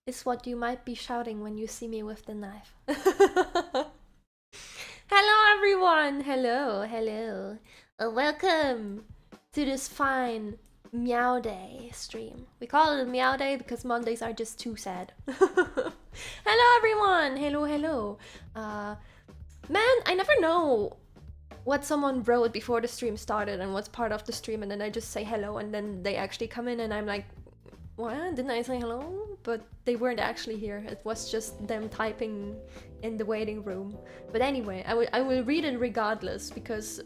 is what you might be shouting when you see me with the knife. Hello everyone! Hello. Welcome to this fine Meow Day stream. We call it a Meow Day because Mondays are just too sad. Hello everyone! Hello. Man, I never know what someone wrote before the stream started and what's part of the stream, and then I just say hello and then they actually come in and I'm like, what? Didn't I say hello? But they weren't actually here. It was just them typing in the waiting room. But anyway, I will read it regardless because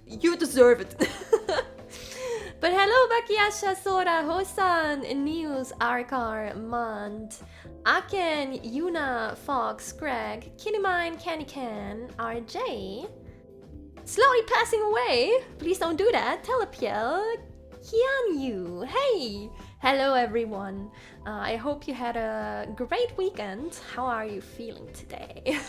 you deserve it. But hello Backseating, Sora, Hosan, Nious Heiramond, Aken, Yuna, Fox, Greg, Kinnimine, Candy Can, RJ, slowly passing away. Please don't do that. Telepiel, Kianyu, hey. Hello everyone. I hope you had a great weekend. How are you feeling today?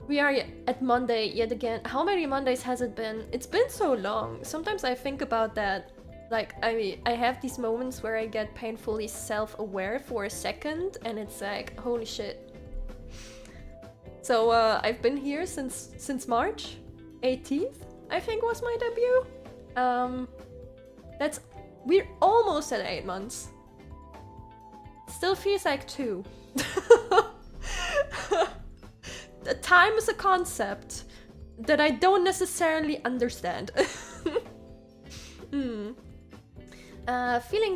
We are at Monday yet again. How many Mondays has it been? It's been so long. Sometimes I think about that. Like, I have these moments where I get painfully self-aware for a second and it's like, holy shit. So I've been here since March 18th, I think was my debut. We're almost at 8 months. Still feels like 2. The time is a concept that I don't necessarily understand. Feeling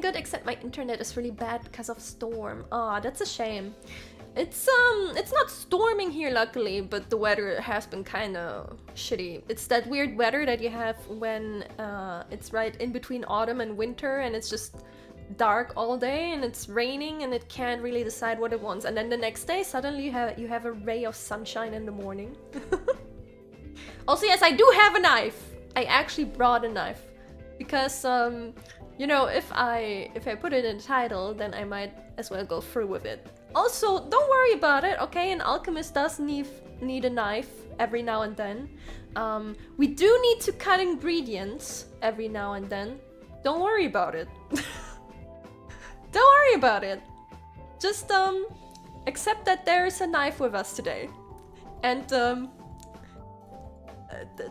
good, except my internet is really bad because of storm. Ah, that's a shame. It's not storming here luckily, but the weather has been kind of shitty. It's that weird weather that you have when it's right in between autumn and winter and it's just dark all day and it's raining and it can't really decide what it wants. And then the next day suddenly you have a ray of sunshine in the morning. Also, yes, I do have a knife. I actually brought a knife because you know, if I put it in the title, then I might as well go through with it. Also, don't worry about it, okay? An alchemist does need a knife every now and then. We do need to cut ingredients every now and then. Don't worry about it. Don't worry about it. Just accept that there is a knife with us today. And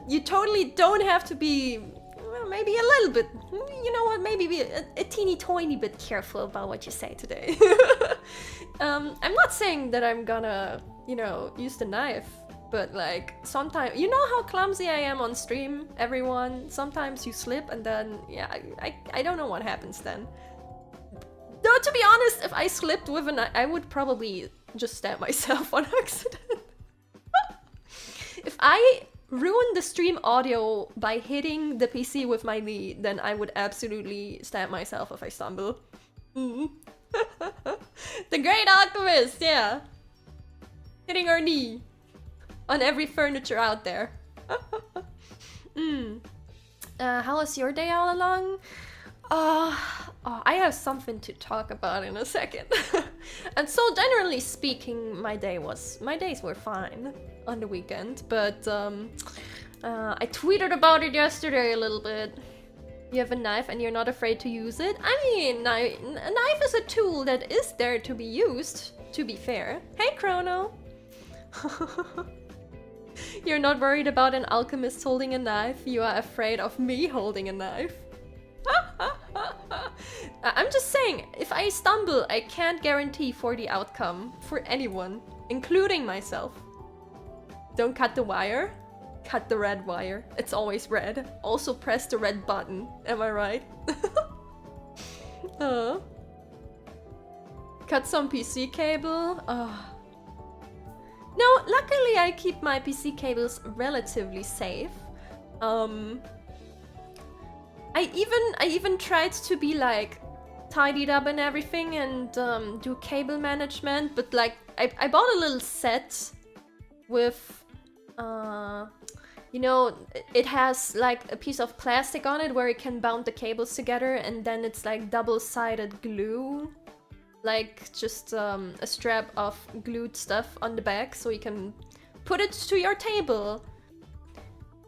you totally don't have to be, well, maybe a little bit, you know what, maybe be a teeny tiny bit careful about what you say today. I'm not saying that I'm gonna, you know, use the knife, but like sometimes, you know how clumsy I am on stream, everyone? Sometimes you slip and then, yeah, I don't know what happens then. Though, to be honest, if I slipped with a knife, I would probably just stab myself on accident. If I ruin the stream audio by hitting the PC with my knee, then I would absolutely stab myself if I stumble. The great alchemist, yeah. Hitting her knee on every furniture out there. How was your day all along? I have something to talk about in a second. And so generally speaking, my days were fine on the weekend, but I tweeted about it yesterday a little bit. You have a knife and you're not afraid to use it? I mean, a knife is a tool that is there to be used, to be fair. Hey, Chrono! You're not worried about an alchemist holding a knife, you are afraid of me holding a knife. I'm just saying, if I stumble, I can't guarantee for the outcome for anyone, including myself. Don't cut the wire. Cut the red wire. It's always red. Also press the red button. Am I right? Cut some PC cable. No, luckily I keep my PC cables relatively safe. I even tried to be like tidied up and everything and do cable management, but like I bought a little set with you know, it has like a piece of plastic on it where you can bound the cables together, and then it's like double-sided glue, like just a strap of glued stuff on the back so you can put it to your table,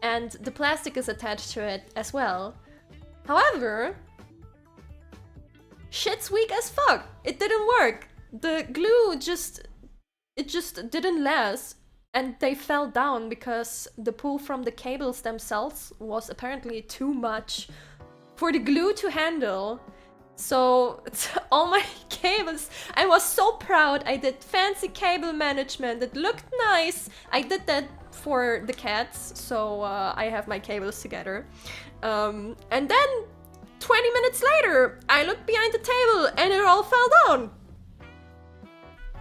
and the plastic is attached to it as well. However, shit's weak as fuck. It didn't work. The glue just didn't last. And they fell down because the pull from the cables themselves was apparently too much for the glue to handle. So all my cables, I was so proud. I did fancy cable management. It looked nice. I did that for the cats, so I have my cables together. And then 20 minutes later, I looked behind the table and it all fell down.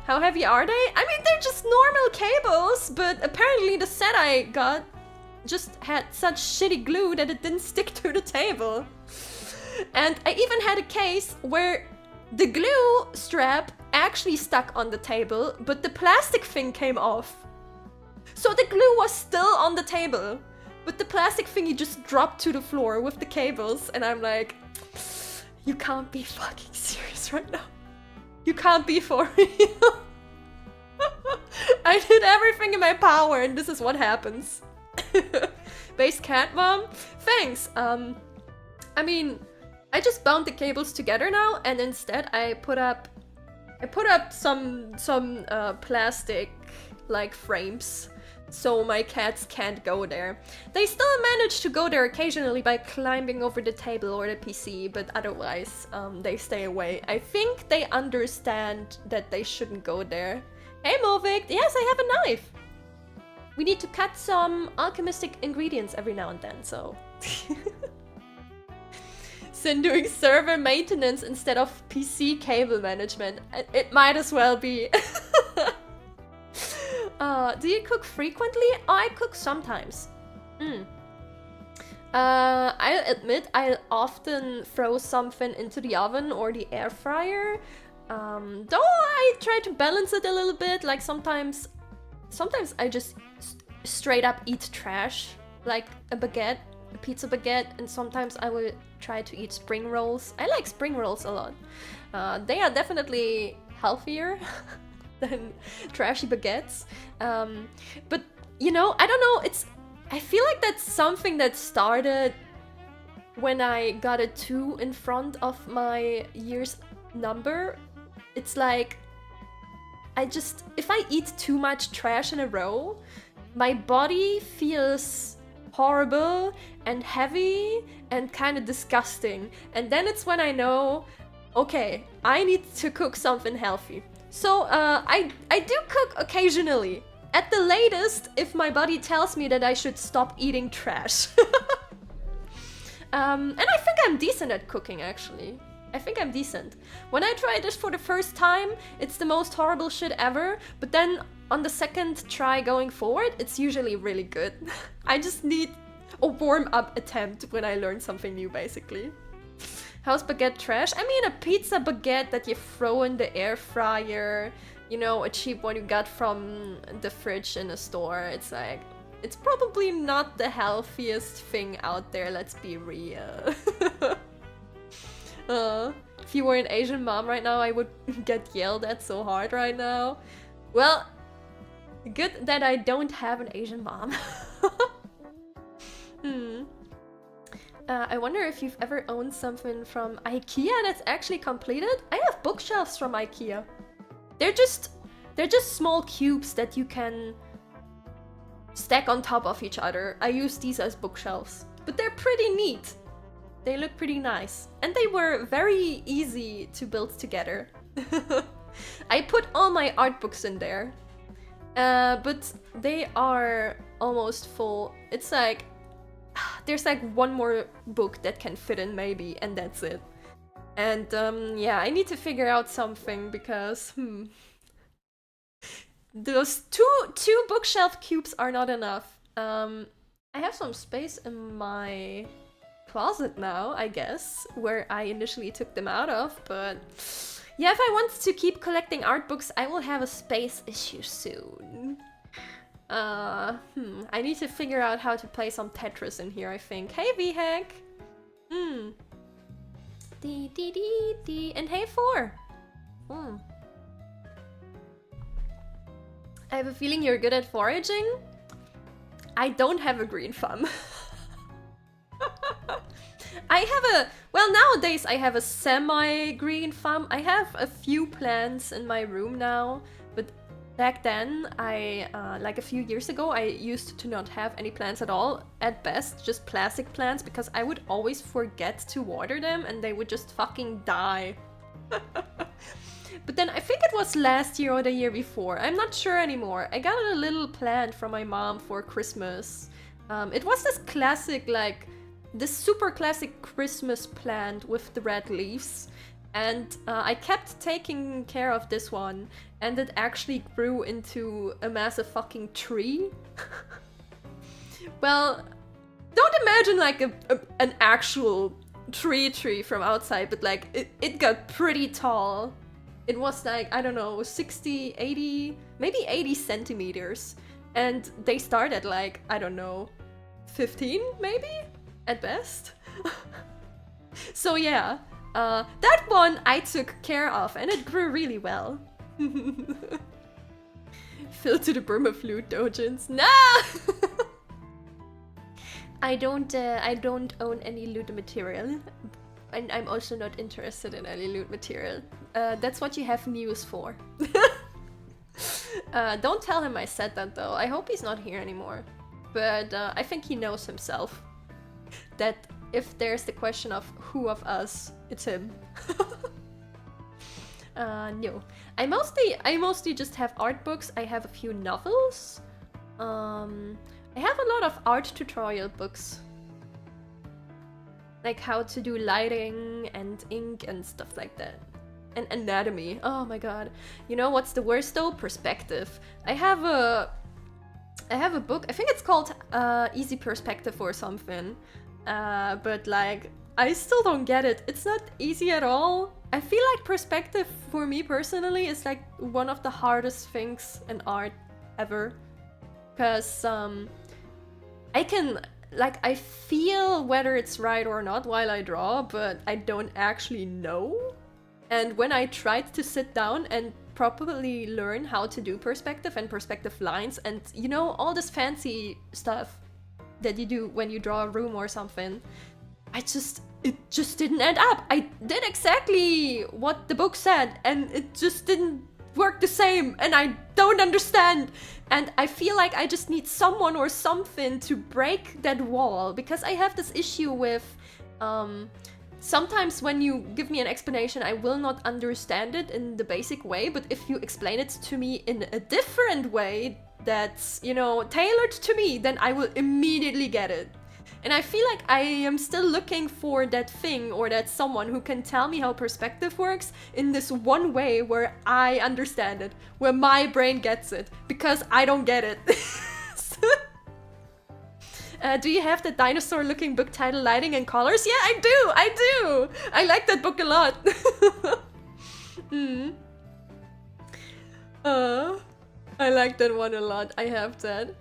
How heavy are they? I mean, they're just normal cables, but apparently the set I got just had such shitty glue that it didn't stick to the table. And I even had a case where the glue strap actually stuck on the table, but the plastic thing came off. So the glue was still on the table, but the plastic thingy just dropped to the floor with the cables, and I'm like, you can't be fucking serious right now. You can't be for real. I did everything in my power and this is what happens. Base cat mom? Thanks. I mean, I just bound the cables together now and instead I put up some plastic like frames so my cats can't go there. They still manage to go there occasionally by climbing over the table or the PC, but otherwise they stay away. I think they understand that they shouldn't go there. Hey Movik, yes, I have a knife! We need to cut some alchemistic ingredients every now and then, so... Sin doing server maintenance instead of PC cable management. It might as well be. Do you cook frequently? I cook sometimes. I'll admit I'll often throw something into the oven or the air fryer. Though I try to balance it a little bit. Like sometimes I just straight up eat trash, like a baguette, a pizza baguette, and sometimes I will try to eat spring rolls. I like spring rolls a lot. They are definitely healthier than trashy baguettes. But you know, I don't know, I feel like that's something that started when I got a 2 in front of my year's number. It's like, if I eat too much trash in a row, my body feels horrible and heavy and kind of disgusting. And then it's when I know, okay, I need to cook something healthy. So I do cook occasionally. At the latest, if my body tells me that I should stop eating trash. And I think I'm decent at cooking, actually. I think I'm decent. When I try this for the first time, it's the most horrible shit ever, but then on the second try going forward, it's usually really good. I just need a warm-up attempt when I learn something new, basically. How's baguette trash? I mean, a pizza baguette that you throw in the air fryer, you know, a cheap one you got from the fridge in a store. It's like, it's probably not the healthiest thing out there, let's be real. If you were an Asian mom right now, I would get yelled at so hard right now. Well, good that I don't have an Asian mom. I wonder if you've ever owned something from IKEA that's actually completed? I have bookshelves from IKEA. They're just small cubes that you can stack on top of each other. I use these as bookshelves, but they're pretty neat. They look pretty nice. And they were very easy to build together. I put all my art books in there. But they are almost full. It's like, there's like one more book that can fit in maybe, and that's it. And yeah, I need to figure out something because, those two bookshelf cubes are not enough. I have some space in my closet now, I guess, where I initially took them out of, but yeah, if I want to keep collecting art books, I will have a space issue soon. I need to figure out how to play some Tetris in here, I think. Hey, VHack! And hey, 4! I have a feeling you're good at foraging. I don't have a green thumb. I have a... Well, nowadays I have a semi-green thumb. I have a few plants in my room now, but back then, like a few years ago, I used to not have any plants at all. At best, just plastic plants, because I would always forget to water them and they would just fucking die. But then I think it was last year or the year before. I'm not sure anymore. I got a little plant from my mom for Christmas. It was this classic, like, this super classic Christmas plant with the red leaves. And I kept taking care of this one, and it actually grew into a massive fucking tree. Well, don't imagine like an actual tree from outside, but like it got pretty tall. It was like, I don't know, 60, 80, maybe 80 centimeters. And they started like, I don't know, 15 maybe? At best. So yeah, that one I took care of and it grew really well. Fill to the brim of loot, dojins. Nah! I don't own any loot material. And I'm also not interested in any loot material. That's what you have news for. Don't tell him I said that though. I hope he's not here anymore. But I think he knows himself. That if there's the question of who of us, it's him. No. I mostly just have art books. I have a few novels. I have a lot of art tutorial books. Like how to do lighting and ink and stuff like that. And anatomy. Oh my god. You know what's the worst though? Perspective. I have a book, I think it's called Easy Perspective or something. But like, I still don't get it. It's not easy at all. I feel like perspective for me personally is like one of the hardest things in art ever. Because I feel whether it's right or not while I draw, but I don't actually know. And when I tried to sit down and properly learn how to do perspective and perspective lines and, you know, all this fancy stuff that you do when you draw a room or something, it just didn't add up. I did exactly what the book said and it just didn't work the same and I don't understand. And I feel like I just need someone or something to break that wall, because I have this issue with sometimes when you give me an explanation, I will not understand it in the basic way, but if you explain it to me in a different way that's, you know, tailored to me, then I will immediately get it. And I feel like I am still looking for that thing or that someone who can tell me how perspective works in this one way where I understand it, where my brain gets it, because I don't get it. Do you have the dinosaur-looking book title Lighting and Colors? Yeah, I do! I like that book a lot. I like that one a lot. I have that.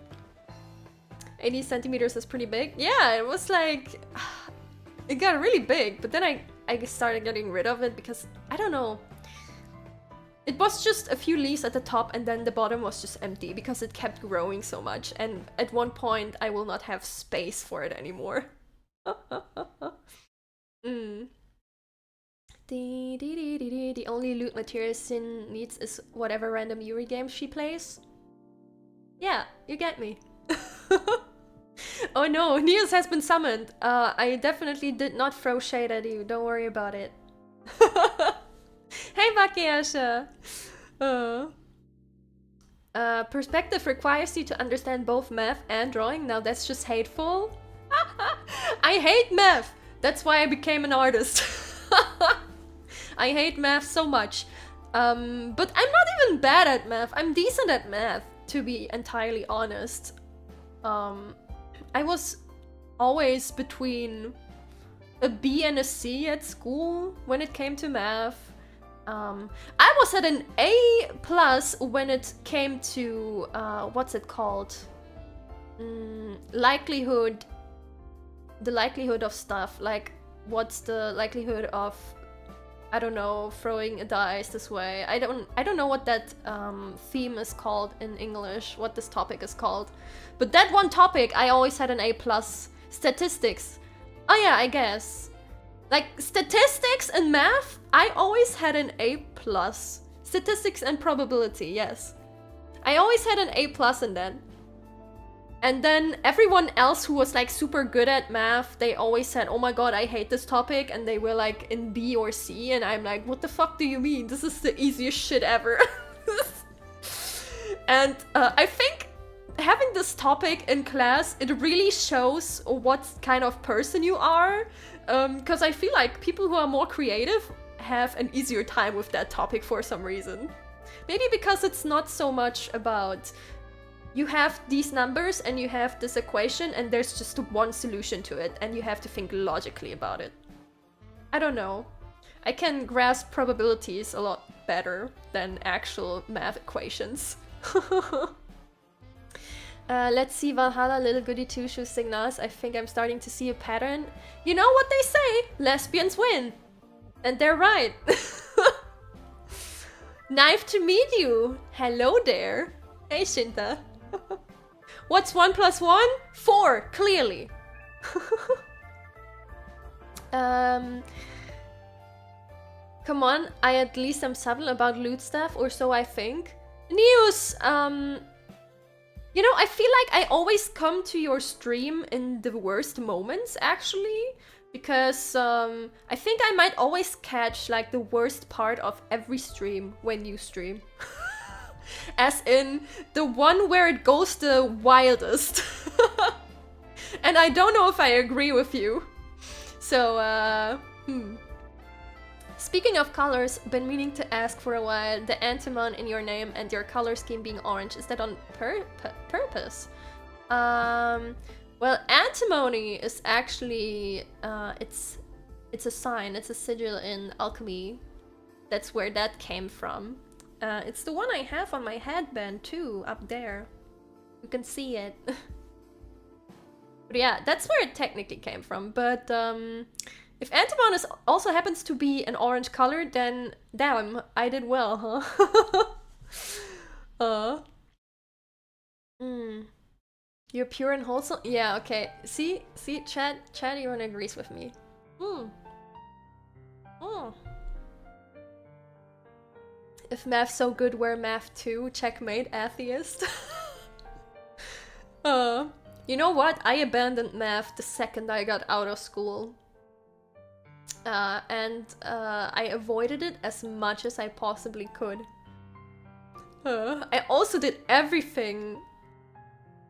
80 centimeters is pretty big. Yeah, it was like... It got really big, but then I started getting rid of it because, I don't know. It was just a few leaves at the top and then the bottom was just empty because it kept growing so much. And at one point, I will not have space for it anymore. The only loot material Sin needs is whatever random Yuri game she plays. Yeah, you get me. Oh no, Nious has been summoned. I definitely did not throw shade at you, don't worry about it. Hey Backseating! Perspective requires you to understand both math and drawing. Now that's just hateful. I hate math! That's why I became an artist. I hate math so much. But I'm not even bad at math. I'm decent at math, to be entirely honest. I was always between a B and a C at school when it came to math. I was at an A+ when it came to, what's it called? Likelihood. The likelihood of stuff. Like, what's the likelihood of, I don't know, throwing a dice this way. I don't know what that theme is called in English, what this topic is called. But that one topic, I always had an A+. Statistics. Oh yeah, I guess. Like, statistics and math, I always had an A+. Statistics and probability, yes. I always had an A+ in that. And then everyone else who was like super good at math, they always said, oh my god, I hate this topic, and they were like in B or C, and I'm like, what the fuck do you mean? This is the easiest shit ever. And I think having this topic in class, it really shows what kind of person you are, because I feel like people who are more creative have an easier time with that topic for some reason. Maybe because it's not so much about you have these numbers and you have this equation and there's just one solution to it and you have to think logically about it. I don't know. I can grasp probabilities a lot better than actual math equations. Let's see, Valhalla, Little Goody Two Shoes signals. I think I'm starting to see a pattern. You know what they say? Lesbians win. And they're right. Nice to meet you. Hello there. Hey, Shinta. What's 1 + 1? 4, clearly. Come on, I at least am subtle about loot stuff, or so I think. Nious, you know, I feel like I always come to your stream in the worst moments, actually. Because I think I might always catch like the worst part of every stream when you stream. As in the one where it goes the wildest. And I don't know if I agree with you. So, Speaking of colors, been meaning to ask for a while, the Antimony in your name and your color scheme being orange, is that on purpose? Well, antimony is actually, it's a sign, it's a sigil in alchemy. That's where that came from. It's the one I have on my headband too, up there. You can see it. But yeah, that's where it technically came from. But if antimony also happens to be an orange color, then damn, I did well, huh? You're pure and wholesome? Yeah, okay. See, Chad even agrees with me. If math's so good, we're math too. Checkmate, atheist. You know what? I abandoned math the second I got out of school. I avoided it as much as I possibly could. I also did everything.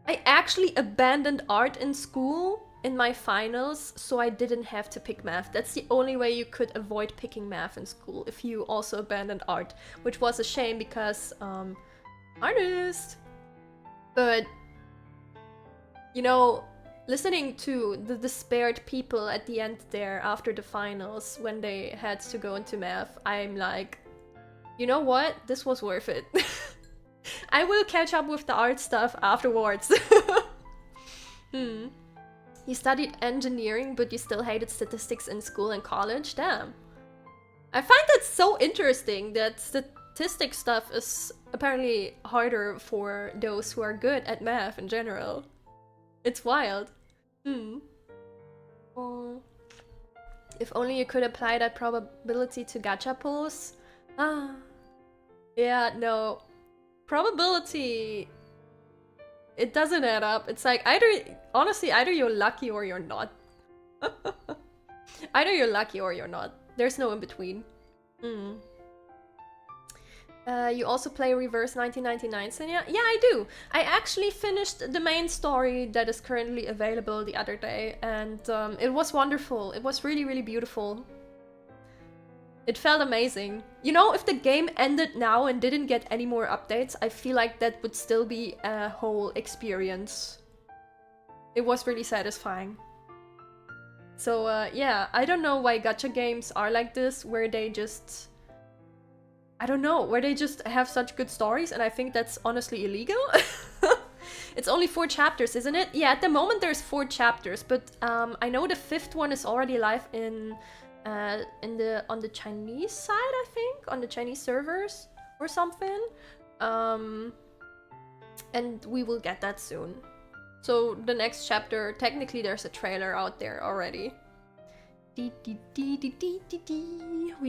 I actually abandoned art in school in my finals, so I didn't have to pick math. That's the only way you could avoid picking math in school, if you also abandoned art, which was a shame because, artist. But, you know, listening to the despaired people at the end there after the finals when they had to go into math, I'm like, you know what? This was worth it. I will catch up with the art stuff afterwards. You studied engineering, but you still hated statistics in school and college? Damn. I find that so interesting that statistics stuff is apparently harder for those who are good at math in general. It's wild. Oh. If only you could apply that probability to gacha pulls. Yeah, no. Probability, it doesn't add up. It's like honestly, either you're lucky or you're not. Either you're lucky or you're not. There's no in between. You also play Reverse 1999, Cinnia? Yeah, I do. I actually finished the main story that is currently available the other day, and it was wonderful. It was really, really beautiful. It felt amazing. You know, if the game ended now and didn't get any more updates, I feel like that would still be a whole experience. It was really satisfying. So, yeah, I don't know why gacha games are like this, where they just... I don't know, where they just have such good stories, and I think that's honestly illegal. It's only 4 chapters, isn't it? Yeah, at the moment there's 4 chapters, but I know the 5th one is already live on the Chinese side, I think, on the Chinese servers or something, and we will get that soon. So the next chapter, technically there's a trailer out there already. We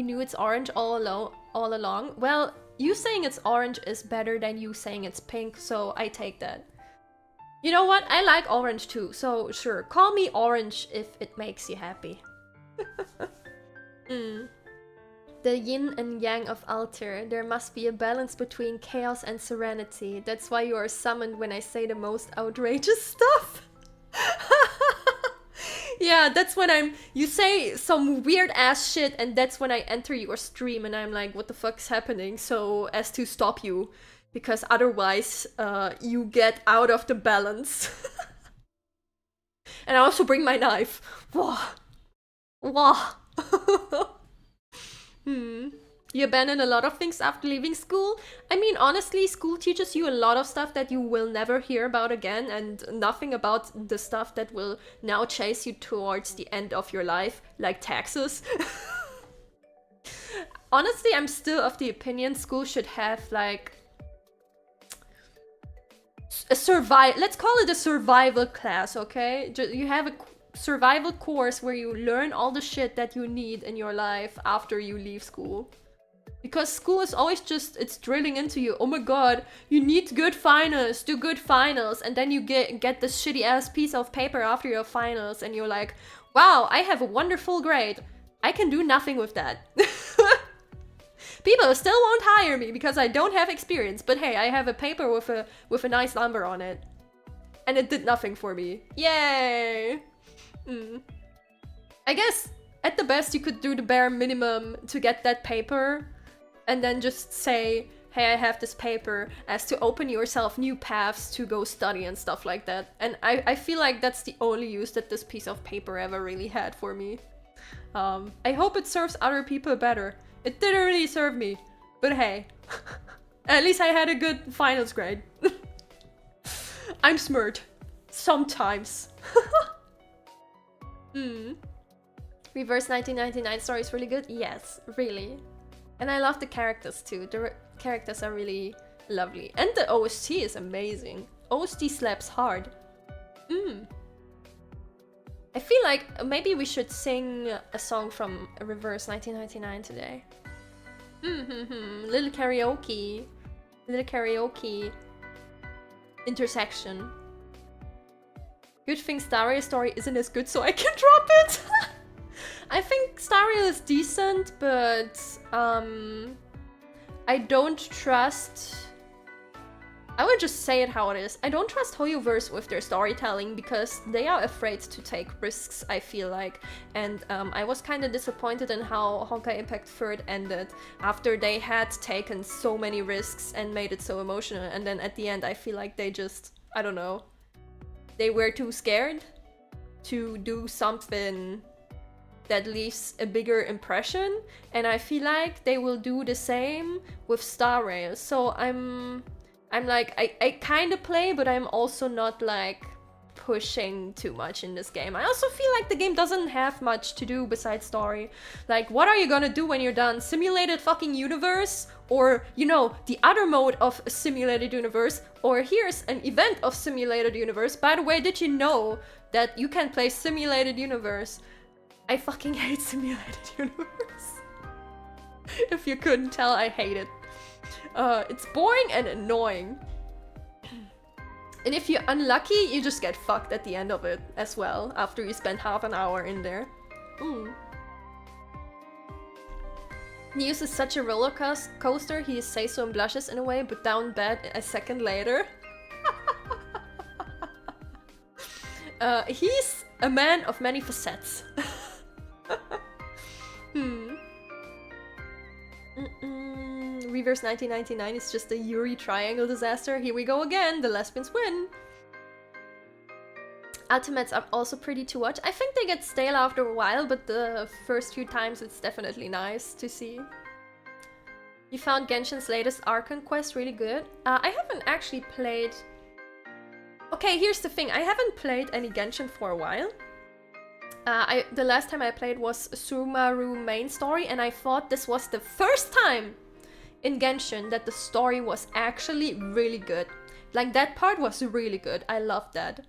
knew it's orange all along. Well, you saying it's orange is better than you saying it's pink, so I take that. You know what? I like orange too, so sure. Call me orange if it makes you happy. The yin and yang of ALTYR. There must be a balance between chaos and serenity. That's why you are summoned when I say the most outrageous stuff. Yeah, that's when you say some weird ass shit and that's when I enter your stream and I'm like, what the fuck's happening? So as to stop you, because otherwise you get out of the balance. And I also bring my knife. Wah. Wah. You abandon a lot of things after leaving school? I mean, honestly, school teaches you a lot of stuff that you will never hear about again, and nothing about the stuff that will now chase you towards the end of your life, like taxes. Honestly, I'm still of the opinion school should have, like, let's call it a survival class, okay? You have a survival course where you learn all the shit that you need in your life after you leave school. Because school is always just, it's drilling into you, oh my god, you need good finals, do good finals, and then you get this shitty ass piece of paper after your finals, and you're like, wow, I have a wonderful grade. I can do nothing with that. People still won't hire me because I don't have experience, but hey, I have a paper with a nice number on it. And it did nothing for me. Yay! I guess, at the best, you could do the bare minimum to get that paper, and then just say, hey, I have this paper, as to open yourself new paths to go study and stuff like that. And I feel like that's the only use that this piece of paper ever really had for me. I hope it serves other people better. It didn't really serve me, but hey. At least I had a good finals grade. I'm smart. Sometimes. Reverse 1999 story is really good? Yes, really. And I love the characters too. The characters are really lovely. And the OST is amazing. OST slaps hard. I feel like maybe we should sing a song from Reverse 1999 today. Little karaoke. Little karaoke intersection. Good thing Starriel's story isn't as good, so I can drop it. I think Starriel is decent, but I don't trust... I would just say it how it is. I don't trust Hoyoverse with their storytelling because they are afraid to take risks, I feel like. And I was kind of disappointed in how Honkai Impact 3rd ended after they had taken so many risks and made it so emotional. And then at the end, I feel like they just, I don't know, they were too scared to do something that leaves a bigger impression. And I feel like they will do the same with Star Rail. So I'm like, I kind of play, but I'm also not like pushing too much in this game. I also feel like the game doesn't have much to do besides story. Like, what are you gonna do when you're done? Simulated fucking universe? Or, you know, the other mode of a simulated universe? Or here's an event of simulated universe. By the way, did you know that you can play simulated universe? I fucking hate simulated universe. If you couldn't tell, I hate it. It's boring and annoying. And if you're unlucky, you just get fucked at the end of it as well, after you spend half an hour in there. Nious is such a roller coaster, he says so and blushes in a way, but down bad a second later. He's a man of many facets. Reverse 1999 is just a Yuri triangle disaster. Here we go again, the lesbians win. Ultimates are also pretty to watch. I think they get stale after a while, but the first few times it's definitely nice to see. You found Genshin's latest Archon quest really good? I haven't actually played... Okay, here's the thing. I haven't played any Genshin for a while. The last time I played was Sumaru main story, and I thought this was the first time in Genshin that the story was actually really good. Like, that part was really good. I loved that.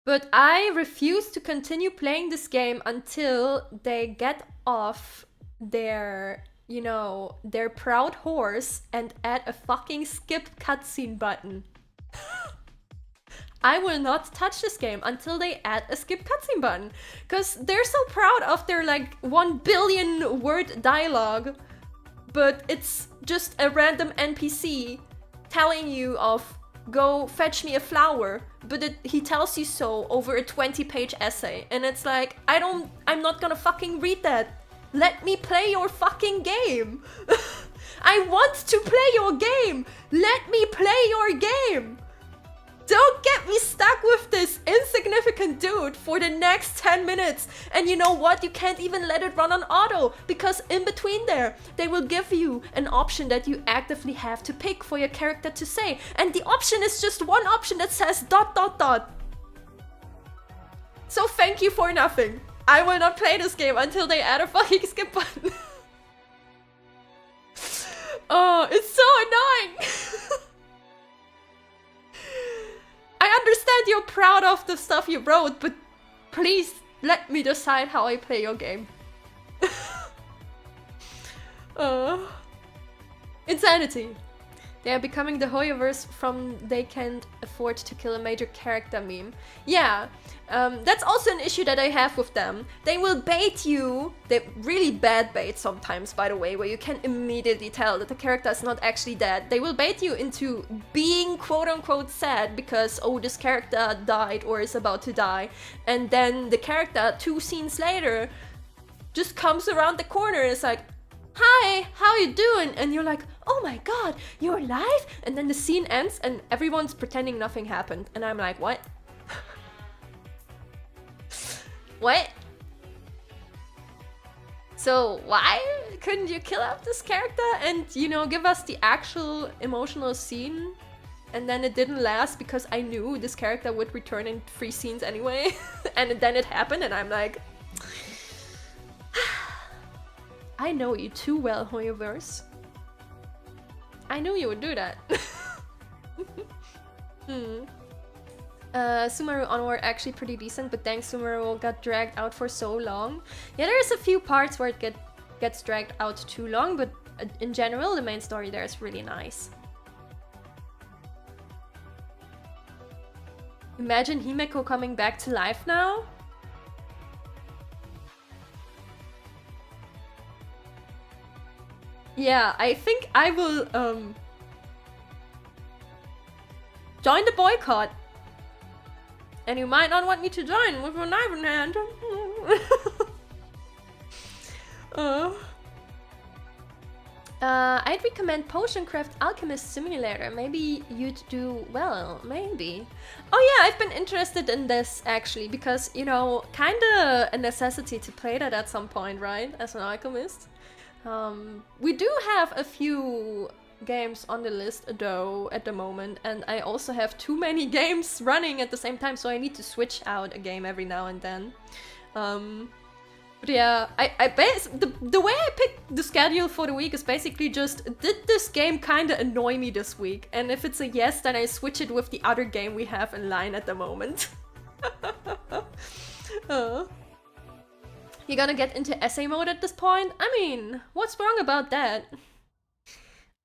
But I refuse to continue playing this game until they get off their, you know, their proud horse and add a fucking skip cutscene button. I will not touch this game until they add a skip cutscene button. Because they're so proud of their like 1 billion word dialogue, but it's just a random NPC telling you of go fetch me a flower, but he tells you so over a 20-page essay, and it's like, I'm not gonna fucking read that. Let me play your fucking game. I want to play your game. Let me play your game. Don't get me stuck with this insignificant dude for the next 10 minutes. And you know what? You can't even let it run on auto, because in between there, they will give you an option that you actively have to pick for your character to say. And the option is just one option that says ... So thank you for nothing. I will not play this game until they add a fucking skip button. Oh, it's so annoying. I understand you're proud of the stuff you wrote, but please let me decide how I play your game. Insanity. They are becoming the Hoyoverse from they can't afford to kill a major character meme. Yeah, that's also an issue that I have with them. They will bait you, they really bad bait sometimes, by the way, where you can immediately tell that the character is not actually dead. They will bait you into being quote-unquote sad because, oh, this character died or is about to die. And then the character, 2 scenes later, just comes around the corner and is like, hi, how you doing? And you're like, oh my god, you're alive? And then the scene ends and everyone's pretending nothing happened. And I'm like, what? What? So why couldn't you kill off this character and, you know, give us the actual emotional scene? And then it didn't last because I knew this character would return in 3 scenes anyway. And then it happened and I'm like, I know you too well, Hoyoverse. I knew you would do that. Sumeru Onward actually pretty decent, but dang, Sumeru got dragged out for so long. Yeah, there's a few parts where it gets dragged out too long, but in general, the main story there is really nice. Imagine Himeko coming back to life now. Yeah, I think I will join the boycott. And you might not want me to join with a knife in hand. I'd recommend Potioncraft Alchemist Simulator. Maybe you'd do well, maybe. Oh yeah, I've been interested in this actually, because, you know, kinda a necessity to play that at some point, right? As an alchemist. We do have a few games on the list though at the moment, and I also have too many games running at the same time, so I need to switch out a game every now and then. But yeah, the way I picked the schedule for the week is basically just, did this game kinda annoy me this week? And if it's a yes, then I switch it with the other game we have in line at the moment. You gonna get into essay mode at this point? I mean, what's wrong about that?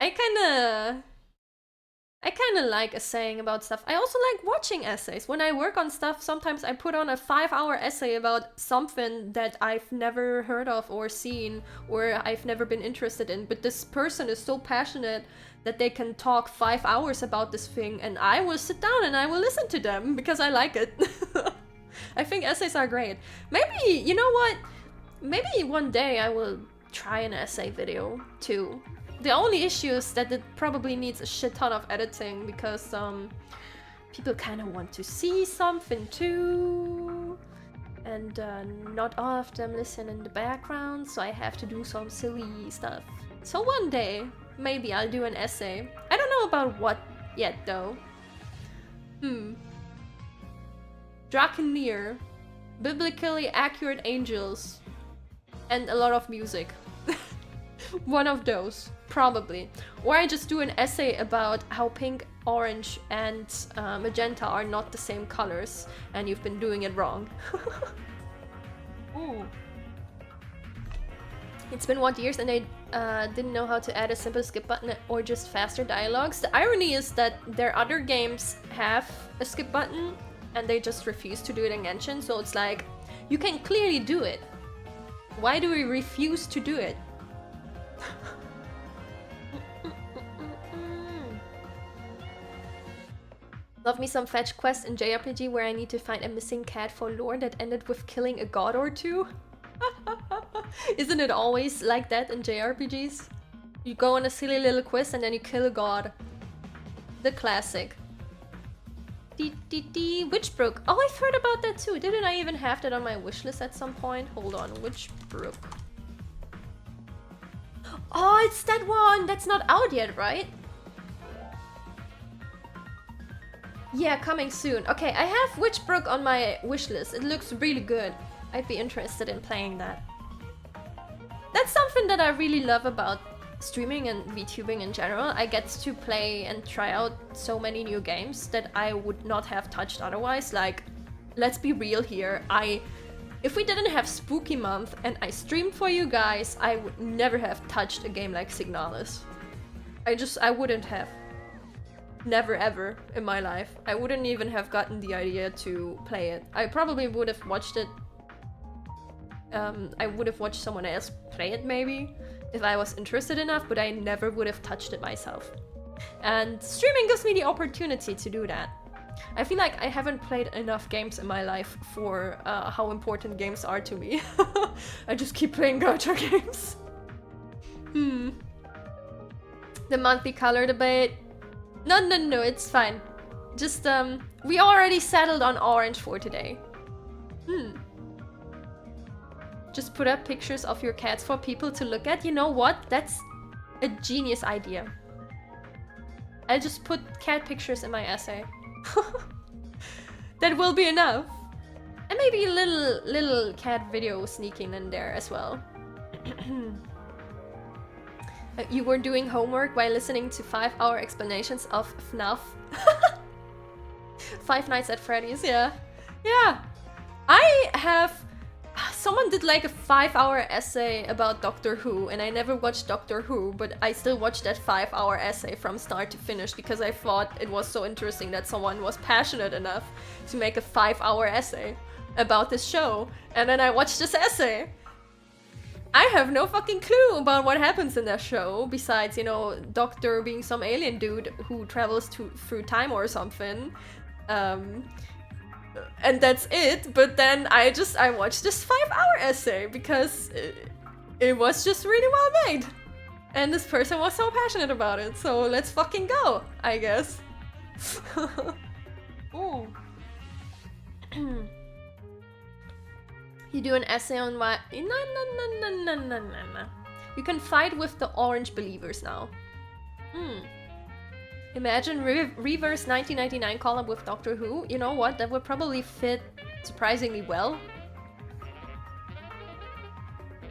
I kinda like essaying about stuff. I also like watching essays. When I work on stuff, sometimes I put on a 5-hour essay about something that I've never heard of or seen, or I've never been interested in, but this person is so passionate that they can talk 5 hours about this thing, and I will sit down and I will listen to them because I like it. I think essays are great. Maybe, you know what? Maybe one day I will try an essay video too. The only issue is that it probably needs a shit ton of editing because people kind of want to see something too. And not all of them listen in the background, so I have to do some silly stuff. So one day, maybe I'll do an essay. I don't know about what yet though. Draconeer. Biblically accurate angels. And a lot of music. One of those, probably. Or I just do an essay about how pink, orange, and magenta are not the same colors, and you've been doing it wrong. Ooh. It's been what, years, and I didn't know how to add a simple skip button or just faster dialogues. The irony is that their other games have a skip button, and they just refuse to do it in Genshin, so it's like, you can clearly do it. Why do we refuse to do it? Love me some fetch quest in JRPG where I need to find a missing cat for lore that ended with killing a god or two. Isn't it always like that in JRPGs? You go on a silly little quest and then you kill a god. The classic. Witchbrook. Oh, I've heard about that too. Didn't I even have that on my wishlist at some point? Hold on, Witchbrook. Oh, it's that one! That's not out yet, right? Yeah, coming soon. Okay, I have Witchbrook on my wishlist. It looks really good. I'd be interested in playing that. That's something that I really love about streaming and VTubing in general. I get to play and try out so many new games that I would not have touched otherwise. Like, let's be real here. If we didn't have Spooky Month and I streamed for you guys, I would never have touched a game like Signalis. I wouldn't have. Never ever in my life. I wouldn't even have gotten the idea to play it. I probably would have watched it. I would have watched someone else play it maybe, if I was interested enough, but I never would have touched it myself. And streaming gives me the opportunity to do that. I feel like I haven't played enough games in my life for how important games are to me. I just keep playing gacha games. The monthly color debate. No, it's fine. Just, we already settled on orange for today. Just put up pictures of your cats for people to look at. You know what? That's a genius idea. I'll just put cat pictures in my essay. That will be enough. And maybe a little cat video sneaking in there as well. You were doing homework while listening to 5-hour explanations of FNAF. Five Nights at Freddy's, yeah. Yeah. I have... Someone did like a 5-hour essay about Doctor Who, and I never watched Doctor Who, but I still watched that 5-hour essay from start to finish because I thought it was so interesting that someone was passionate enough to make a 5-hour essay about this show. And then I watched this essay. I have no fucking clue about what happens in that show, besides, you know, Doctor being some alien dude who travels through time or something. And that's it, but then I watched this 5-hour essay because it was just really well made. And this person was so passionate about it, so let's fucking go, I guess. Ooh. You do an essay on why... No. You can fight with the orange believers now. Imagine reverse 1999 collab with Doctor Who. You know what? That would probably fit surprisingly well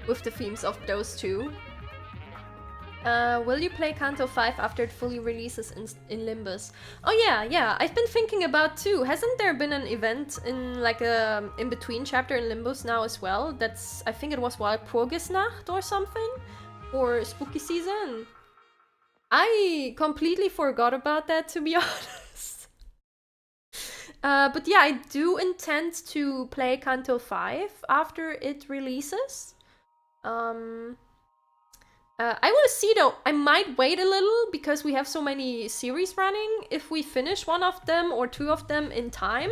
with the themes of those two. Will you play Kanto 5 after it fully releases in Limbus? Oh yeah, I've been thinking about too. Hasn't there been an event in like a in-between chapter in Limbus now as well? That's, I think it was Walpurgisnacht or something? Or Spooky Season? I completely forgot about that, to be honest. But yeah, I do intend to play Kanto 5 after it releases. I will see though, I might wait a little because we have so many series running. If we finish one of them or two of them in time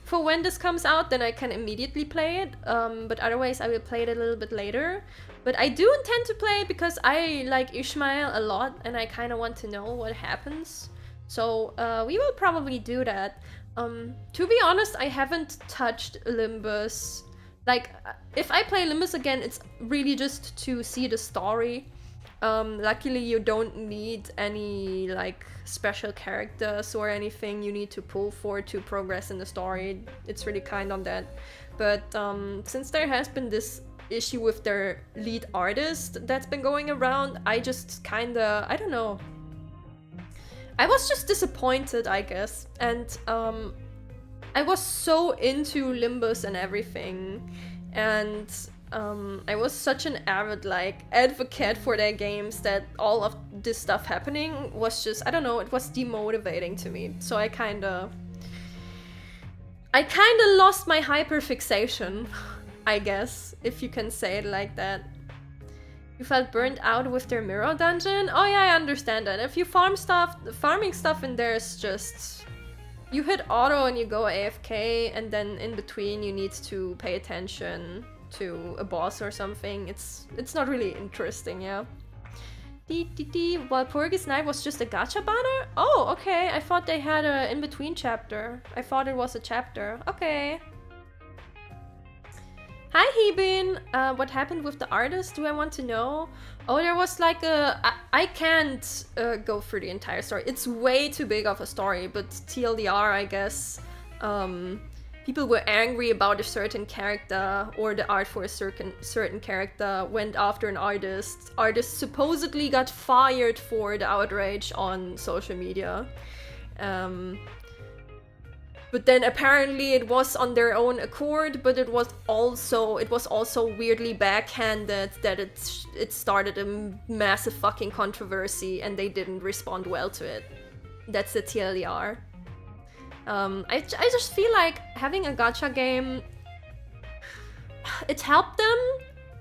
for when this comes out, then I can immediately play it. But otherwise I will play it a little bit later. But I do intend to play it because I like Ishmael a lot and I kind of want to know what happens. So we will probably do that. To be honest, I haven't touched Limbus. Like, if I play Limbus again, it's really just to see the story. Luckily, you don't need any, like, special characters or anything you need to pull for to progress in the story. It's really kind on that. But since there has been this issue with their lead artist that's been going around, I just kinda, I don't know. I was just disappointed, I guess. And I was so into Limbus and everything. And I was such an avid like advocate for their games that all of this stuff happening was just, I don't know, it was demotivating to me. So I kinda lost my hyperfixation, I guess, if you can say it like that. You felt burnt out with their mirror dungeon? Oh yeah, I understand that. If you farm stuff, the farming stuff in there is just... You hit auto and you go AFK, and then in between you need to pay attention to a boss or something. It's not really interesting, yeah. While Porgy's Night was just a gacha banner? Oh, okay. I thought they had a in-between chapter. I thought it was a chapter. Okay. Hi, Hebin! What happened with the artist? Do I want to know? Oh, there was like a... I can't go through the entire story. It's way too big of a story, but TLDR, I guess. People were angry about a certain character, or the art for a certain character, went after an artist. Artist supposedly got fired for the outrage on social media. But then apparently it was on their own accord, but it was also weirdly backhanded that it started a massive fucking controversy and they didn't respond well to it. That's the TLDR. I just feel like having a gacha game, it helped them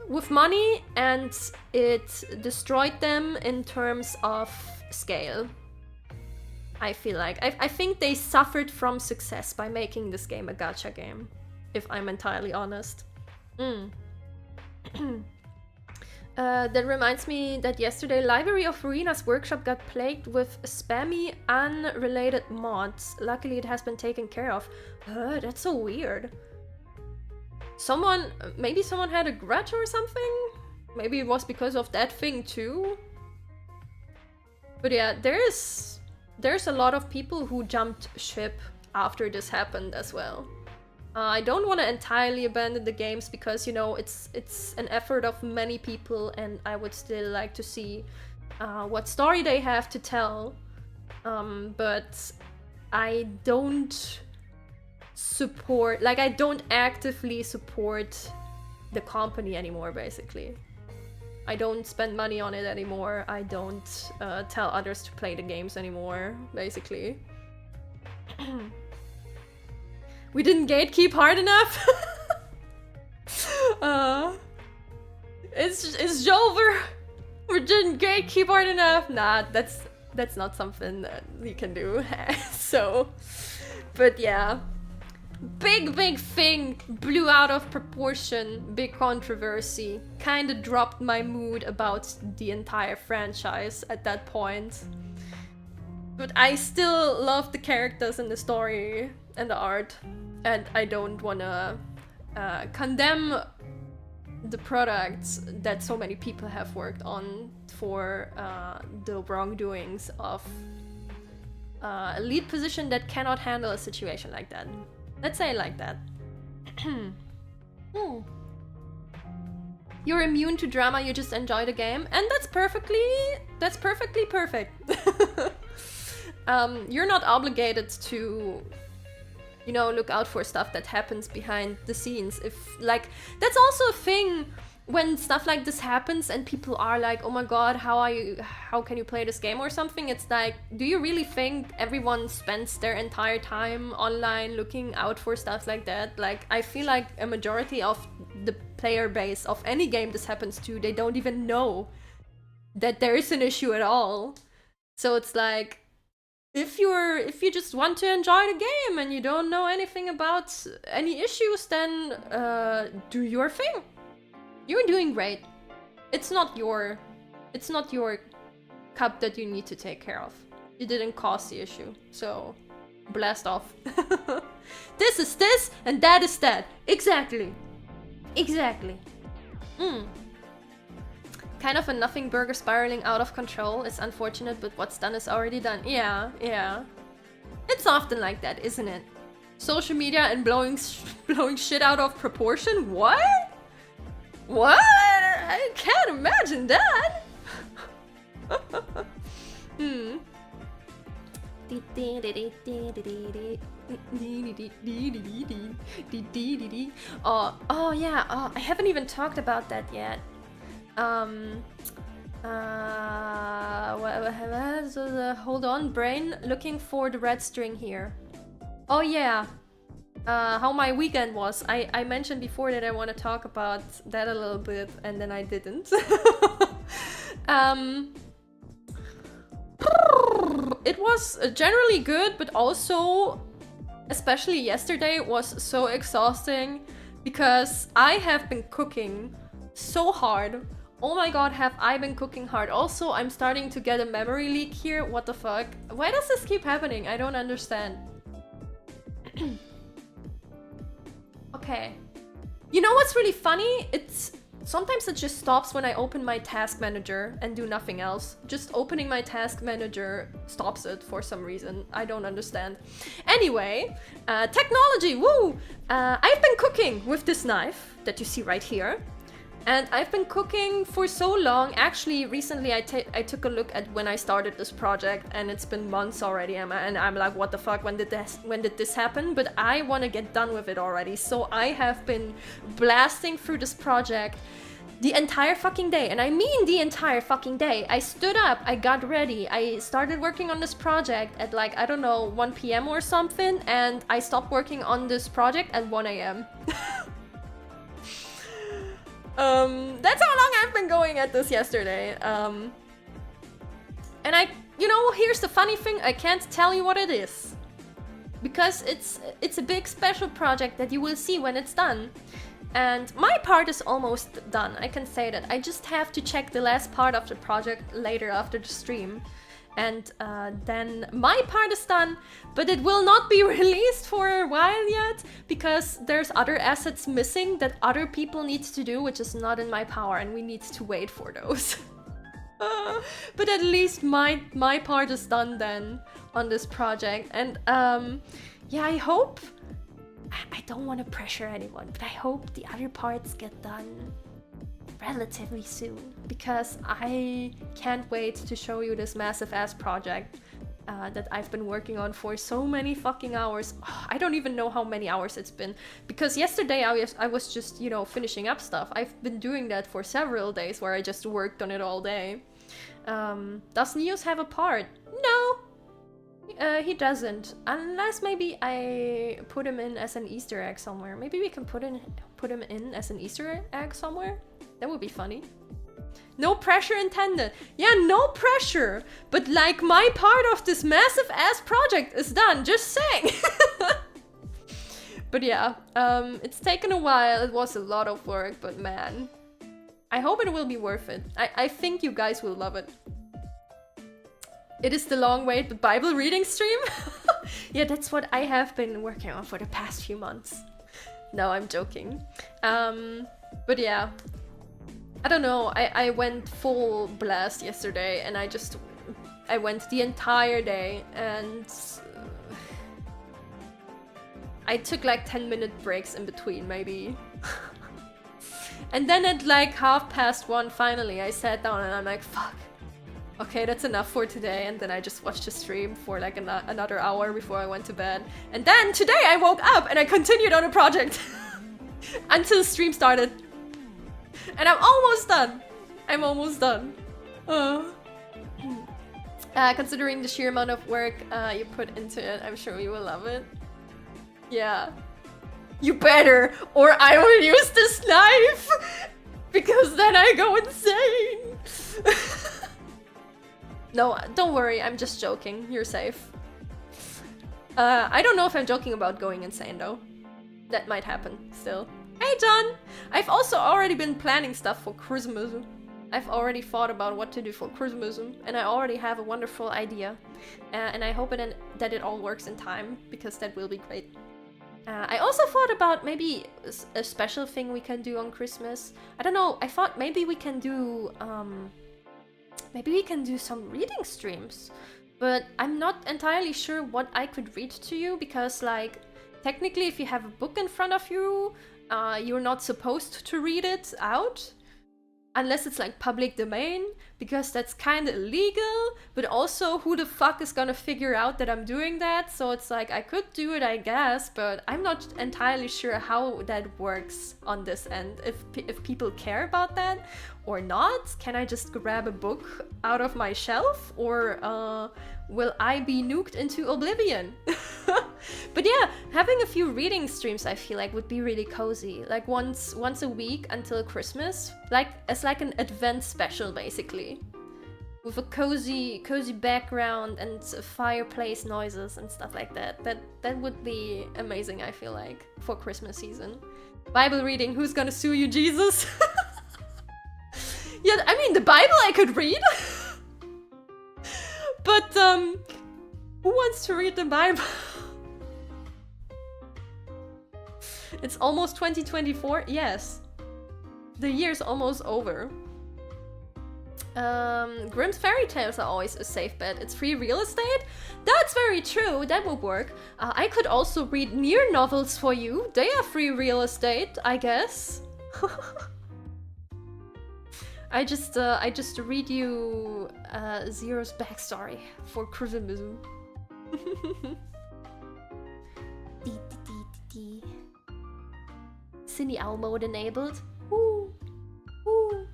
with money and it destroyed them in terms of scale. I feel like. I think they suffered from success by making this game a gacha game, if I'm entirely honest. That reminds me that yesterday Library of Arena's workshop got plagued with spammy, unrelated mods. Luckily it has been taken care of. That's so weird. Maybe someone had a grudge or something? Maybe it was because of that thing too? But yeah, there's a lot of people who jumped ship after this happened as well. I don't want to entirely abandon the games because, you know, it's an effort of many people and I would still like to see what story they have to tell. But I don't support, like I don't actively support the company anymore, basically. I don't spend money on it anymore. I don't tell others to play the games anymore, basically. We didn't gatekeep hard enough. It's over. We didn't gatekeep hard enough. Nah, that's not something that we can do. So, but yeah. Big thing, blew out of proportion, big controversy, kinda dropped my mood about the entire franchise at that point. But I still love the characters and the story and the art, and I don't wanna condemn the products that so many people have worked on for the wrongdoings of a lead position that cannot handle a situation like that. Let's say it like that. You're immune to drama, you just enjoy the game, and that's perfectly perfect. You're not obligated to, you know, look out for stuff that happens behind the scenes. If, like, that's also a thing when stuff like this happens and people are like, oh my god, how can you play this game or something? It's like, do you really think everyone spends their entire time online looking out for stuff like that? Like, I feel like a majority of the player base of any game this happens to, they don't even know that there is an issue at all. So it's like, if you just want to enjoy the game and you don't know anything about any issues, then do your thing. You're doing great. It's not your cup that you need to take care of. You didn't cause the issue, so blast off. This is this and that is that. Exactly. Kind of a nothing burger spiraling out of control. It's unfortunate, but what's done is already done. Yeah. It's often like that, isn't it? Social media and blowing shit out of proportion? What? What? I can't imagine that. Oh yeah, I haven't even talked about that yet. Hold on, brain, looking for the red string here. Oh yeah, how my weekend was. I mentioned before that I want to talk about that a little bit, and then I didn't. It was generally good, but also, especially yesterday, was so exhausting because I have been cooking so hard. Oh my god, have I been cooking hard. Also, I'm starting to get a memory leak here. What the fuck? Why does this keep happening? I don't understand. Okay. You know what's really funny? Sometimes it just stops when I open my task manager and do nothing else. Just opening my task manager stops it for some reason. I don't understand. Anyway, technology, woo! I've been cooking with this knife that you see right here. And I've been cooking for so long. Actually, recently I took a look at when I started this project, and it's been months already. And I'm like, what the fuck? When did this happen? But I want to get done with it already. So I have been blasting through this project the entire fucking day. And I mean the entire fucking day. I stood up, I got ready, I started working on this project at like, I don't know, 1 p.m. or something. And I stopped working on this project at 1 a.m. That's how long I've been going at this yesterday. And here's the funny thing, I can't tell you what it is. Because it's a big special project that you will see when it's done. And my part is almost done, I can say that. I just have to check the last part of the project later after the stream. And then my part is done, but it will not be released for a while yet, because there's other assets missing that other people need to do, which is not in my power, and we need to wait for those. But at least my part is done then on this project. And yeah, I hope... I don't want to pressure anyone, but I hope the other parts get done relatively soon, because I can't wait to show you this massive ass project that I've been working on for so many fucking hours. I don't even know how many hours it's been, because yesterday I was just, finishing up stuff. I've been doing that for several days where I just worked on it all day. Does Nious have a part? No! He doesn't, unless maybe I put him in as an Easter egg somewhere. Maybe we can put him in as an Easter egg somewhere. That would be funny. No pressure intended. Yeah, no pressure. But like, my part of this massive ass project is done. Just saying. But yeah, it's taken a while. It was a lot of work, but man, I hope it will be worth it. I think you guys will love it. It is the long wait, but Bible reading stream? Yeah, that's what I have been working on for the past few months. No, I'm joking. But yeah, I don't know, I went full blast yesterday, and I went the entire day, and I took like 10-minute breaks in between, maybe. And then at like 1:30, finally, I sat down and I'm like, fuck. Okay, that's enough for today. And then I just watched the stream for like another hour before I went to bed. And then today I woke up and I continued on the project until the stream started. And I'm almost done. I'm almost done. Considering the sheer amount of work you put into it, I'm sure you will love it. Yeah. You better, or I will use this knife! Because then I go insane! No, don't worry, I'm just joking. You're safe. I don't know if I'm joking about going insane though. That might happen still. Hey John! I've also already been planning stuff for Christmas. I've already thought about what to do for Christmas, and I already have a wonderful idea. And I hope that it all works in time, because that will be great. I also thought about maybe a special thing we can do on Christmas. I don't know, I thought maybe we can do some reading streams, but I'm not entirely sure what I could read to you, because like, technically if you have a book in front of you, you're not supposed to read it out. Unless it's like public domain, because that's kind of illegal, but also who the fuck is gonna figure out that I'm doing that? So it's like, I could do it, I guess, but I'm not entirely sure how that works on this end. If people care about that or not. Can I just grab a book out of my shelf, or will I be nuked into oblivion? But yeah, having a few reading streams I feel like would be really cozy. Like once a week until Christmas, like as like an advent special basically. With a cozy background and fireplace noises and stuff like that. That would be amazing, I feel like, for Christmas season. Bible reading, who's gonna sue you, Jesus? Yeah, I mean, the Bible I could read. But who wants to read the Bible? It's almost 2024. Yes, the year's almost over. Grimm's fairy tales are always a safe bet. It's free real estate. That's very true. That will work. I could also read near novels for you. They are free real estate, I guess. I just read you Zero's backstory for Christmas. Cinnia Antimony mode enabled. Ooh, ooh.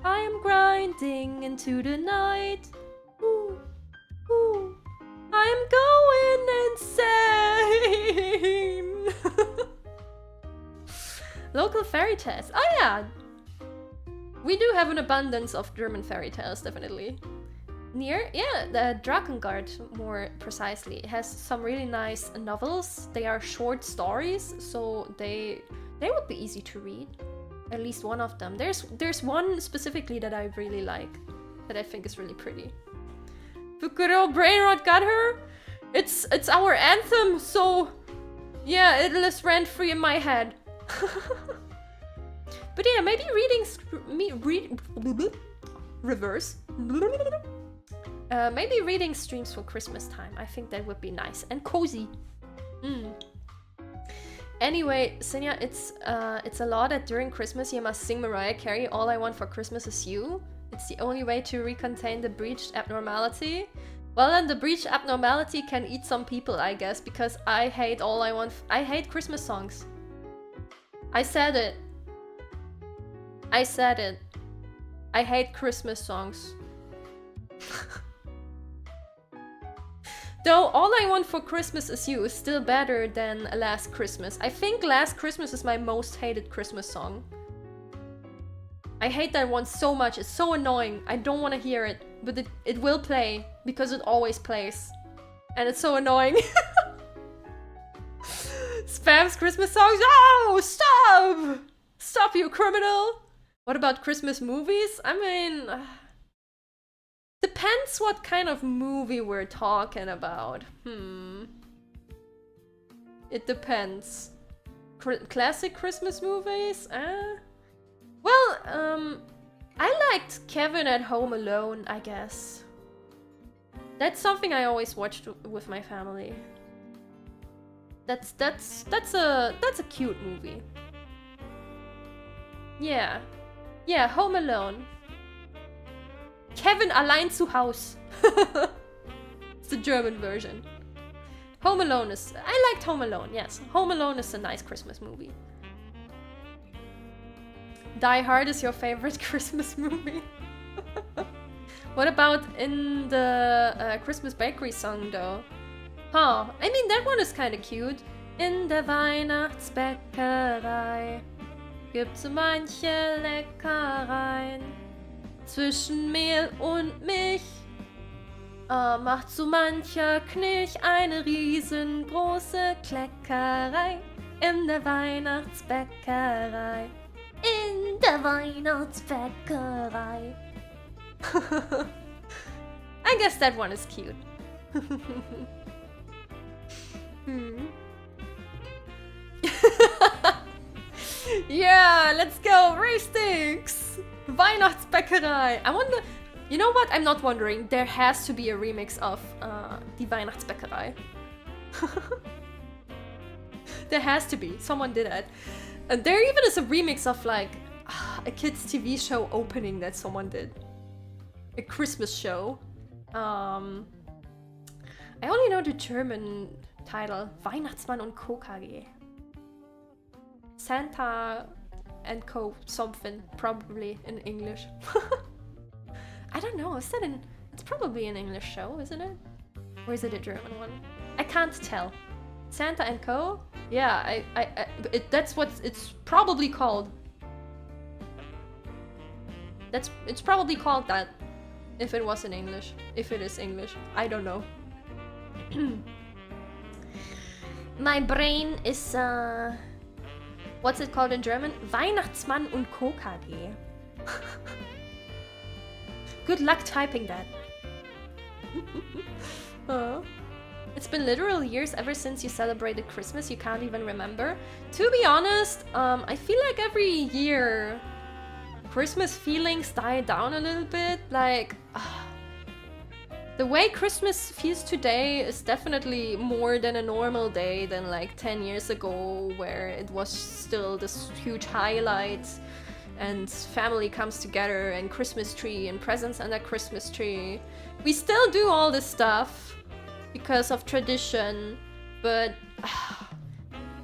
I am grinding into the night. Ooh, ooh. I am going insane. Local fairy tales. Oh yeah. We do have an abundance of German fairy tales, definitely. Near, yeah, the Drakengard, more precisely, has some really nice novels. They are short stories, so they would be easy to read. At least one of them. There's one specifically that I really like, that I think is really pretty. The good old brain rot got her. It's our anthem, so yeah, it lives rent free in my head. But yeah, maybe maybe reading streams for Christmas time. I think that would be nice and cozy. Anyway, Cinnia, it's a law that during Christmas you must sing Mariah Carey, All I Want for Christmas Is You. It's the only way to recontain the breached abnormality. Well, then the breached abnormality can eat some people, I guess, because I hate I hate Christmas songs. I said it. I said it. I hate Christmas songs. Though All I Want for Christmas Is You is still better than Last Christmas. I think Last Christmas is my most hated Christmas song. I hate that one so much. It's so annoying. I don't want to hear it. But it will play, because it always plays. And it's so annoying. Spams Christmas songs. Oh, stop! Stop, you criminal! What about Christmas movies? I mean... depends what kind of movie we're talking about. It depends. Classic Christmas movies? Well, I liked Kevin at Home Alone, I guess. That's something I always watched with my family. That's a cute movie. Yeah. Yeah, Home Alone. Kevin allein zu Haus. It's the German version. Home Alone is... I liked Home Alone, yes. Home Alone is a nice Christmas movie. Die Hard is your favorite Christmas movie? What about in the Christmas Bakery song, though? Huh, I mean, that one is kind of cute. In der Weihnachtsbäckerei gibt's so manche Leckereien. Zwischen Mehl und Milch macht so mancher Knilch eine riesengroße Kleckerei. In der Weihnachtsbäckerei. In der Weihnachtsbäckerei. I guess that one is cute. Yeah, let's go! Race-Sticks! Weihnachtsbäckerei! I wonder... You know what? I'm not wondering. There has to be a remix of Die Weihnachtsbäckerei. There has to be. Someone did it. And there even is a remix of, like... a kids TV show opening that someone did. A Christmas show. I only know the German title. Weihnachtsmann und Co. KG. Santa and Co. something, probably in English. I don't know, is that in... It's probably an English show, isn't it? Or is it a German one? I can't tell. Santa and Co? Yeah, that's what it's probably called. It's probably called that. If it was in English. If it is English. I don't know. My brain is, what's it called in German? Weihnachtsmann und Co. KG. Good luck typing that. It's been literal years ever since you celebrated Christmas, you can't even remember. To be honest, I feel like every year Christmas feelings die down a little bit. Like, the way Christmas feels today is definitely more than a normal day than like 10 years ago, where it was still this huge highlight and family comes together and Christmas tree and presents under Christmas tree. We still do all this stuff because of tradition, but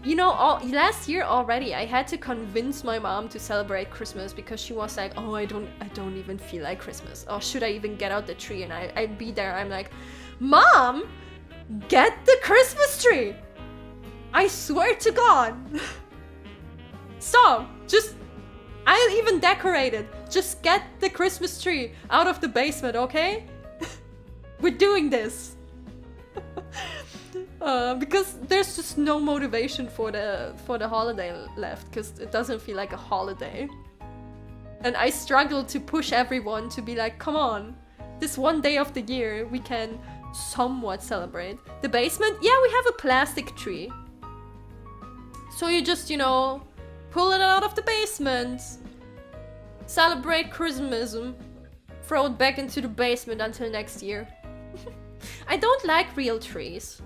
you know, last year already I had to convince my mom to celebrate Christmas because she was like, oh, I don't even feel like Christmas. Oh, should I even get out the tree? And I'd be there, I'm like, Mom, get the Christmas tree! I swear to God! Stop! I'll even decorate it. Just get the Christmas tree out of the basement, okay? We're doing this. Because there's just no motivation for the holiday left, because it doesn't feel like a holiday. And I struggle to push everyone to be like, come on, this one day of the year we can somewhat celebrate. The basement? Yeah, we have a plastic tree. So you just, you know, pull it out of the basement, celebrate Christmas, throw it back into the basement until next year. I don't like real trees.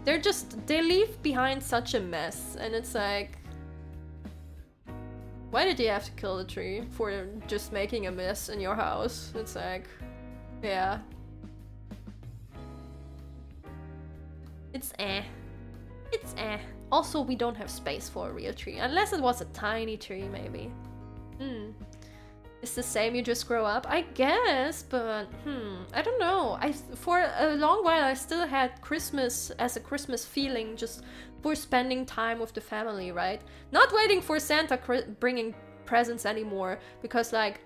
They leave behind such a mess, and it's like, why did you have to kill the tree for just making a mess in your house? It's like, yeah. It's eh. It's eh. Also, we don't have space for a real tree, unless it was a tiny tree, maybe. It's the same, you just grow up? I guess, but I don't know. For a long while I still had Christmas as a Christmas feeling, just for spending time with the family, right? Not waiting for Santa bringing presents anymore, because like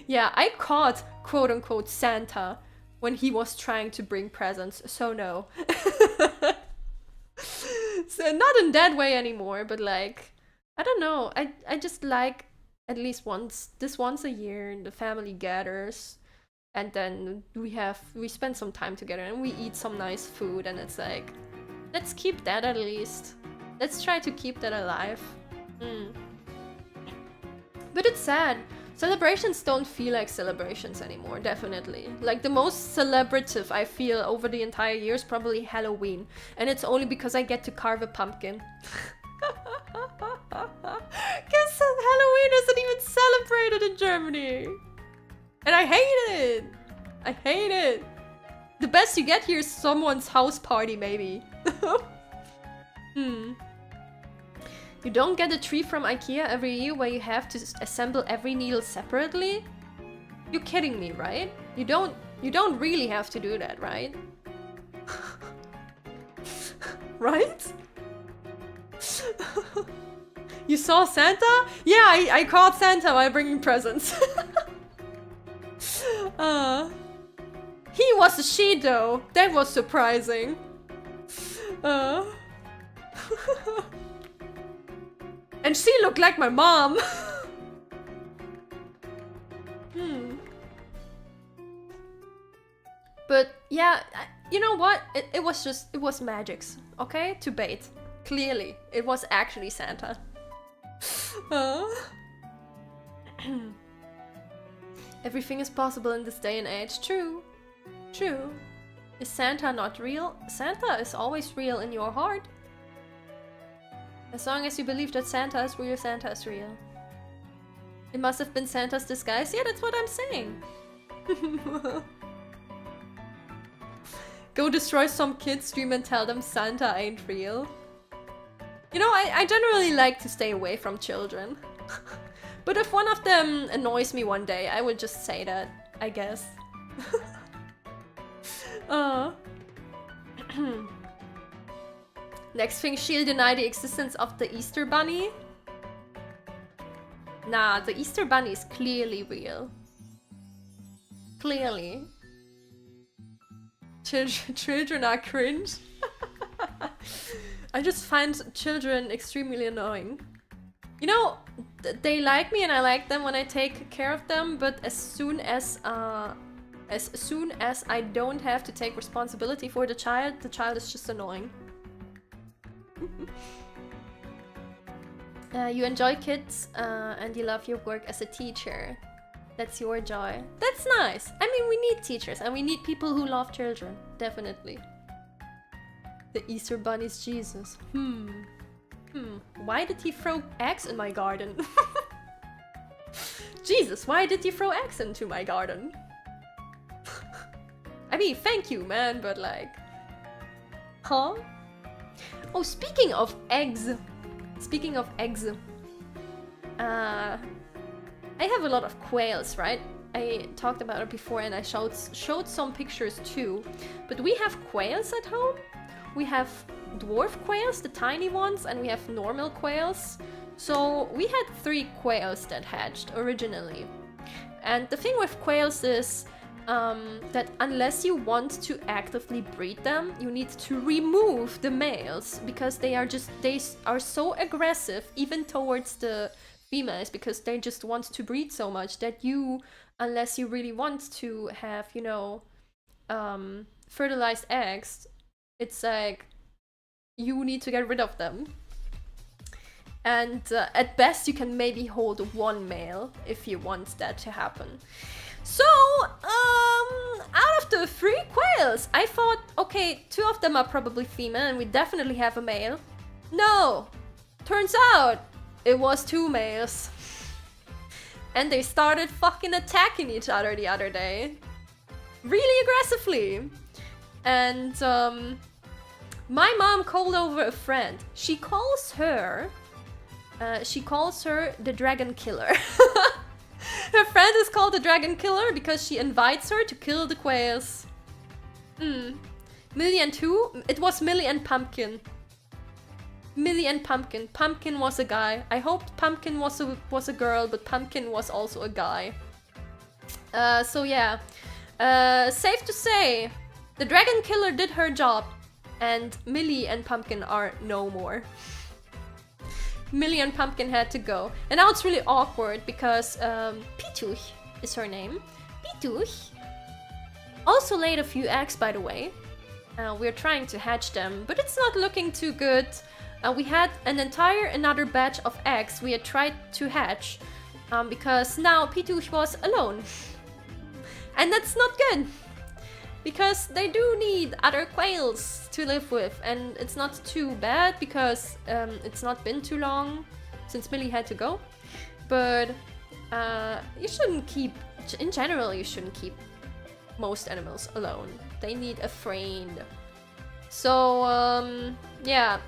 yeah, I caught quote-unquote Santa when he was trying to bring presents, so no. So not in that way anymore, but like, I don't know, I just like at least once a year the family gathers, and then we spend some time together and we eat some nice food, and it's like, let's keep that at least. Let's try to keep that alive. But it's sad. Celebrations don't feel like celebrations anymore, definitely. Like, the most celebrative I feel over the entire year is probably Halloween. And it's only because I get to carve a pumpkin. Because Halloween isn't even celebrated in Germany. And I hate it. I hate it. The best you get here is someone's house party, maybe. You don't get a tree from IKEA every year where you have to assemble every needle separately? You're kidding me, right? You don't really have to do that, right? Right? You saw Santa? Yeah, I caught Santa while bringing presents. He was a she though. That was surprising. And she looked like my mom. But yeah, you know what? It was magics, okay? To bait. Clearly, it was actually Santa. Everything is possible in this day and age. True. True. Is Santa not real? Santa is always real in your heart. As long as you believe that Santa is real, Santa is real. It must have been Santa's disguise. Yeah, that's what I'm saying. Go destroy some kid's stream and tell them Santa ain't real. You know, I generally like to stay away from children. But if one of them annoys me one day, I will just say that, I guess. Next thing, she'll deny the existence of the Easter Bunny. Nah, the Easter Bunny is clearly real. Clearly. Children are cringe. I just find children extremely annoying. You know, they like me and I like them when I take care of them, but as soon as I don't have to take responsibility for the child is just annoying. You enjoy kids and you love your work as a teacher. That's your joy. That's nice. I mean, we need teachers and we need people who love children. Definitely. The Easter Bunny's Jesus. Why did he throw eggs in my garden? Jesus, why did you throw eggs into my garden? I mean, thank you, man, but like... Huh? Oh, speaking of eggs. I have a lot of quails, right? I talked about it before and I showed some pictures too. But we have quails at home. We have dwarf quails, the tiny ones, and we have normal quails. So we had 3 quails that hatched originally. And the thing with quails is that unless you want to actively breed them, you need to remove the males because they are so aggressive even towards the females because they just want to breed so much that unless you really want to have, you know, fertilized eggs, it's like you need to get rid of them. And at best you can maybe hold 1 male if you want that to happen. So, out of the 3 quails, I thought, okay, 2 of them are probably female and we definitely have a male. No! Turns out, it was 2 males. And they started fucking attacking each other the other day. Really aggressively. And, my mom called over a friend. She calls her the Dragon Killer. Her friend is called the Dragon Killer because she invites her to kill the quails. Millie and who? It was Millie and Pumpkin. Millie and Pumpkin. Pumpkin was a guy. I hoped Pumpkin was a girl, but Pumpkin was also a guy. So yeah. Safe to say, the Dragon Killer did her job. And Millie and Pumpkin are no more. Millie and Pumpkin had to go. And now it's really awkward because Pituch is her name. Pituch also laid a few eggs, by the way. We're trying to hatch them, but it's not looking too good. We had another batch of eggs we had tried to hatch because now Pituch was alone. And that's not good. Because they do need other quails to live with, and it's not too bad because it's not been too long since Millie had to go. But you shouldn't keep, in general, you shouldn't keep most animals alone. They need a friend. So yeah,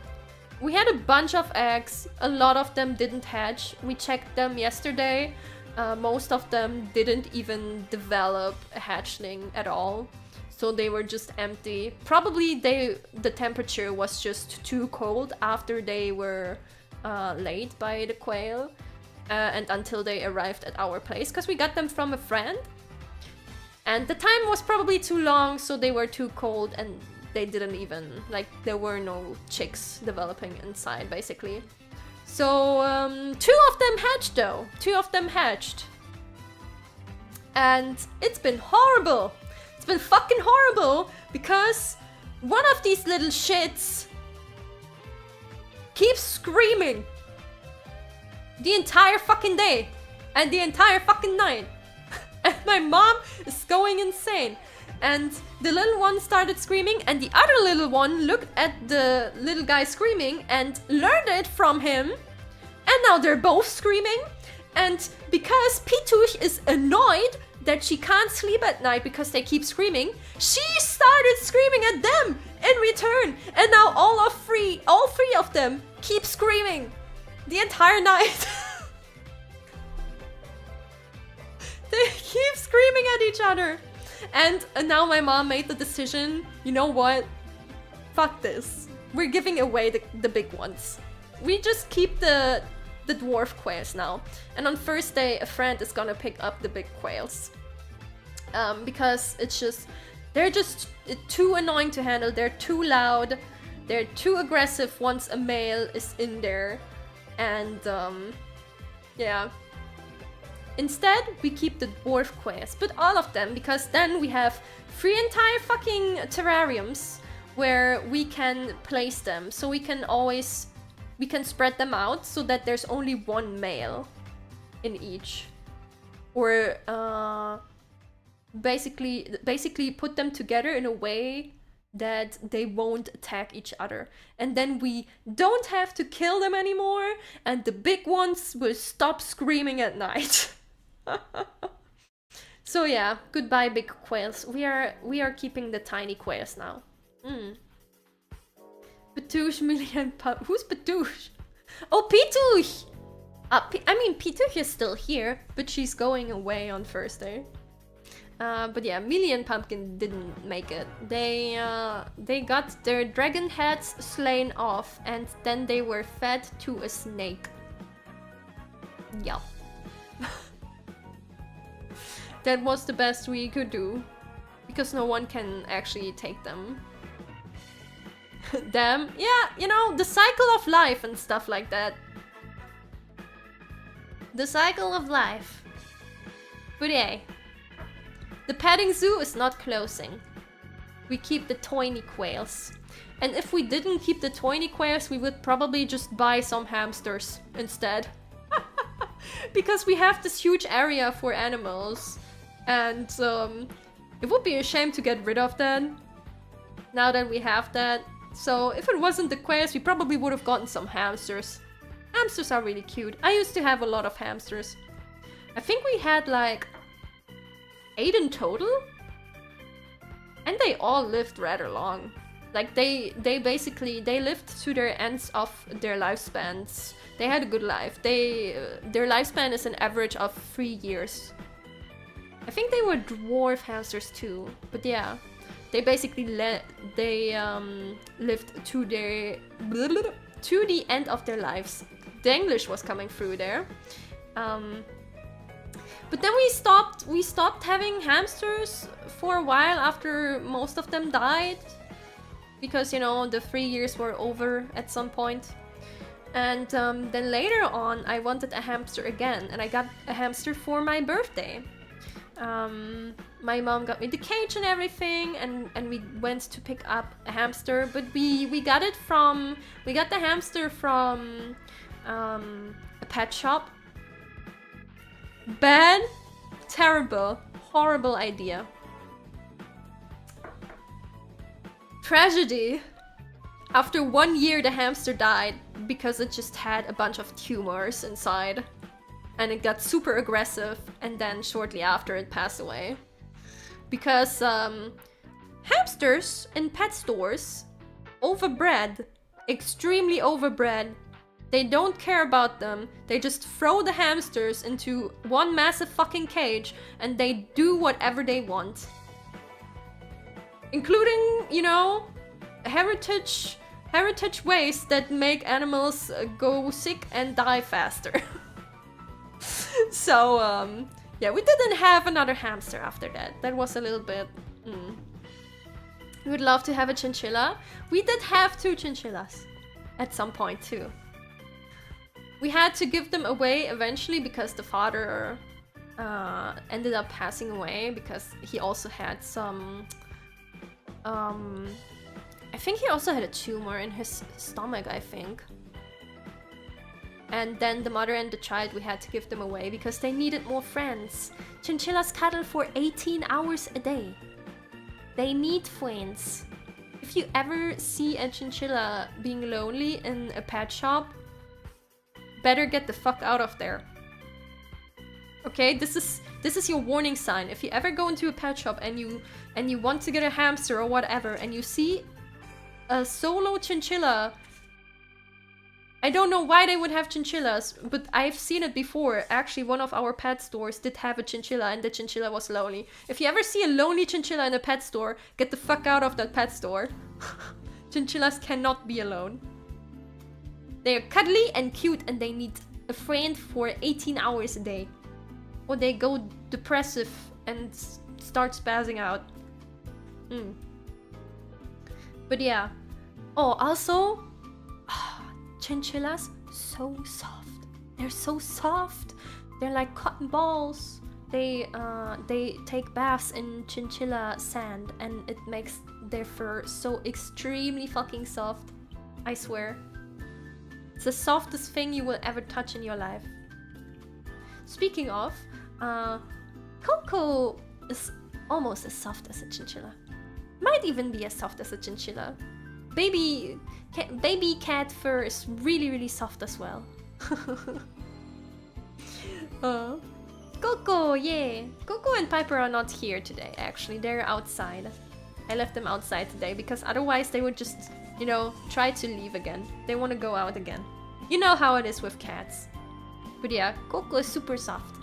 we had a bunch of eggs. A lot of them didn't hatch. We checked them yesterday. Most of them didn't even develop a hatchling at all. So they were just empty. Probably the temperature was just too cold after they were laid by the quail and until they arrived at our place, because we got them from a friend. And the time was probably too long, so they were too cold and they didn't even, like, there were no chicks developing inside, basically. So 2 of them hatched though. 2 of them hatched. And it's been horrible. It's been fucking horrible because one of these little shits keeps screaming the entire fucking day and the entire fucking night. And my mom is going insane. And the little one started screaming, and the other little one looked at the little guy screaming and learned it from him. And now they're both screaming. And because Pituch is annoyed that she can't sleep at night because they keep screaming, she started screaming at them in return. And now all three of them keep screaming the entire night. They keep screaming at each other. And now my mom made the decision, you know what? Fuck this. We're giving away the big ones. We just keep the dwarf quails now. And on first day, a friend is gonna pick up the big quails. Because they're just too annoying to handle. They're too loud. They're too aggressive once a male is in there. And yeah. Instead, we keep the dwarf quails, but all of them, because then we have 3 entire fucking terrariums where we can place them. So we can spread them out so that there's only 1 male in each. Or basically put them together in a way that they won't attack each other. And then we don't have to kill them anymore, and the big ones will stop screaming at night. So yeah, goodbye big quails. We are keeping the tiny quails now. Pituch, million pup. Who's Pituch? Oh, Pituch! I mean, Pituch is still here, but she's going away on Thursday. But yeah, Million Pumpkin didn't make it. They got their dragon heads slain off, and then they were fed to a snake. Yeah. That was the best we could do, because no one can actually take them. Them, yeah, you know, the cycle of life and stuff like that. The cycle of life. But yeah, the petting zoo is not closing. We keep the tiny quails. And if we didn't keep the tiny quails, we would probably just buy some hamsters instead. Because we have this huge area for animals. And it would be a shame to get rid of that, now that we have that. So if it wasn't the quails, we probably would have gotten some hamsters. Hamsters are really cute. I used to have a lot of hamsters. I think we had like 8 in total. And they all lived rather long. Like they lived to their ends of their lifespans. They had a good life. Their lifespan is an average of 3 years. I think they were dwarf hamsters too, but yeah, they basically lived to the end of their lives. The English was coming through there, but then we stopped having hamsters for a while after most of them died, because you know the 3 years were over at some point. And then later on, I wanted a hamster again, and I got a hamster for my birthday. My mom got me the cage and everything, and we went to pick up a hamster, but we got the hamster from a pet shop. Bad, terrible, horrible idea. Tragedy. After 1 year, the hamster died because it just had a bunch of tumors inside. And it got super aggressive, and then shortly after it passed away. Because hamsters in pet stores, overbred, extremely overbred. They don't care about them. They just throw the hamsters into one massive fucking cage, and they do whatever they want. Including, you know, heritage ways that make animals go sick and die faster. So, yeah, we didn't have another hamster after that. That was a little bit... We would love to have a chinchilla. We did have 2 chinchillas at some point too. We had to give them away eventually because the father ended up passing away because he also had some... I think he also had a tumor in his stomach, I think. And then the mother and the child, we had to give them away because they needed more friends. Chinchillas cuddle for 18 hours a day. They need friends. If you ever see a chinchilla being lonely in a pet shop, better get the fuck out of there. Okay, this is your warning sign. If you ever go into a pet shop and you want to get a hamster or whatever, and you see a solo chinchilla, I don't know why they would have chinchillas, but I've seen it before. Actually, one of our pet stores did have a chinchilla, and the chinchilla was lonely. If you ever see a lonely chinchilla in a pet store, get the fuck out of that pet store. Chinchillas cannot be alone. They are cuddly and cute, and they need a friend for 18 hours a day. Or they go depressive and start spazzing out. But yeah. Oh, also... chinchillas, so soft. They're so soft. They're like cotton balls. They take baths in chinchilla sand, and it makes their fur so extremely fucking soft. I swear. It's the softest thing you will ever touch in your life. Speaking of, Coco is almost as soft as a chinchilla. Might even be as soft as a chinchilla. Baby cat fur is really, really soft as well. Coco, yeah. Coco and Piper are not here today, actually. They're outside. I left them outside today because otherwise they would just, you know, try to leave again. They want to go out again. You know how it is with cats. But yeah, Coco is super soft.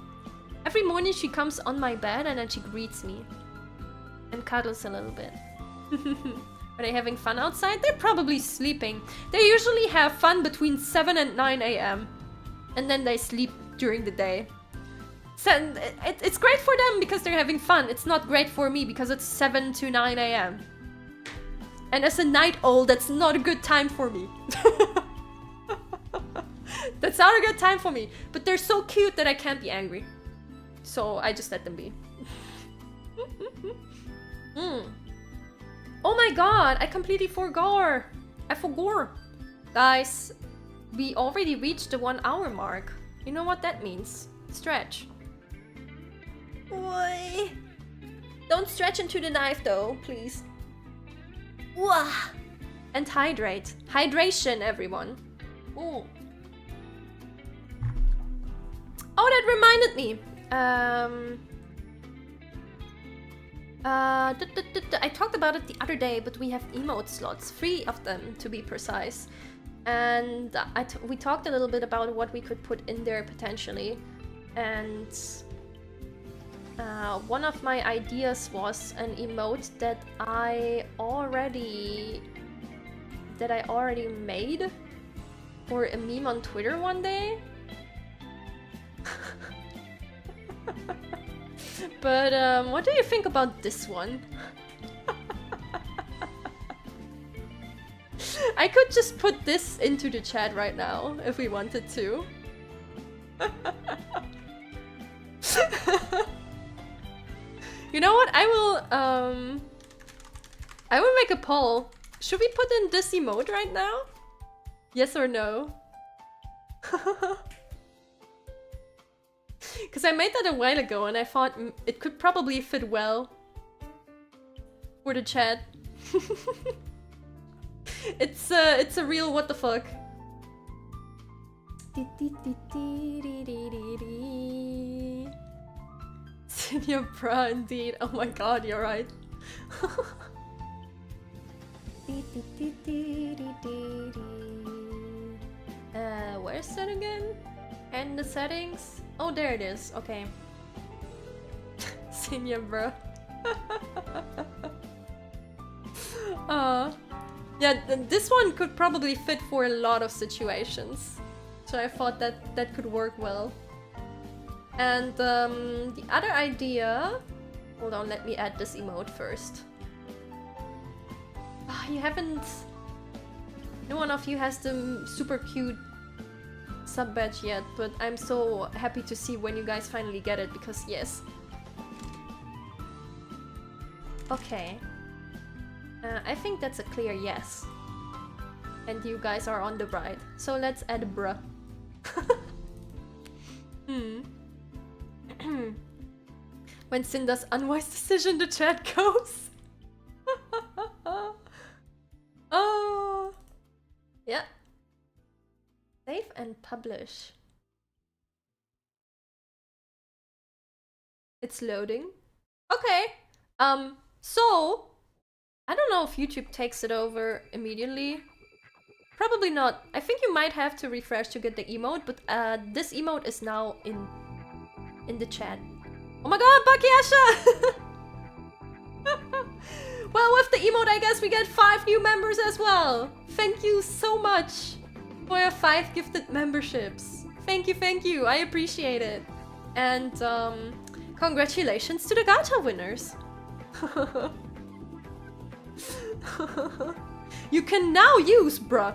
Every morning she comes on my bed and then she greets me. And cuddles a little bit. Are they having fun outside? They're probably sleeping. They usually have fun between 7 and 9 AM. And then they sleep during the day. So it's great for them because they're having fun. It's not great for me because it's 7 to 9 AM. And as a night owl, that's not a good time for me. That's not a good time for me. But they're so cute that I can't be angry. So I just let them be. Oh my god, I completely forgot. I forgot. Guys, we already reached the 1 hour mark. You know what that means? Stretch. Oi. Don't stretch into the knife though, please. Wah. And hydrate. Hydration, everyone. Ooh. Oh, that reminded me. I talked about it the other day, but we have emote slots, 3 of them to be precise. And we talked a little bit about what we could put in there potentially. And one of my ideas was an emote that I already made for a meme on Twitter one day. But what do you think about this one? I could just put this into the chat right now if we wanted to. You know what? I will make a poll. Should we put in this emote right now? Yes or no? Because I made that a while ago and I thought it could probably fit well for the chat. It's a real what the fuck. Cinnia bra indeed. Oh my god, you're right. Where's that again? And the settings? Oh, there it is. Okay. Cinnia bra. Yeah, this one could probably fit for a lot of situations. So I thought that could work well. And the other idea... Hold on, let me add this emote first. You haven't... No one of you has the super cute sub badge yet, but I'm so happy to see when you guys finally get it, because yes. Okay. I think that's a clear yes. And you guys are on the right. So let's add bruh. When Cinda's unwise decision, the chat goes. publish. It's loading. Okay. So I don't know if YouTube takes it over immediately. Probably not. I think you might have to refresh to get the emote, but this emote is now in the chat. Oh my god, Backseating! Well, with the emote, I guess we get 5 new members as well. Thank you so much for your 5 gifted memberships. Thank you. I appreciate it. And congratulations to the gacha winners. You can now use bruh.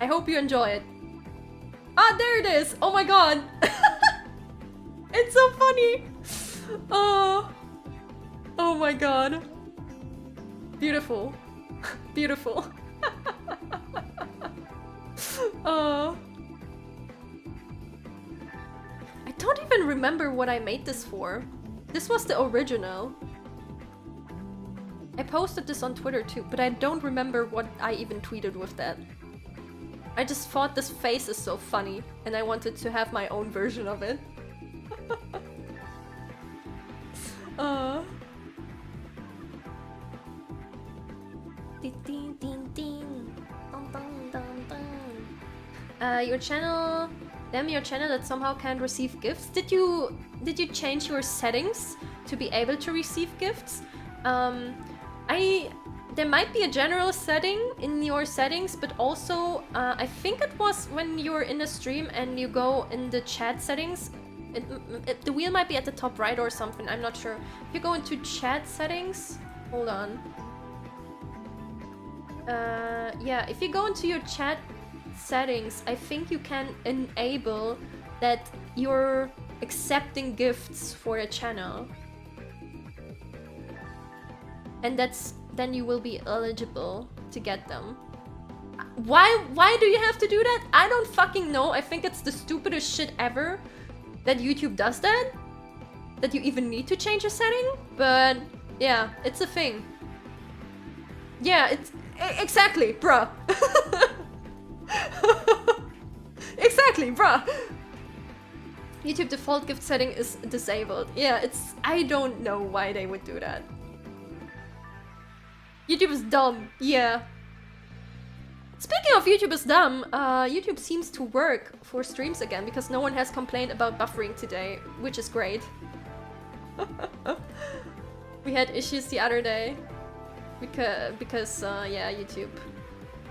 I hope you enjoy it. Ah, there it is. Oh my god. It's so funny. Oh my god. Beautiful. Beautiful. I don't even remember what I made this for. This was the original. I posted this on Twitter too, but I don't remember what I even tweeted with that. I just thought this face is so funny, and I wanted to have my own version of it. Your channel... Damn, your channel that somehow can't receive gifts. Did you change your settings to be able to receive gifts? There might be a general setting in your settings, but also I think it was when you're in a stream and you go in the chat settings. The wheel might be at the top right or something, I'm not sure. If you go into chat settings, hold on. Yeah, if you go into your chat settings, I think you can enable that you're accepting gifts for a channel. And then you will be eligible to get them. Why do you have to do that? I don't fucking know. I think it's the stupidest shit ever that YouTube does that. That you even need to change a setting. But yeah, it's a thing. Yeah, it's exactly, bruh. Exactly, bruh. YouTube default gift setting is disabled. Yeah, I don't know why they would do that. YouTube is dumb, yeah. Speaking of YouTube is dumb, YouTube seems to work for streams again because no one has complained about buffering today, which is great. We had issues the other day because yeah, YouTube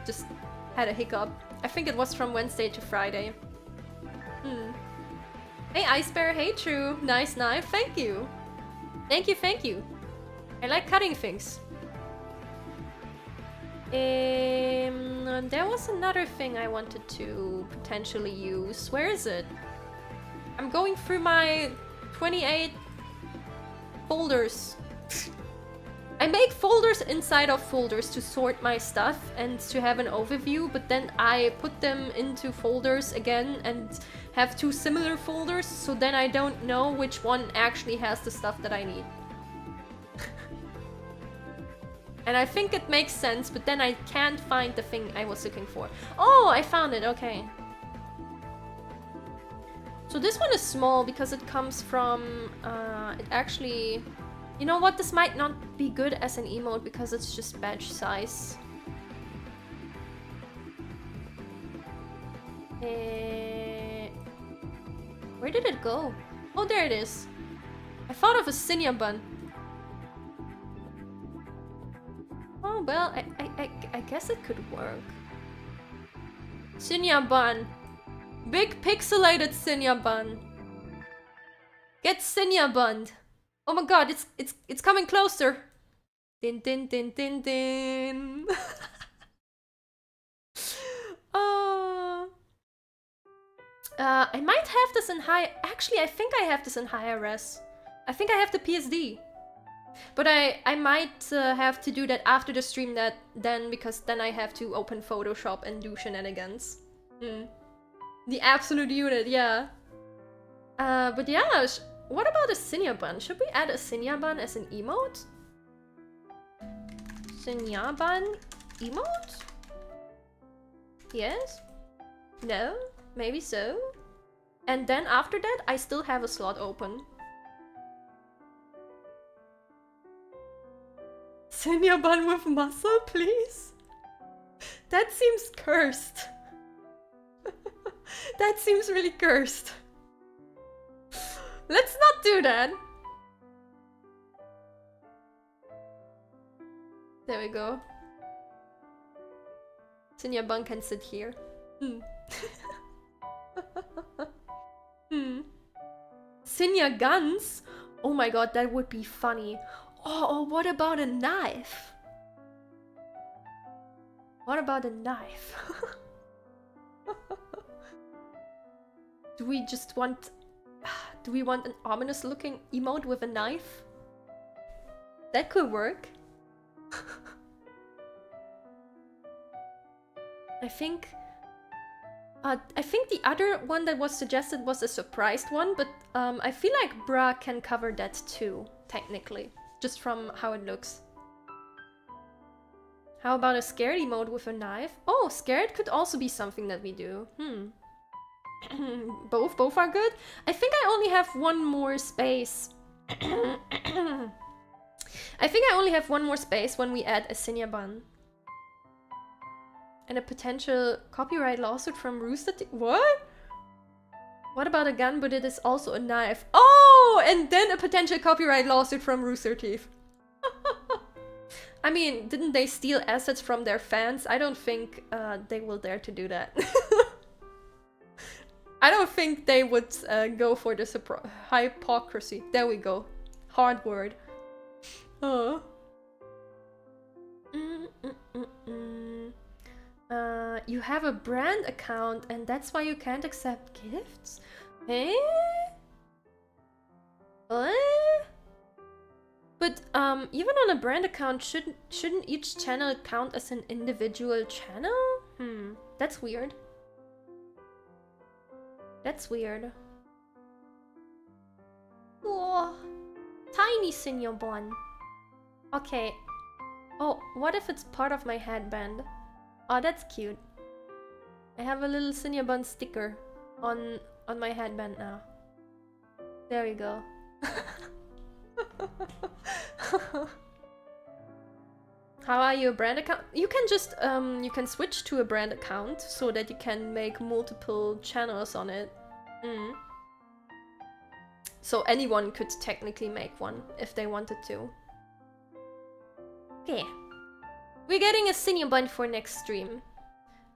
just had a hiccup. I think it was from Wednesday to Friday. Hey Ice Bear, hey True, nice knife, thank you. Thank you. I like cutting things. There was another thing I wanted to potentially use. Where is it? I'm going through my 28 folders. I make folders inside of folders to sort my stuff and to have an overview, but then I put them into folders again and have 2 similar folders, so then I don't know which one actually has the stuff that I need. And I think it makes sense, but then I can't find the thing I was looking for. Oh, I found it, okay. So this one is small because it comes from, it actually... You know what, this might not be good as an emote because it's just badge size. Where did it go? Oh, there it is. I thought of a Cinnia bun. Oh, well, I guess it could work. Cinnia bun. Big pixelated Cinnia bun. Get Cinnia bunned. Oh my god, it's coming closer. Din din din din din. I might have this in high... Actually, I think I have this in higher res. I think I have the PSD. But I might have to do that after the stream then, because then I have to open Photoshop and do shenanigans. The absolute unit, yeah. But yeah, what about a Cinnia bun? Should we add a Cinnia bun as an emote? Cinnia bun emote? Yes? No? Maybe so? And then after that, I still have a slot open. Cinnia bun with muscle, please? That seems cursed. That seems really cursed. Let's not do that. There we go. Cinnia bun can sit here. Cinnia guns? Oh my god, that would be funny. Oh, what about a knife? What about a knife? Do we want an ominous looking emote with a knife? That could work. I think the other one that was suggested was a surprised one, but I feel like bra can cover that too, technically, just from how it looks. How about a scared emote with a knife? Oh, scared could also be something that we do. Both are good. I think I only have one more space. I think I only have one more space when we add a Cinnia bun. And a potential copyright lawsuit from Rooster Teeth. What? What about a gun, but it is also a knife? Oh, and then a potential copyright lawsuit from Rooster Teeth. I mean, didn't they steal assets from their fans? I don't think they will dare to do that. I don't think they would go for the hypocrisy. There we go. Hard word. Oh. You have a brand account and that's why you can't accept gifts? Eh? What? But even on a brand account, shouldn't each channel count as an individual channel? That's weird. That's weird. Whoa. Tiny Cinnia bun. Okay. Oh, what if it's part of my headband? Oh, that's cute. I have a little Cinnia bun sticker on my headband now. There we go. How are you a brand account? You can just you can switch to a brand account so that you can make multiple channels on it. So anyone could technically make one if they wanted to. Okay. We're getting a Cinnia bun for next stream.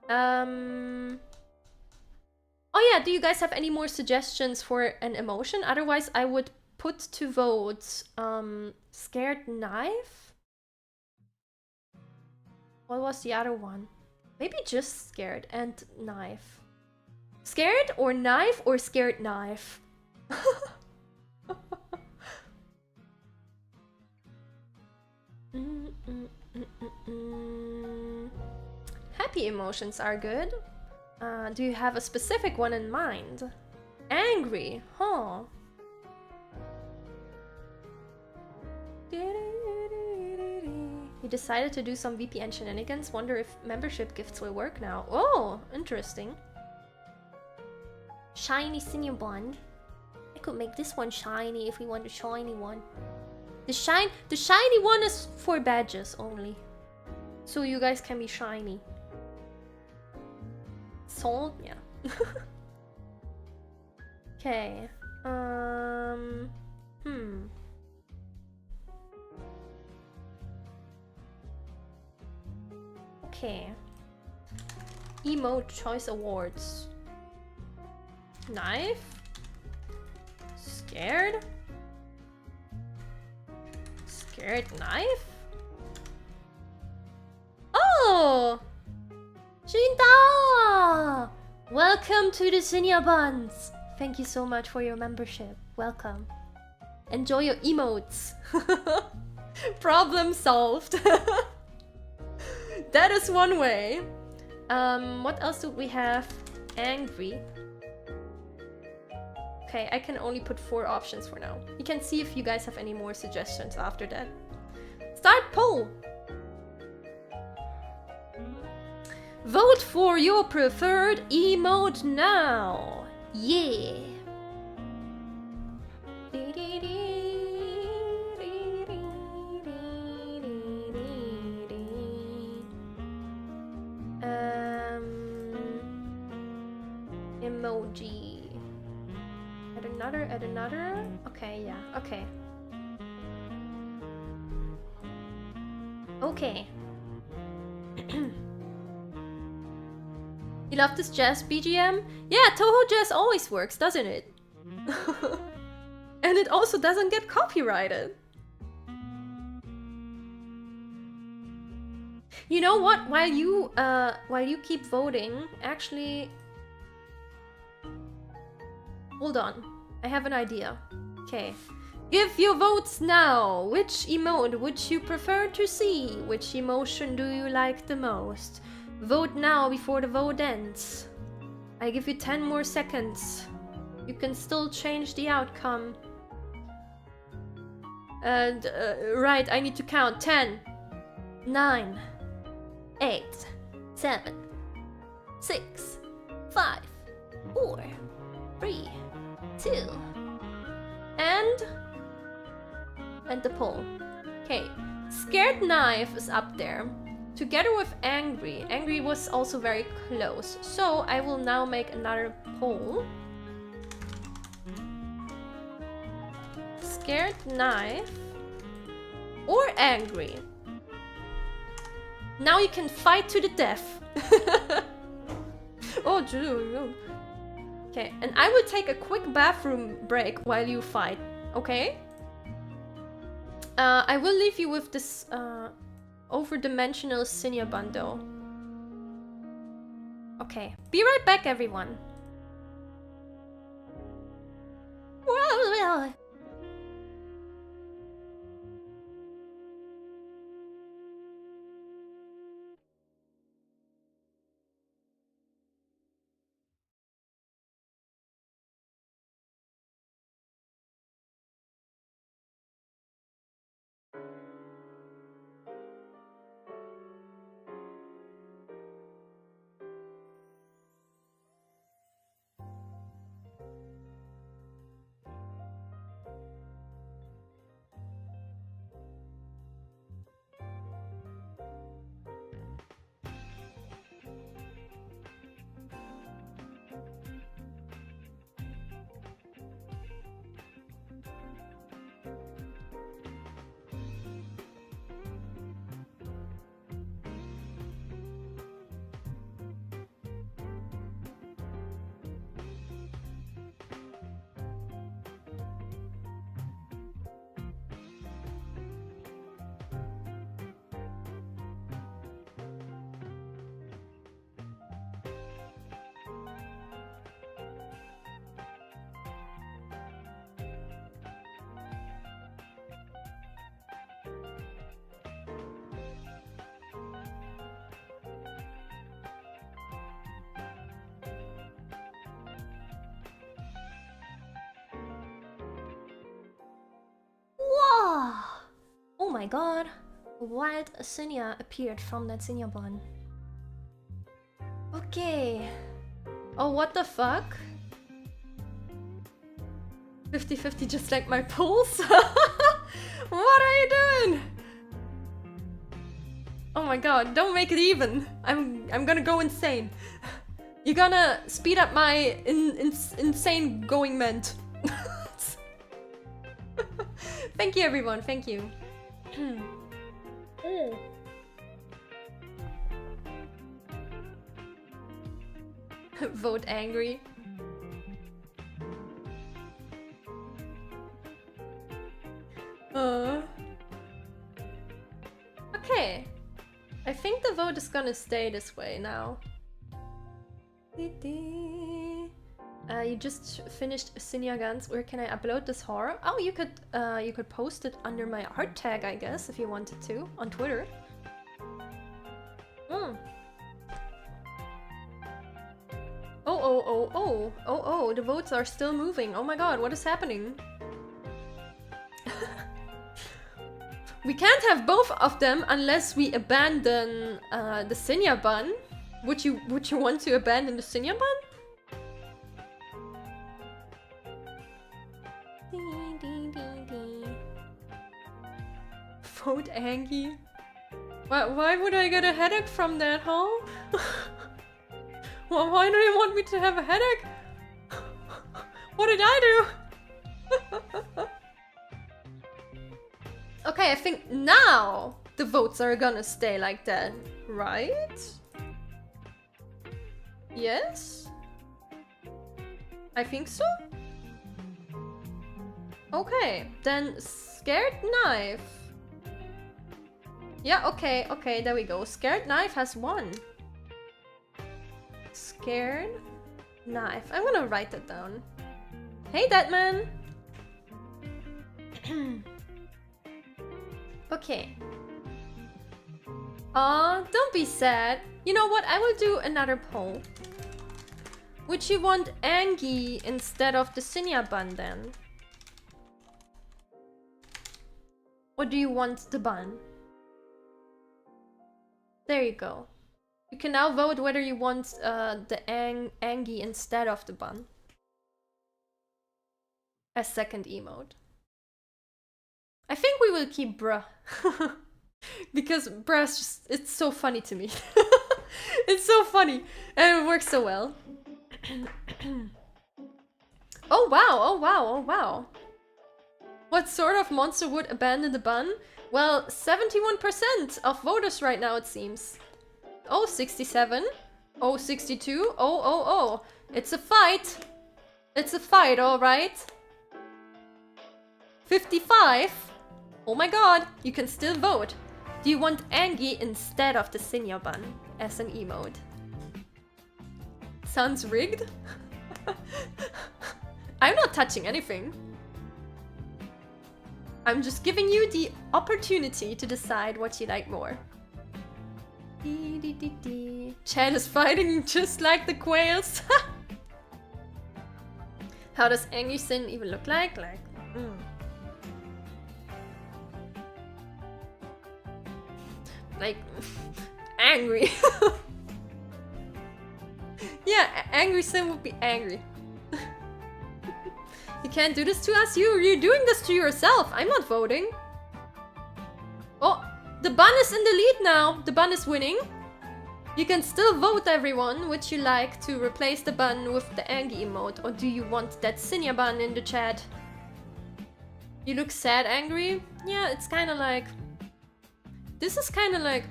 Oh yeah, do you guys have any more suggestions for an emotion? Otherwise I would put to vote scared knife? What was the other one? Maybe just scared and knife. Scared or knife or scared knife? Happy emotions are good. Do you have a specific one in mind? Angry, huh? You decided to do some VPN shenanigans. Wonder if membership gifts will work now. Oh, interesting. Shiny Cinnia bun. I could make this one shiny if we want a shiny one. The shiny one is for badges only. So you guys can be shiny. Sold? Yeah. Okay. Okay. Emote Choice Awards. Knife. Scared. Scared knife. Oh! Shinta! Welcome to the Cinnia buns. Thank you so much for your membership. Welcome. Enjoy your emotes. Problem solved. That is one way. What else do we have? Angry. Okay, I can only put 4 options for now. You can see if you guys have any more suggestions after that. Start poll! Vote for your preferred emote now. Yeah. Emoji. Add another. Okay, yeah, okay. Okay. You love this jazz BGM? Yeah, Toho Jazz always works, doesn't it? And it also doesn't get copyrighted. You know what? While you keep voting, actually, hold on. I have an idea. Okay. Give your votes now. Which emote would you prefer to see? Which emotion do you like the most? Vote now before the vote ends. I give you 10 more seconds. You can still change the outcome. And, right, I need to count. 10, 9, 8, 7, 6, 5, 4, 3, 2, and the poll. Okay, Scared Knife is up there, together with Angry. Angry was also very close, so I will now make another poll. Scared Knife or Angry. Now you can fight to the death. Oh, Drew. Okay, and I will take a quick bathroom break while you fight, okay? I will leave you with this over-dimensional Cinnia bundle. Okay, be right back, everyone. Whoa! Oh my god! A wild Cinnia appeared from that Cinnia bun. Okay. Oh, what the fuck? 50-50 just like my pulse? What are you doing? Oh my god, don't make it even. I'm gonna go insane. You're gonna speed up my insane going ment. Thank you, everyone. Thank you. Vote angry. Okay. I think the vote is gonna stay this way now. You just finished Cinnia Guns. Where can I upload this horror? Oh, you could post it under my art tag, I guess, if you wanted to, on Twitter. Oh, the votes are still moving. Oh my god, what is happening? We can't have both of them unless we abandon the Cinnia bun. Would you want to abandon the Cinnia bun? Vote Angie. Why would I get a headache from that, huh? Well, why do you want me to have a headache? What did I do? Okay, I think now the votes are gonna stay like that, right? Yes? I think so? Okay, then Scared Knife. Yeah, okay, there we go. Scared Knife has won. Scared Knife. I'm gonna write that down. Hey, Deadman! Okay. Aw, don't be sad. You know what? I will do another poll. Would you want Angie instead of the Cinnia bun then? Or do you want the bun? There you go. You can now vote whether you want the Angie instead of the bun. As second emote. I think we will keep bruh. Because bruh's just, it's so funny to me. It's so funny. And it works so well. Oh wow, oh wow, oh wow. What sort of monster would abandon the bun? Well, 71% of voters right now, it seems. Oh, 67. Oh, 62. Oh. It's a fight. It's a fight, alright. 55. Oh my god, you can still vote. Do you want Angie instead of the Cinnia bun as an emote? Sounds rigged? I'm not touching anything. I'm just giving you the opportunity to decide what you like more. Chad is fighting just like the quails. How does Angry Sin even look like? Like, angry. Yeah, Angry Sin would be angry. You can't do this to us, you're doing this to yourself. I'm not voting. Oh, the bun is in the lead now. The bun is winning. You can still vote, everyone. Would you like to replace the bun with the Angie emote? Or do you want that Cinnia bun in the chat? You look sad, angry? Yeah, it's kind of like... This is kind of like...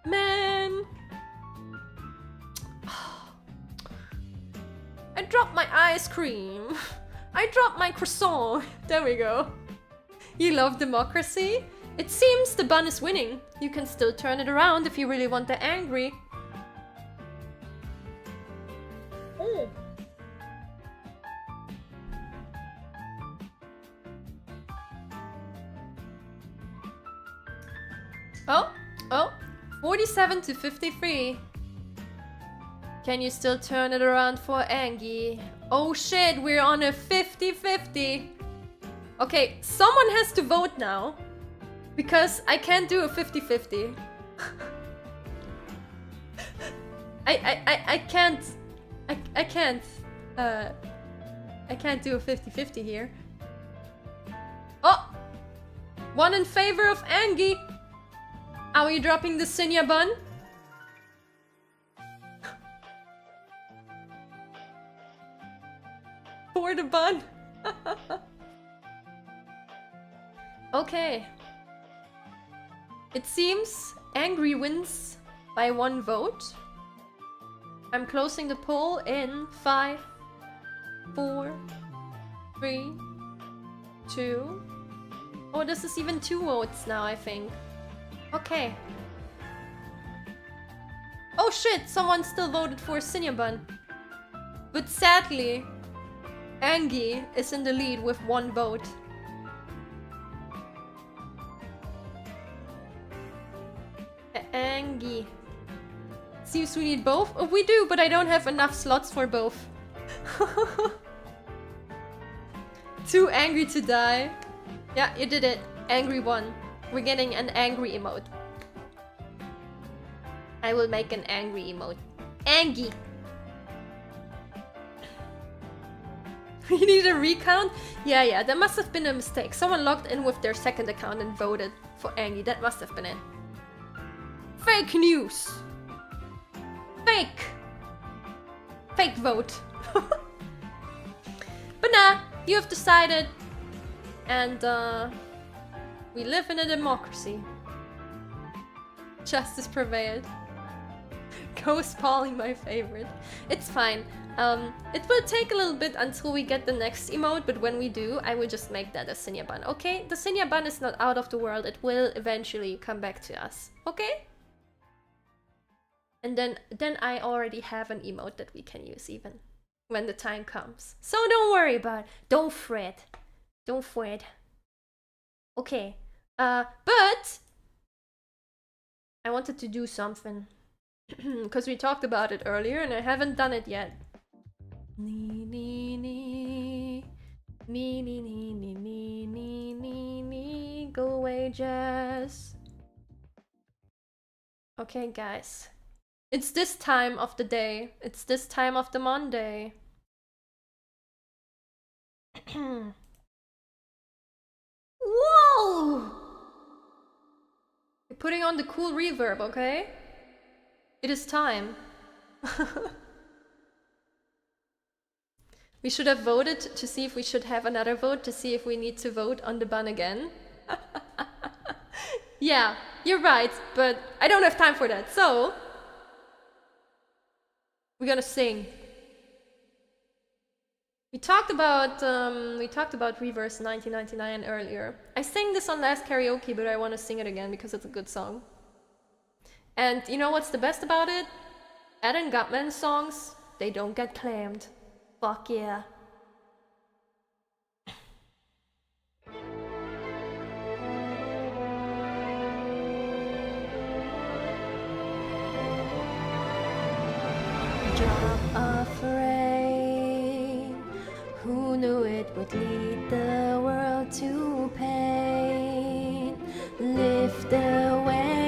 Man... I dropped my ice cream. I dropped my croissant. There we go. You love democracy? It seems the bun is winning. You can still turn it around if you really want the angry. Oh, 47 to 53. Can you still turn it around for Angie? Oh shit, we're on a 50-50. Okay, someone has to vote now. Because I can't do a 50-50. I can't do a 50-50 here. Oh! One in favor of Angie. Are you dropping the Cinnia bun? For the bun. Okay. It seems Angry wins by 1 vote. I'm closing the poll in 5, 4, 3, 2. Oh, this is even 2 votes now, I think. Okay. Oh shit, someone still voted for Cinnia bun. But sadly, Angie is in the lead with 1 vote. Angie. Seems we need both. Oh, we do, but I don't have enough slots for both. Too angry to die. Yeah, you did it. Angry won. We're getting an angry emote. I will make an angry emote. Angie. We need a recount? Yeah, that must have been a mistake. Someone logged in with their second account and voted for Angie. That must have been it. Fake news. Fake. Fake vote. But nah, you have decided. And we live in a democracy. Justice prevailed. Ghost Polly, my favorite. It's fine. It will take a little bit until we get the next emote, but when we do, I will just make that a Cinnia bun, okay? The Cinnia bun is not out of the world, it will eventually come back to us, okay? And then I already have an emote that we can use even when the time comes. So don't worry about it. Don't fret. Don't fret. Okay. But I wanted to do something. Because we talked about it earlier and I haven't done it yet. Go away, Jazz. Okay, guys. It's this time of the day. It's this time of the Monday. Whoa! You're putting on the cool reverb, okay? It is time. We should have voted to see if we should have another vote to see if we need to vote on the bun again. Yeah, you're right, but I don't have time for that, so we're gonna sing. We talked about Reverse 1999 earlier. I sang this on last karaoke, but I want to sing it again because it's a good song. And you know what's the best about it? Adam Gutman songs, they don't get claimed. Fuck yeah. Drop of rain, who knew it would lead the world to pain? Lift away,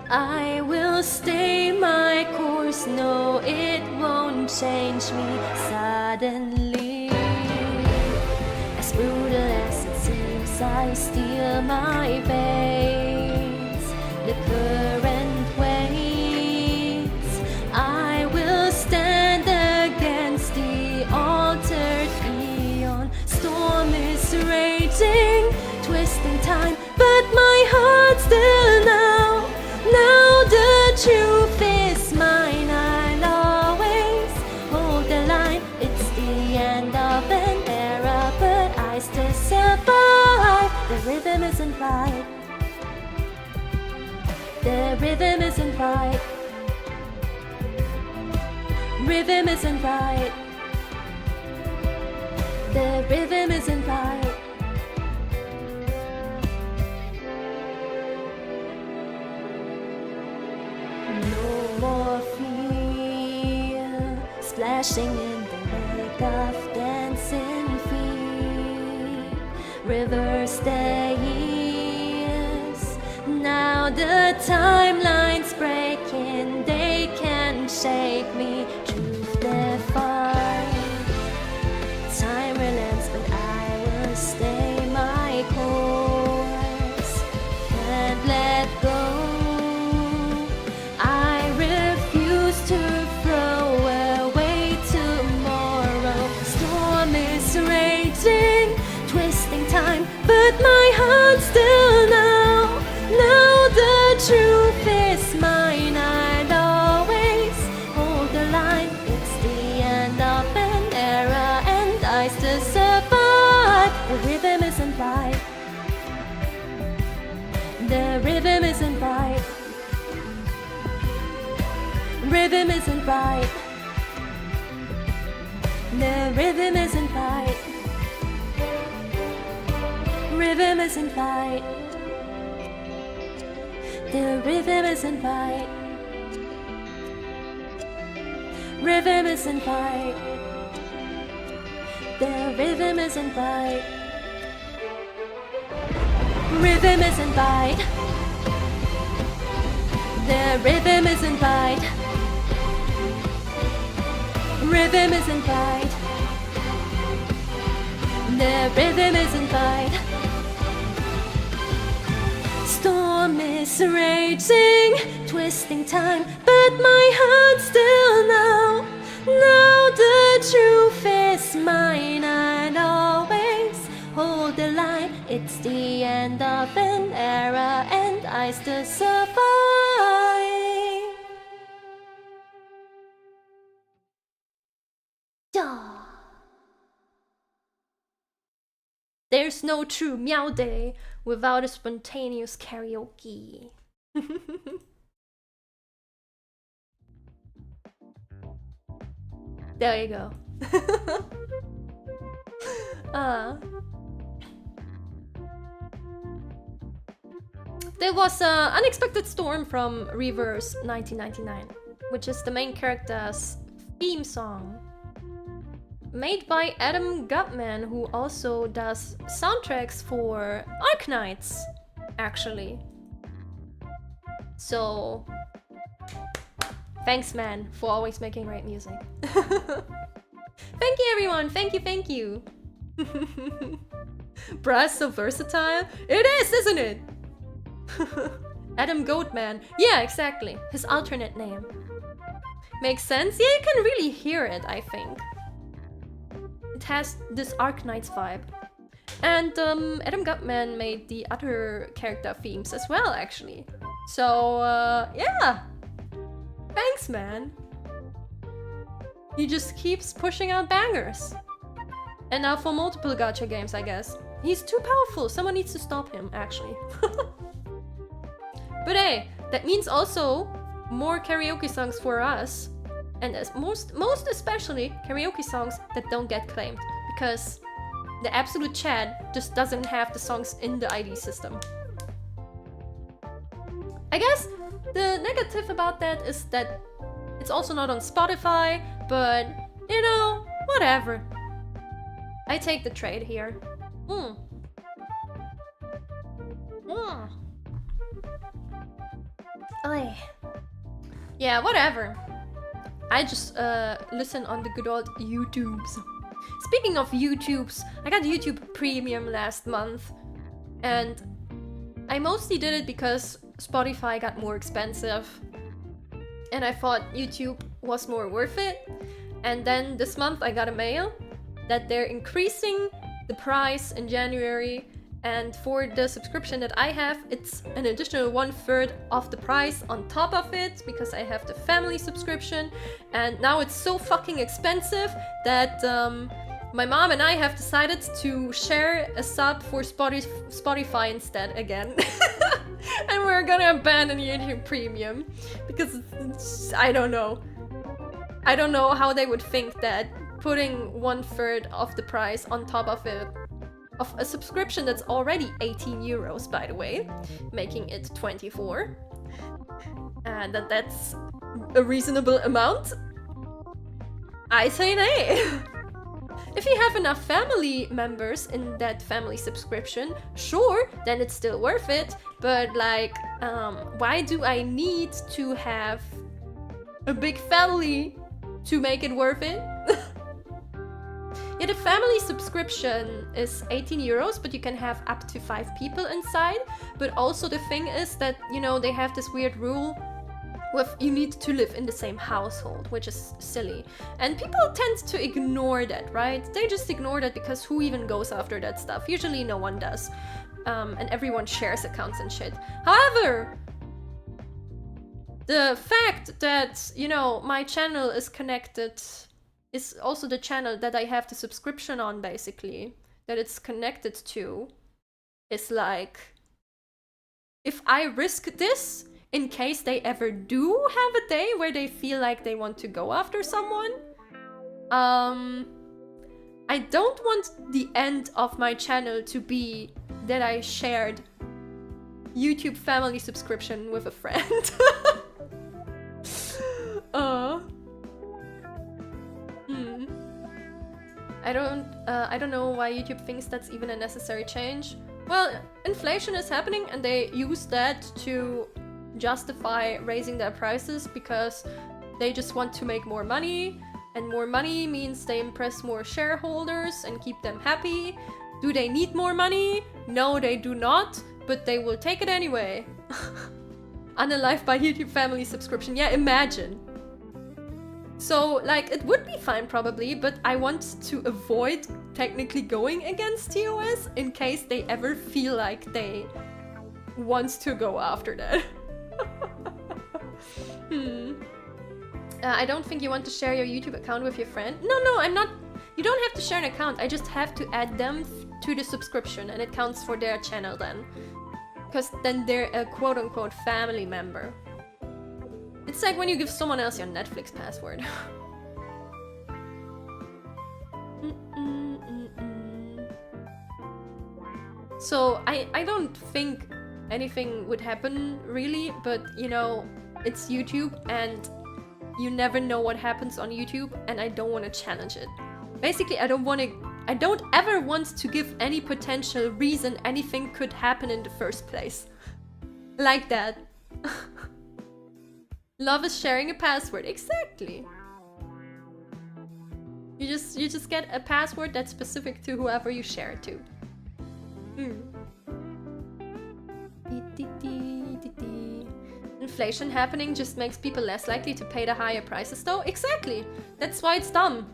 I will stay my course, no it won't change me suddenly. As brutal as it seems, I steal my veins. The current waits, I will stand against the altered eon. Storm is raging, twisting time, but my heart still now the truth is mine. I'll always hold the line. It's the end of an era, but I still survive. The rhythm isn't right. The rhythm isn't right. Rhythm isn't right. The rhythm isn't right. No more fear, splashing in the wake of dancing feet. Reverse the years, now the timeline's breaking. They can't shake me, truth defined. Time relents, but I will stay my course. Can't let go. To throw away tomorrow. Storm is raging, twisting time, but my heart still now the truth is mine. I'll always hold the line. It's the end of an era, and I still survive. The rhythm isn't right. The rhythm isn't right. Rhythm isn't right. The rhythm isn't right. Rhythm isn't right. The rhythm isn't right. Rhythm isn't right. The rhythm isn't right. Rhythm isn't right. The rhythm isn't right. Rhythm isn't right. The rhythm isn't right. Storm is raging, twisting time, but my heart still know. Now the truth is mine, I'll always hold the line. It's the end of an era and I still survive. There's no true Meow Day without a spontaneous karaoke. There you go. There was an unexpected storm from Reverse 1999, which is the main character's theme song. Made by Adam Gutman, who also does soundtracks for Arknights, actually. So, thanks, man, for always making great music. Thank you, everyone. Thank you, thank you. Brass so versatile? It is, isn't it? Adam Goatman. Yeah, exactly. His alternate name. Makes sense? Yeah, you can really hear it, I think. It has this Arknights vibe. And Adam Gutman made the other character themes as well, actually. So, yeah. Thanks, man. He just keeps pushing out bangers. And now for multiple gacha games, I guess. He's too powerful. Someone needs to stop him, actually. But hey, that means also more karaoke songs for us. And as most especially karaoke songs that don't get claimed. Because the absolute chat just doesn't have the songs in the ID system. I guess the negative about that is that it's also not on Spotify, but you know, whatever. I take the trade here. Oy. Yeah, whatever. I just listen on the good old YouTubes. Speaking of YouTubes, I got YouTube Premium last month, and I mostly did it because Spotify got more expensive, and I thought YouTube was more worth it. And then this month I got a mail that they're increasing the price in January, and for the subscription that I have, it's an additional 1/3 of the price on top of it, because I have the family subscription, and now it's so fucking expensive that my mom and I have decided to share a sub for Spotify instead again. And we're gonna abandon YouTube Premium, because I don't know. I don't know how they would think that putting 1/3 of the price on top of a subscription that's already 18 euros, by the way, making it 24, and that's a reasonable amount. I say nay. If you have enough family members in that family subscription, sure, then it's still worth it. But like, why do I need to have a big family to make it worth it? Yeah, the family subscription is 18 euros, but you can have up to 5 people inside. But also the thing is that, you know, they have this weird rule with you need to live in the same household, which is silly. And people tend to ignore that, right? They just ignore that because who even goes after that stuff? Usually no one does. And everyone shares accounts and shit. However, the fact that, you know, my channel is connected is also the channel that I have the subscription on, basically, that it's connected to, is like, if I risk this in case they ever do have a day where they feel like they want to go after someone, I don't want the end of my channel to be that I shared YouTube family subscription with a friend. I don't know why YouTube thinks that's even a necessary change. Well, inflation is happening and they use that to justify raising their prices because they just want to make more money, and more money means they impress more shareholders and keep them happy. Do they need more money? No, they do not, but they will take it anyway. Unalive by YouTube family subscription. Yeah, imagine. So, like, it would be fine probably, but I want to avoid technically going against TOS in case they ever feel like they want to go after that. I don't think you want to share your YouTube account with your friend. No, I'm not. You don't have to share an account. I just have to add them to the subscription and it counts for their channel then. Because then they're a quote-unquote family member. It's like when you give someone else your Netflix password. So I don't think anything would happen really, but you know, it's YouTube and you never know what happens on YouTube and I don't want to challenge it. Basically, I don't ever want to give any potential reason anything could happen in the first place. Like that. Love is sharing a password. Exactly. You just get a password that's specific to whoever you share it to. Inflation happening just makes people less likely to pay the higher prices though? Exactly! That's why it's dumb.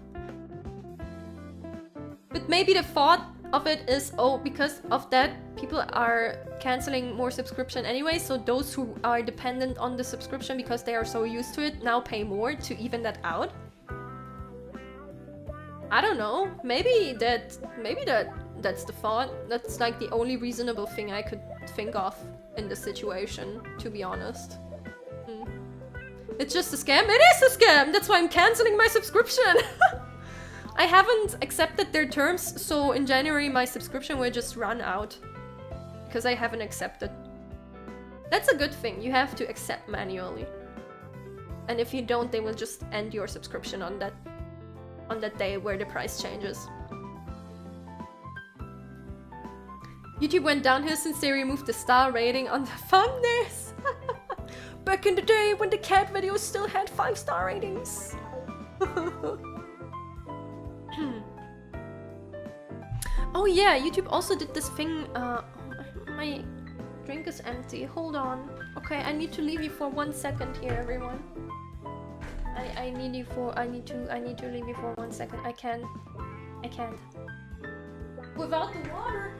But maybe the thought of it is, oh, because of that, people are canceling more subscription anyway, so those who are dependent on the subscription because they are so used to it now pay more to even that out? I don't know. Maybe that's the thought. That's like the only reasonable thing I could think of in the situation, to be honest. It's just a scam? It is a scam! That's why I'm canceling my subscription! I haven't accepted their terms, so in January my subscription will just run out. Because I haven't accepted. That's a good thing, you have to accept manually. And if you don't, they will just end your subscription on that day where the price changes. YouTube went downhill since they removed the star rating on the thumbnails. Back in the day when the cat videos still had 5-star ratings. Oh yeah, YouTube also did this thing. My drink is empty. Hold on. Okay, I need to leave you for 1 second here, everyone. I need to leave you for 1 second. I can't. Without the water.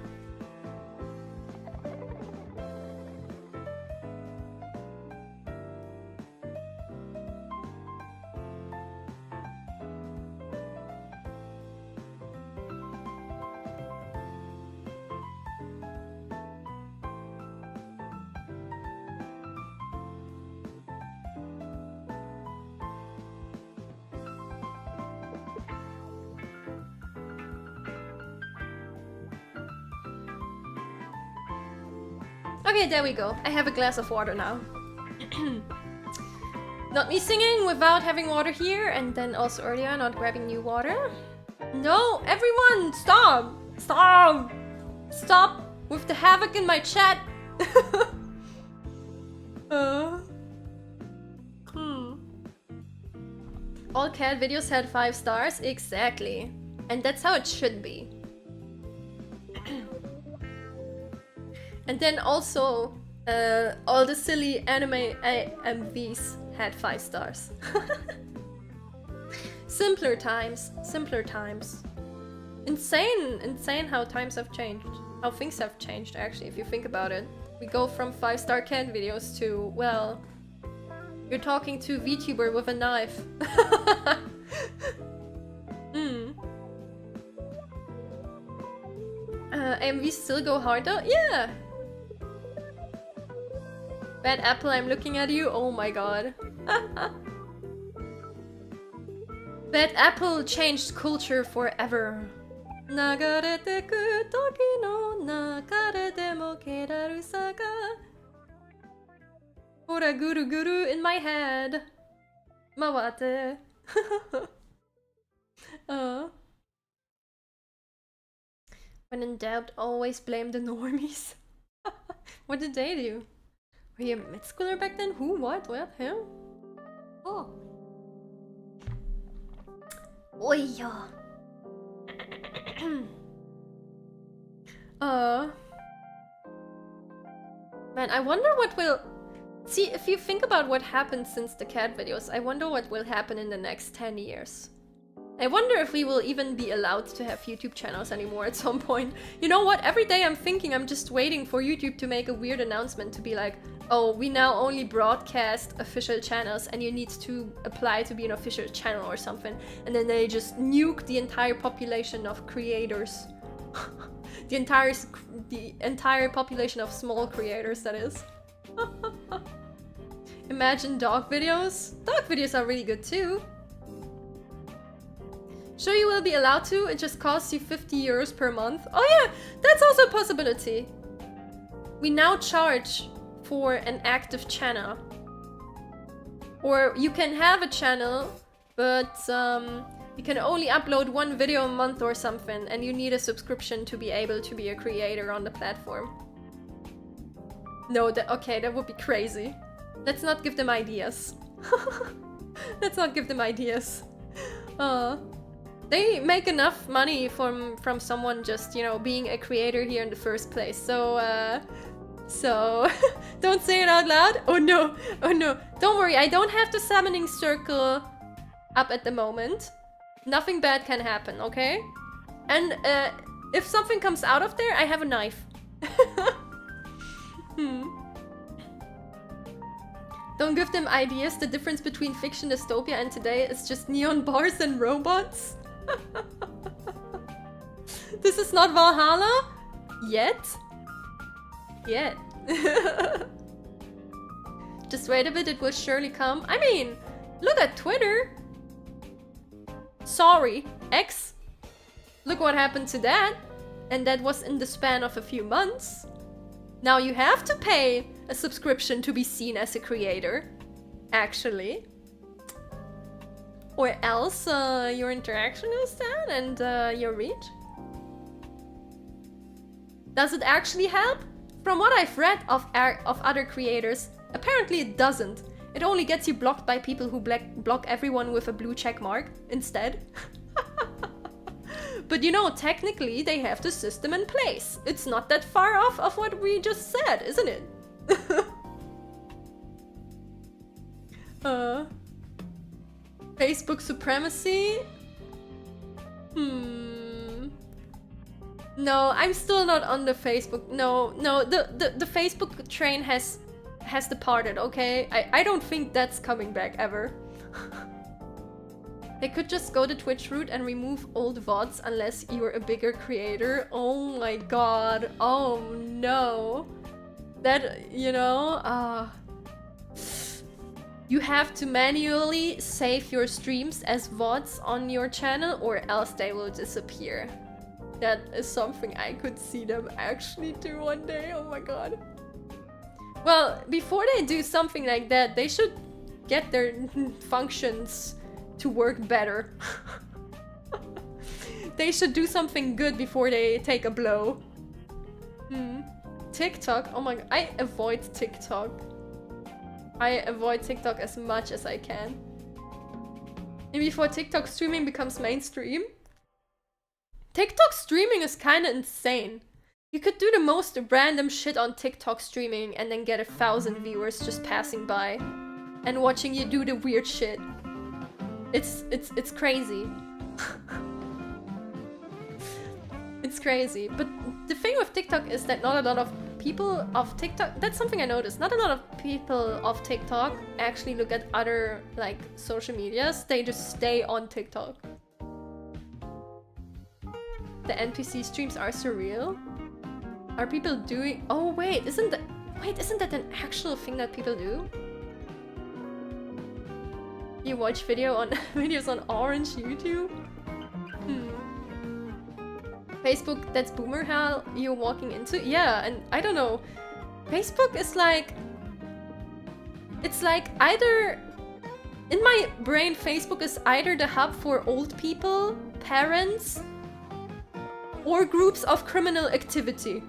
Okay, there we go. I have a glass of water now. Not me singing without having water here, and then also earlier not grabbing new water. No, everyone, stop! Stop! Stop with the havoc in my chat! All cat videos had 5 stars? Exactly. And that's how it should be. And then also, all the silly anime MVs had 5 stars. Simpler times, simpler times. Insane how times have changed. How things have changed, actually, if you think about it. We go from 5-star cat videos to, well, you're talking to VTuber with a knife. AMVs still go hard though? Yeah! Bad Apple, I'm looking at you. Oh my god. Bad Apple changed culture forever. Nagarete toki no nakarete mo keraru saga. Ora guru guru in my head. Mawate. When in doubt, always blame the normies. What did they do? Were you mid schooler back then? Who? What? Him? Oh. Oh yeah. Man, I wonder what will... See, if you think about what happened since the cat videos, I wonder what will happen in the next 10 years. I wonder if we will even be allowed to have YouTube channels anymore at some point. You know what? Every day I'm thinking I'm just waiting for YouTube to make a weird announcement to be like, oh, we now only broadcast official channels and you need to apply to be an official channel or something. And then they just nuke the entire population of creators. the entire population of small creators, that is. Imagine dog videos. Dog videos are really good too. Sure, you will be allowed to, it just costs you 50 euros per month. Oh yeah, that's also a possibility. We now charge for an active channel. Or you can have a channel, but you can only upload one video a month or something, and you need a subscription to be able to be a creator on the platform. No, okay, that would be crazy. Let's not give them ideas. Let's not give them ideas. They make enough money from someone just, you know, being a creator here in the first place. So don't say it out loud. Oh no, oh no. Don't worry, I don't have the summoning circle up at the moment. Nothing bad can happen, okay? And if something comes out of there, I have a knife. Don't give them ideas. The difference between fiction, dystopia and today is just neon bars and robots. This is not Valhalla? Yet? Yet. Just wait a bit, it will surely come. I mean, look at Twitter. Sorry, X. Look what happened to that. And that was in the span of a few months. Now you have to pay a subscription to be seen as a creator, actually. Or else your interaction is down and your reach. Does it actually help? From what I've read of other creators, apparently it doesn't. It only gets you blocked by people who block everyone with a blue check mark instead. But you know, technically they have the system in place. It's not that far off of what we just said, isn't it? Facebook supremacy? No, I'm still not on the Facebook. No, the Facebook train has departed, okay? I don't think that's coming back ever. They could just go the Twitch route and remove old VODs unless you're a bigger creator. Oh my god. Oh no. That, you know, you have to manually save your streams as VODs on your channel or else they will disappear. That is something I could see them actually do one day. Oh my god. Well, before they do something like that, they should get their functions to work better. They should do something good before they take a blow. TikTok? Oh my god, I avoid TikTok. I avoid TikTok as much as I can. And before TikTok streaming becomes mainstream. TikTok streaming is kinda insane. You could do the most random shit on TikTok streaming and then get 1,000 viewers just passing by and watching you do the weird shit. It's crazy. It's crazy. But the thing with TikTok is that not a lot of people of TikTok, that's something I noticed, not a lot of people of TikTok actually look at other like social medias, they just stay on TikTok. The NPC streams are surreal. Are people doing... Oh wait, isn't that an actual thing that people do? You watch videos on Orange YouTube? Facebook, that's boomer hell you're walking into? Yeah, and I don't know. Facebook is like... It's like either... In my brain, Facebook is either the hub for old people, parents, or groups of criminal activity.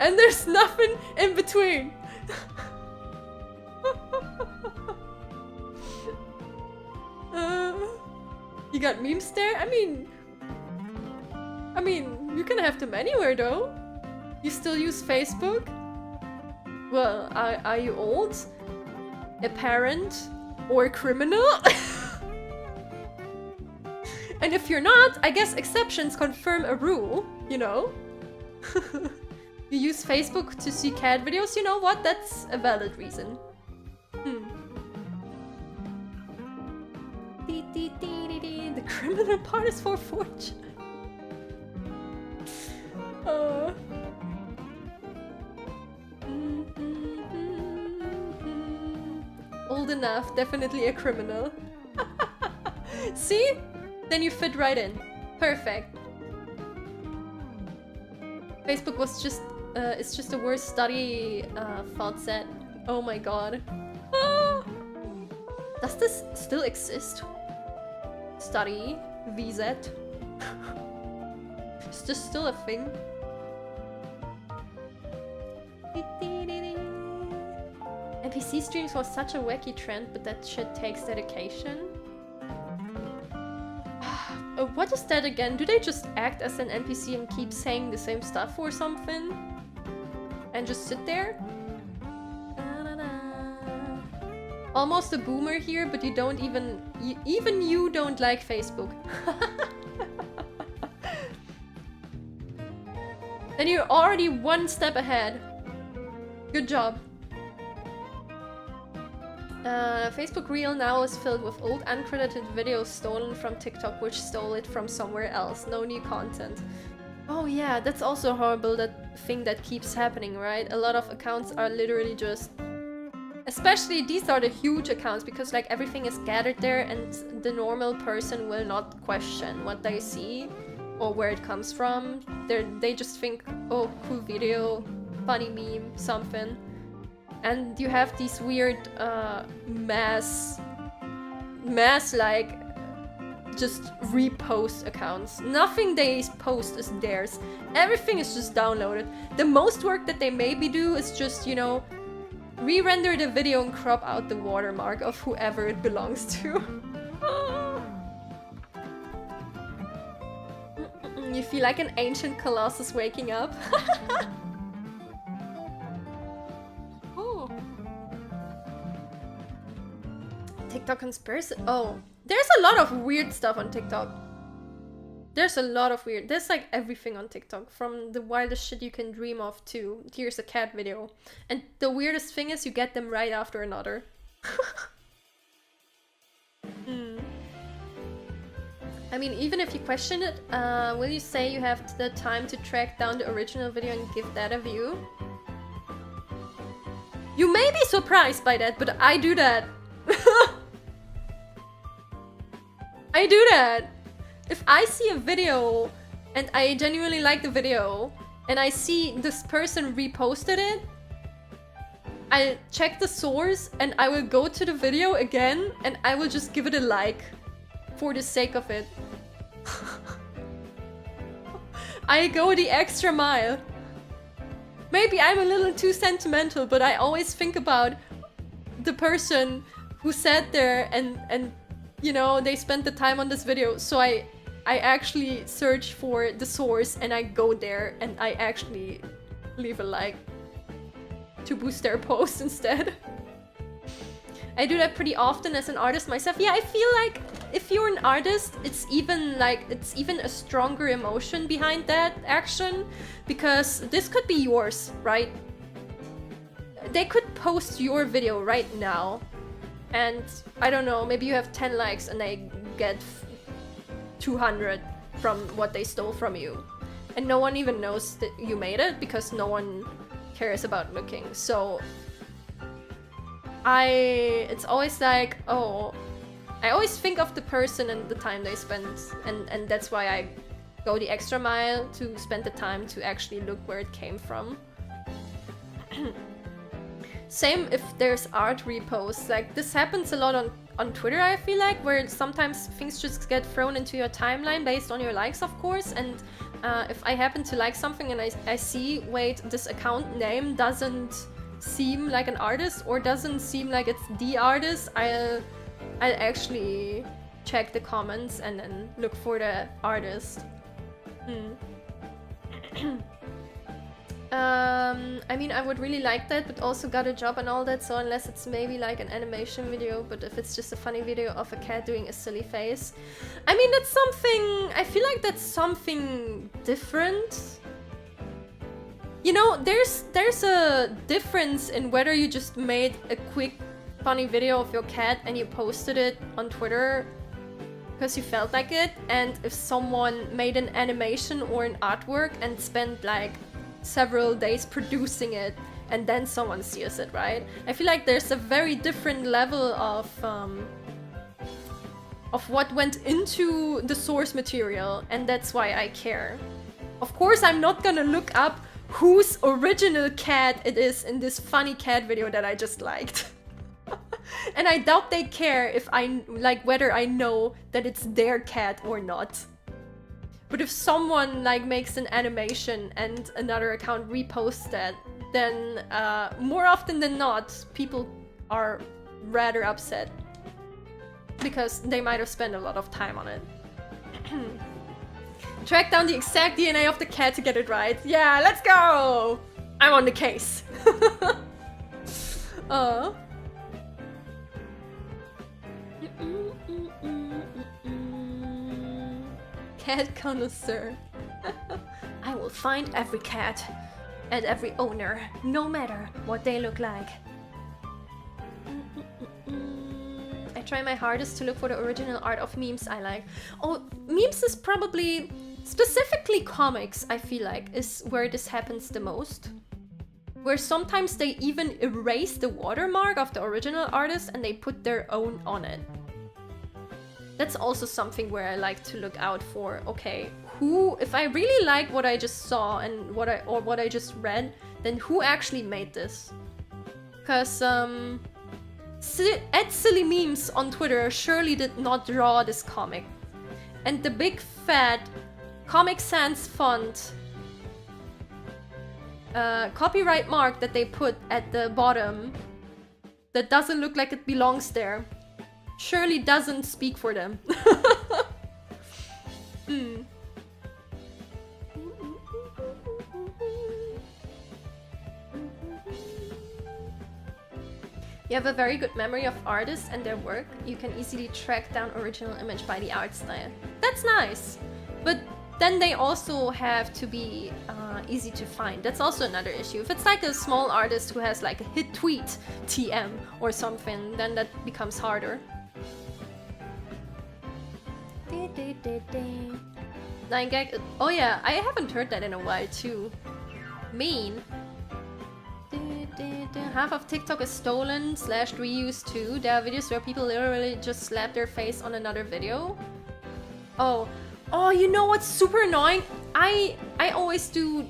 And there's nothing in between. You got memes there? I mean, you can have them anywhere though. You still use Facebook? Well, are you old? A parent? Or a criminal? And if you're not, I guess exceptions confirm a rule, you know? You use Facebook to see cat videos, you know what? That's a valid reason. The criminal part is for fortune. Old enough, definitely a criminal. See? Then you fit right in. Perfect. Facebook was just, it's just a worst study thought set. Oh my god. Does this still exist? Study VZ. Is this still a thing? NPC streams was such a wacky trend, but that shit takes dedication. What is that again? Do they just act as an NPC and keep saying the same stuff or something? And just sit there? Almost a boomer here, but you don't even... even you don't like Facebook. Then you're already one step ahead. Good job. Facebook Reel now is filled with old uncredited videos stolen from TikTok, which stole it from somewhere else. No new content. Oh yeah, that's also horrible, that thing that keeps happening, right? A lot of accounts are literally just... Especially these are the huge accounts, because like everything is gathered there and the normal person will not question what they see or where it comes from. They just think, oh, cool video, funny meme, something. And you have these weird mass like just repost accounts. Nothing they post is theirs. Everything is just downloaded. The most work that they maybe do is just, you know, re-render the video and crop out the watermark of whoever it belongs to. You feel like an ancient colossus waking up. TikTok conspiracy. Oh, there's a lot of weird stuff on TikTok. There's a lot of weird. There's like everything on TikTok, from the wildest shit you can dream of to here's a cat video. And the weirdest thing is you get them right after another. I mean, even if you question it, will you say you have the time to track down the original video and give that a view? You may be surprised by that, but I do that. I do that. If I see a video and I genuinely like the video and I see this person reposted it, I check the source and I will go to the video again and I will just give it a like for the sake of it. I go the extra mile. Maybe I'm a little too sentimental, but I always think about the person who sat there and you know, they spent the time on this video, so I actually search for the source and I go there and I actually leave a like to boost their post instead. I do that pretty often as an artist myself. Yeah, I feel like if you're an artist, it's even a stronger emotion behind that action, because this could be yours, right? They could post your video right now. And I don't know, maybe you have 10 likes and they get 200 from what they stole from you. And no one even knows that you made it because no one cares about looking. So it's always like, oh, I always think of the person and the time they spent, and that's why I go the extra mile to spend the time to actually look where it came from. Same if there's art reposts. Like, this happens a lot on Twitter, I feel like, where sometimes things just get thrown into your timeline based on your likes, of course, and if I happen to like something and I see, wait, this account name doesn't seem like an artist or doesn't seem like it's the artist, I'll actually check the comments and then look for the artist. I mean, I would really like that, but also got a job and all that, so unless it's maybe like an animation video, but if it's just a funny video of a cat doing a silly face, I mean, that's something, I feel like that's something different. You know, there's a difference in whether you just made a quick funny video of your cat and you posted it on Twitter because you felt like it, and if someone made an animation or an artwork and spent like several days producing it and then someone sees it, right? I feel like there's a very different level of what went into the source material, and that's why I care. Of course, I'm not gonna look up whose original cat it is in this funny cat video that I just liked. And I doubt they care if I like whether I know that it's their cat or not. But if someone like makes an animation and another account reposts that, then more often than not, people are rather upset because they might have spent a lot of time on it. Track down the exact DNA of the cat to get it right. Yeah, let's go! I'm on the case. Cat connoisseur. I will find every cat and every owner, no matter what they look like. I try my hardest to look for the original art of memes I like. Oh, memes is probably, specifically comics, I feel like, is where this happens the most. Where sometimes they even erase the watermark of the original artist and they put their own on it. That's also something where I like to look out for, okay, who, if I really like what I just saw and what I just read, then who actually made this? Because Silly Memes on Twitter surely did not draw this comic. And the big fat Comic Sans font copyright mark that they put at the bottom that doesn't look like it belongs there surely doesn't speak for them. You have a very good memory of artists and their work. You can easily track down original image by the art style. That's nice, but then they also have to be easy to find. That's also another issue. If it's like a small artist who has like a hit tweet TM or something, then that becomes harder. 9gag. Oh yeah, I haven't heard that in a while too. Mean. Half of TikTok is stolen / reused too. There are videos where people literally just slap their face on another video. Oh, you know what's super annoying? I always do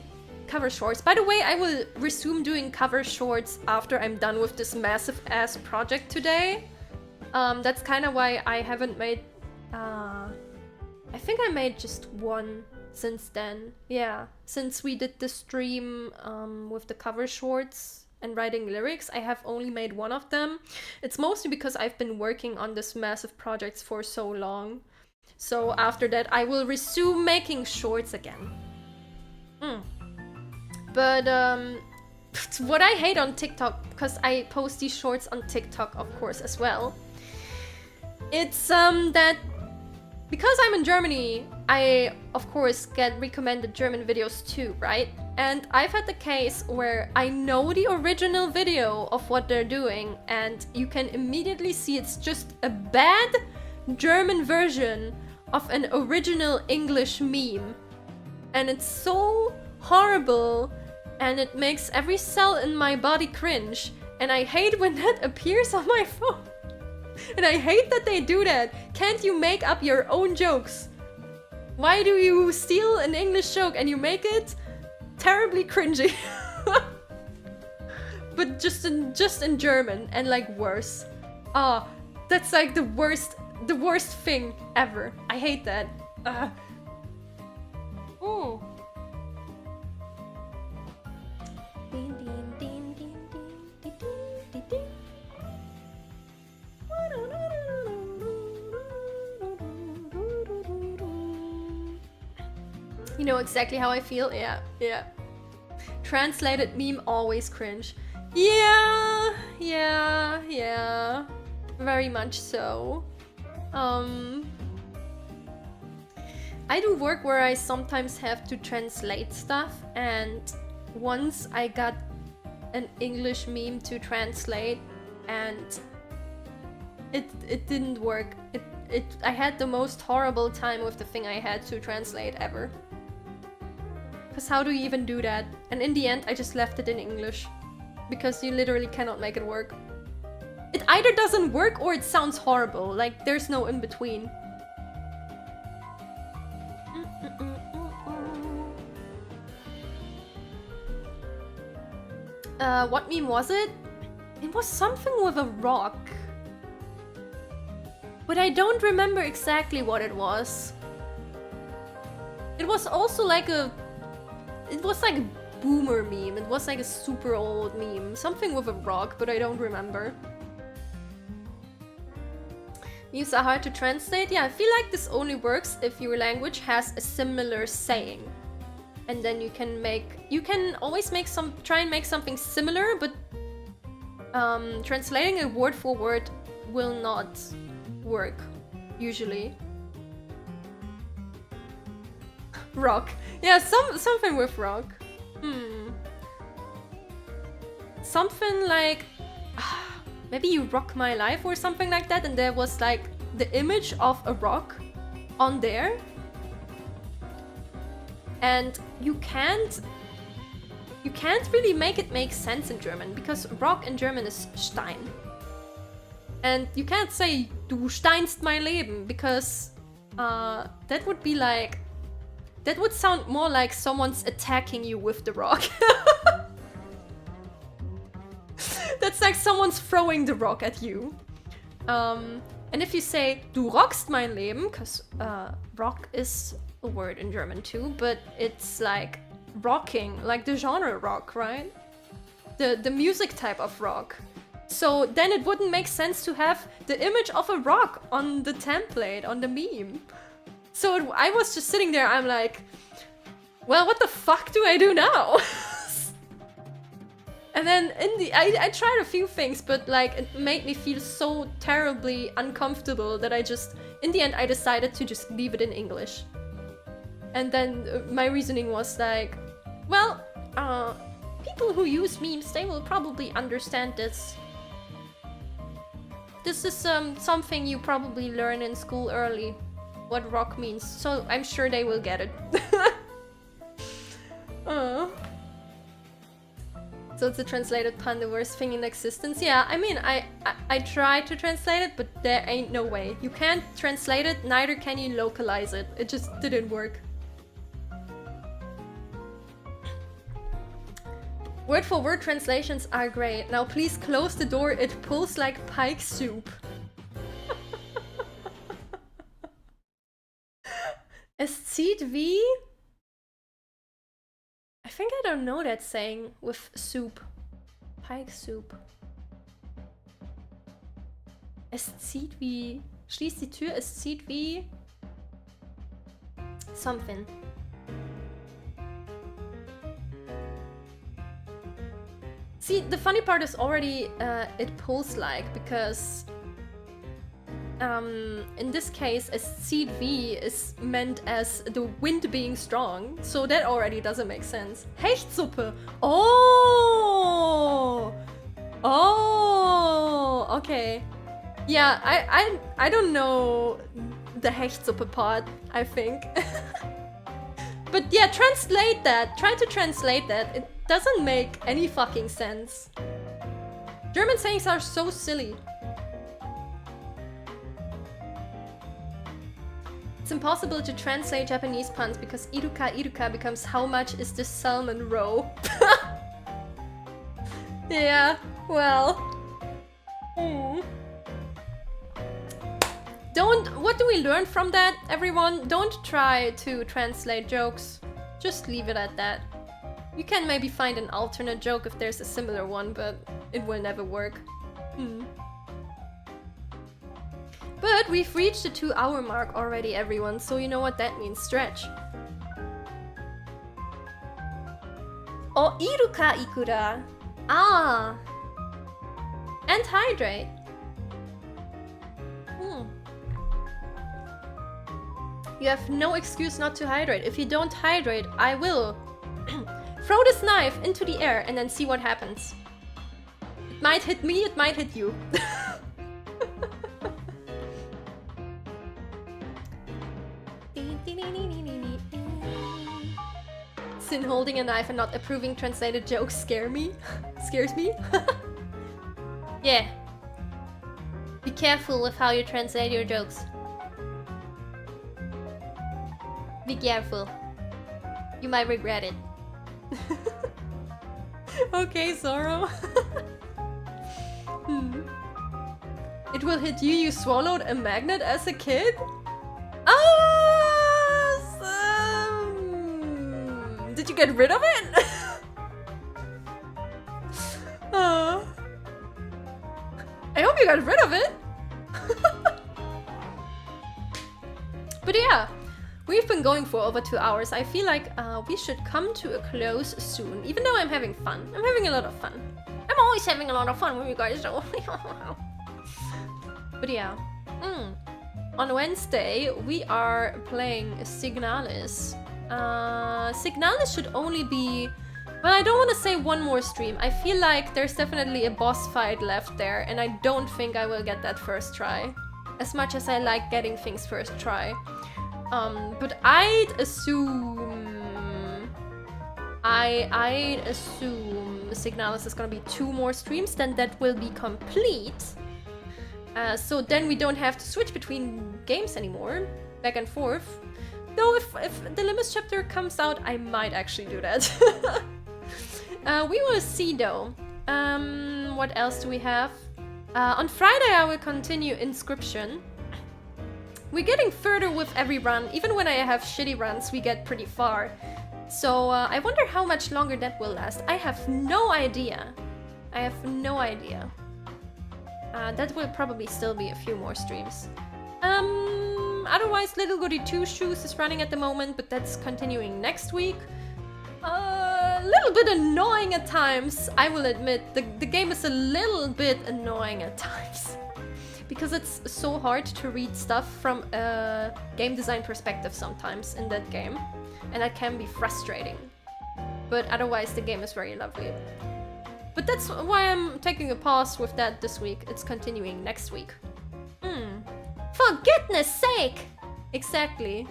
cover shorts. By the way, I will resume doing cover shorts after I'm done with this massive ass project today. That's kind of why I haven't made... I think I made just one since then. Yeah, since we did the stream with the cover shorts and writing lyrics, I have only made one of them. It's mostly because I've been working on this massive project for so long. So after that, I will resume making shorts again. But what I hate on TikTok, because I post these shorts on TikTok, of course, as well. It's that because I'm in Germany, I of course get recommended German videos too, right? And I've had the case where I know the original video of what they're doing, and you can immediately see it's just a bad German version of an original English meme. And it's so horrible, and it makes every cell in my body cringe. And I hate when that appears on my phone. And I hate that they do that. Can't you make up your own jokes? Why do you steal an English joke and you make it terribly cringy? But just in German, and like worse. Ah, that's like the worst thing ever. I hate that. Oh. Ding, ding, ding, ding, ding, ding, ding, ding. You know exactly how I feel? Yeah, yeah. Translated meme always cringe. Yeah, yeah, yeah. Very much so. I do work where I sometimes have to translate stuff, and once I got an English meme to translate and it didn't work. I had the most horrible time with the thing I had to translate ever. Because how do you even do that? And in the end, I just left it in English. Because you literally cannot make it work. It either doesn't work or it sounds horrible. Like, there's no in between. What meme was it? It was something with a rock. But I don't remember exactly what it was. It was also like a... It was like a boomer meme. It was like a super old meme. Something with a rock, but I don't remember. Memes are hard to translate. Yeah, I feel like this only works if your language has a similar saying. And then you can always try and make something similar, but translating it word for word will not work, usually. Rock. Yeah, something with rock. Something like... maybe You Rock My Life or something like that, and there was like the image of a rock on there. And you can't really make it make sense in German, because rock in German is Stein. And you can't say Du steinst mein Leben, because that would be like... That would sound more like someone's attacking you with the rock. That's like someone's throwing the rock at you. And if you say Du rockst mein Leben, because rock is a word in German too, but it's like rocking, like the genre rock, right? The music type of rock. So then it wouldn't make sense to have the image of a rock on the template, on the meme. So I was just sitting there, I'm like, well, what the fuck do I do now? And then I tried a few things, but like it made me feel so terribly uncomfortable that in the end I decided to just leave it in English. And then my reasoning was like, well, people who use memes, they will probably understand this. This is something you probably learn in school early, what rock means, so I'm sure they will get it. So it's a translated pun, the worst thing in existence. Yeah, I mean, I tried to translate it, but there ain't no way. You can't translate it, neither can you localize it. It just didn't work. Word for word translations are great. Now please close the door, it pulls like pike soup. Es zieht wie... I think I don't know that saying with soup. Pike soup. Es zieht wie... Schließ die Tür, es zieht wie... Something. See, the funny part is already it pulls like, because in this case, a seed V is meant as the wind being strong, so that already doesn't make sense. Hechtsuppe! Oh! Oh! Okay. Yeah, I don't know the Hechtsuppe part, I think. But yeah, translate that. Try to translate that. It doesn't make any fucking sense. German sayings are so silly. It's impossible to translate Japanese puns because iruka iruka becomes how much is the salmon roe? Yeah, well. What do we learn from that, everyone? Don't try to translate jokes. Just leave it at that. You can maybe find an alternate joke if there's a similar one, but it will never work. But we've reached the 2-hour mark already, everyone, so you know what that means. Stretch. Oh, iruka ikura. Ah. And hydrate. You have no excuse not to hydrate. If you don't hydrate, I will throw this knife into the air and then see what happens. It might hit me, it might hit you. Sin holding a knife and not approving translated jokes scares me. Yeah. Be careful with how you translate your jokes. Be careful. You might regret it. Okay, Zoro. It will hit you. You swallowed a magnet as a kid? Did you get rid of it? I hope you got rid of it. But yeah, we've been going for over 2 hours. I feel like we should come to a close soon, even though I'm having fun. I'm having a lot of fun. I'm always having a lot of fun with you guys, though. But yeah. On Wednesday, we are playing Signalis. Signalis should only be... Well, I don't want to say one more stream. I feel like there's definitely a boss fight left there, and I don't think I will get that first try. As much as I like getting things first try. But I'd assume... I'd assume Signalis is gonna be 2 more streams, then that will be complete. So then we don't have to switch between games anymore, back and forth. Though if the Limits chapter comes out, I might actually do that. We will see though. What else do we have? On Friday I will continue Inscription. We're getting further with every run. Even when I have shitty runs, we get pretty far. So I wonder how much longer that will last. I have no idea. I have no idea. That will probably still be a few more streams. Otherwise, Little Goody Two Shoes is running at the moment, but that's continuing next week. A little bit annoying at times, I will admit. The game is a little bit annoying at times. Because it's so hard to read stuff from a game design perspective sometimes in that game. And that can be frustrating. But otherwise, the game is very lovely. But that's why I'm taking a pause with that this week. It's continuing next week. For goodness sake! Exactly.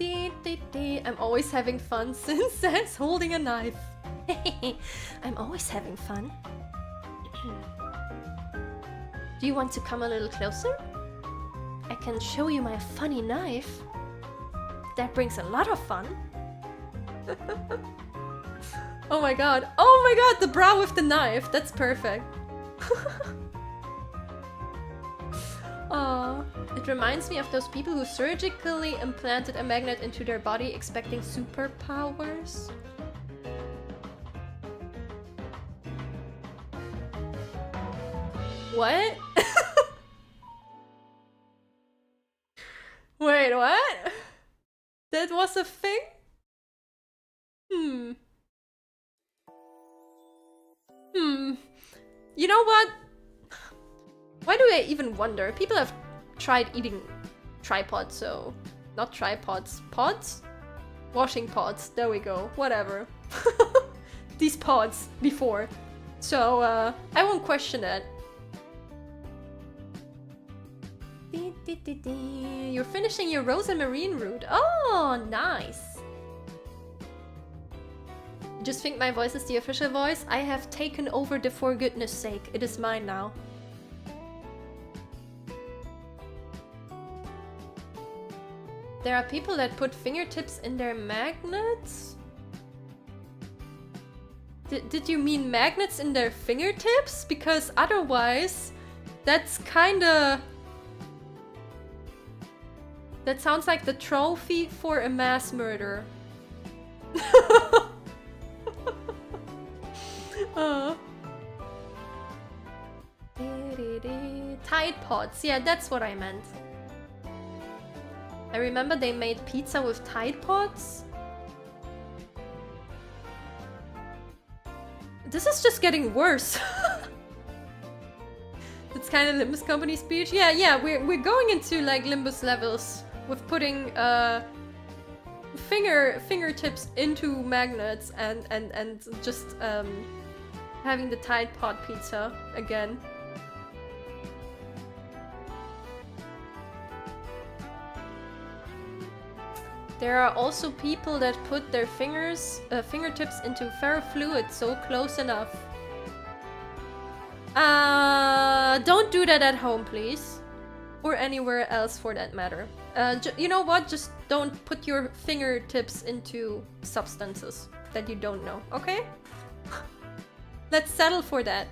I'm always having fun since says holding a knife. I'm always having fun. Do you want to come a little closer? I can show you my funny knife. That brings a lot of fun. Oh my god. Oh my god, the brow with the knife. That's perfect. Aww. It reminds me of those people who surgically implanted a magnet into their body expecting superpowers. What? Wait, what? That was a thing? You know what? Why do I even wonder? People have tried eating tripods, so... Not tripods. Pods? Washing pods. There we go. Whatever. These pods before. So, I won't question that. You're finishing your Rosa Marine route. Oh, nice. Just think my voice is the official voice. I have taken over the for goodness sake. It is mine now. There are people that put fingertips in their magnets? Did you mean magnets in their fingertips? Because otherwise, that's kinda... That sounds like the trophy for a mass murder. Tide Pods, yeah, that's what I meant. I remember they made pizza with Tide Pods. This is just getting worse. That's kind of Limbus Company speech. Yeah, we're going into like Limbus levels with putting fingertips into magnets and just having the Tide Pod pizza again. There are also people that put their fingertips into ferrofluid so close enough. Don't do that at home, please. Or anywhere else for that matter. You know what? Just don't put your fingertips into substances that you don't know, okay? Let's settle for that.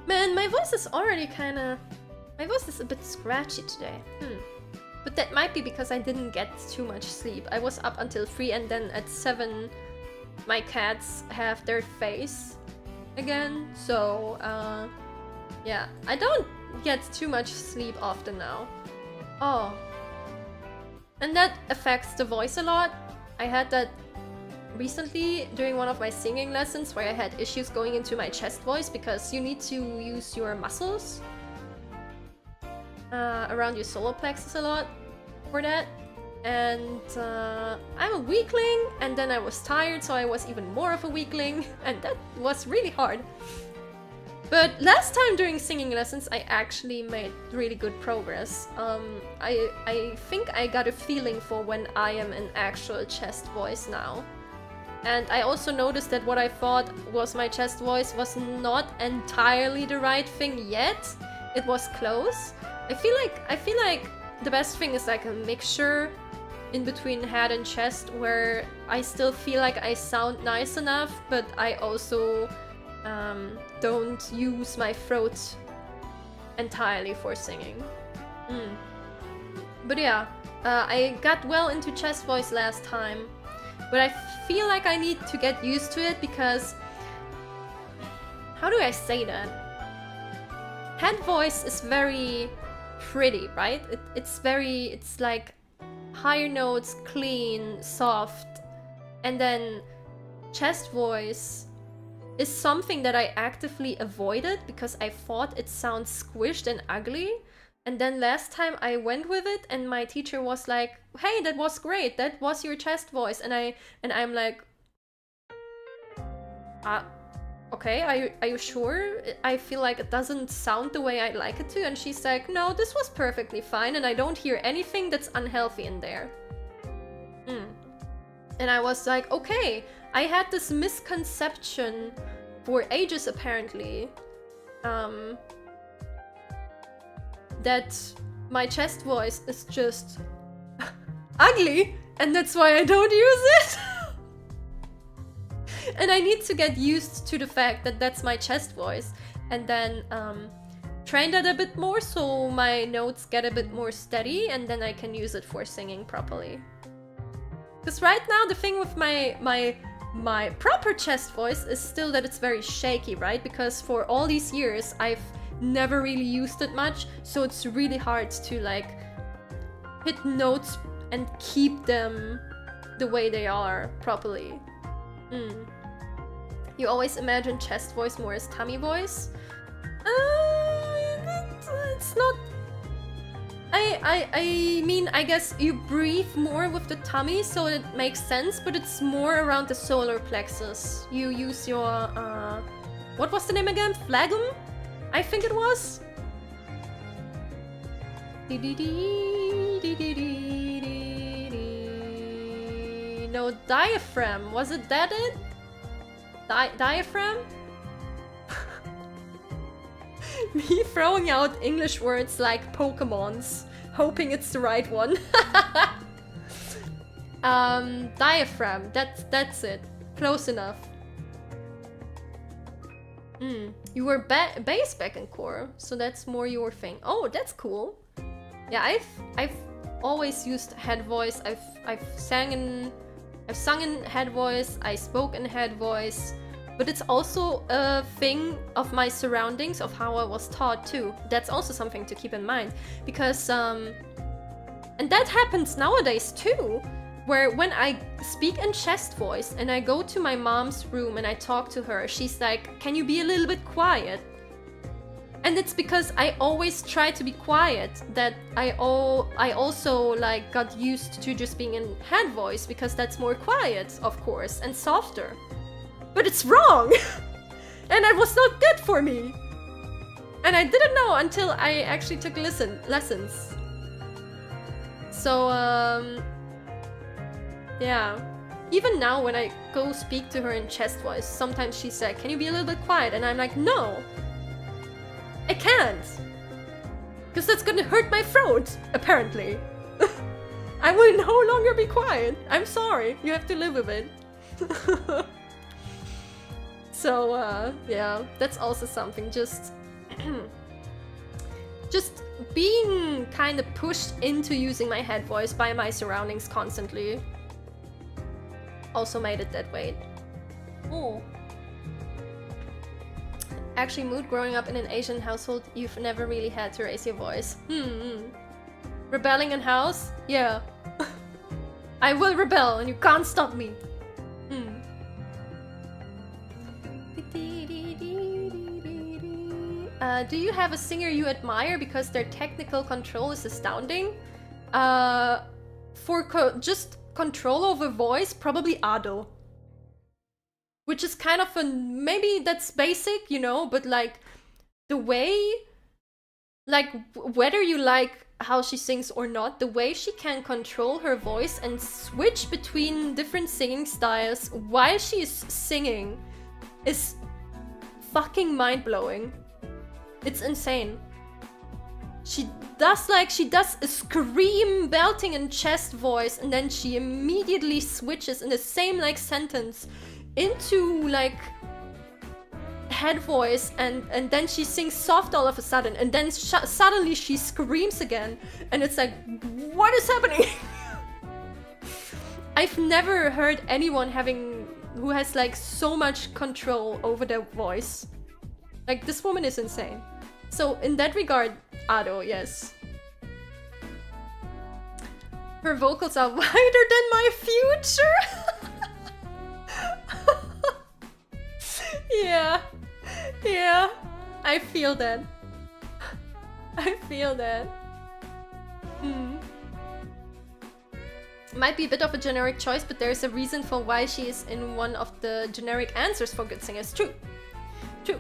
Man, my voice is already kinda... My voice is a bit scratchy today. But that might be because I didn't get too much sleep. I was up until 3 and then at 7 my cats have their face again. So, yeah. I don't get too much sleep often now. Oh. And that affects the voice a lot. I had that recently during one of my singing lessons where I had issues going into my chest voice because you need to use your muscles around your solar plexus a lot for that. And I'm a weakling, and then I was tired, so I was even more of a weakling, and that was really hard. But last time during singing lessons, I actually made really good progress. I think I got a feeling for when I am an actual chest voice now. And I also noticed that what I thought was my chest voice was not entirely the right thing yet. It was close. I feel like the best thing is like a mixture in between head and chest where I still feel like I sound nice enough, but I also don't use my throat entirely for singing. But yeah, I got well into chest voice last time, but I feel like I need to get used to it because... How do I say that? Head voice is very pretty, right? It's like higher notes, clean, soft, and then chest voice is something that I actively avoided because I thought it sounds squished and ugly. And then last time I went with it and my teacher was like, hey, that was great, that was your chest voice. And I'm like, okay, are you sure? I feel like it doesn't sound the way I'd like it to. And she's like, no, this was perfectly fine and I don't hear anything that's unhealthy in there. And I was like, okay, I had this misconception for ages apparently, that my chest voice is just ugly and that's why I don't use it. And I need to get used to the fact that that's my chest voice and then train that a bit more so my notes get a bit more steady and then I can use it for singing properly. Because right now the thing with my proper chest voice is still that it's very shaky, right? Because for all these years I've never really used it much, so it's really hard to like hit notes and keep them the way they are properly. You always imagine chest voice more as tummy voice? It's not... I mean, I guess you breathe more with the tummy, so it makes sense, but it's more around the solar plexus. You use your, what was the name again? Phlegm? I think it was? No, diaphragm. Was it that it? Diaphragm? Me throwing out English words like Pokemons, hoping it's the right one. Diaphragm. That's it. Close enough. You were bass back in core, so that's more your thing. Oh, that's cool. Yeah, I've always used head voice. I've sung in head voice. I spoke in head voice, but it's also a thing of my surroundings, of how I was taught too. That's also something to keep in mind, because and that happens nowadays too, where when I speak in chest voice and I go to my mom's room and I talk to her, she's like, "Can you be a little bit quiet?" And it's because I always try to be quiet that I also like got used to just being in head voice, because that's more quiet, of course, and softer. But it's wrong! And it was not good for me! And I didn't know until I actually took lessons. So, yeah. Even now when I go speak to her in chest voice, sometimes she's like, "Can you be a little bit quiet?" And I'm like, "No! I can't! Because that's gonna hurt my throat, apparently. I will no longer be quiet. I'm sorry, you have to live with it." So, yeah, that's also something, just being kind of pushed into using my head voice by my surroundings constantly also made it that way. Oh. Actually, mood growing up in an Asian household, you've never really had to raise your voice. Rebelling in house? Yeah. I will rebel and you can't stop me. Do you have a singer you admire because their technical control is astounding? For just control over voice, probably Ado. Which is kind of maybe that's basic, you know, but like the way, like whether you like how she sings or not, the way she can control her voice and switch between different singing styles while she is singing is fucking mind-blowing. It's insane. She does a scream belting in chest voice, and then she immediately switches in the same like sentence into like head voice, and then she sings soft all of a sudden, and then suddenly she screams again, and it's like, what is happening? I've never heard anyone who has like so much control over their voice. Like, this woman is insane. So in that regard, Ado, yes. Her vocals are wider than my future. Yeah, I feel that. I feel that. Might be a bit of a generic choice, but there's a reason for why she is in one of the generic answers for good singers. True.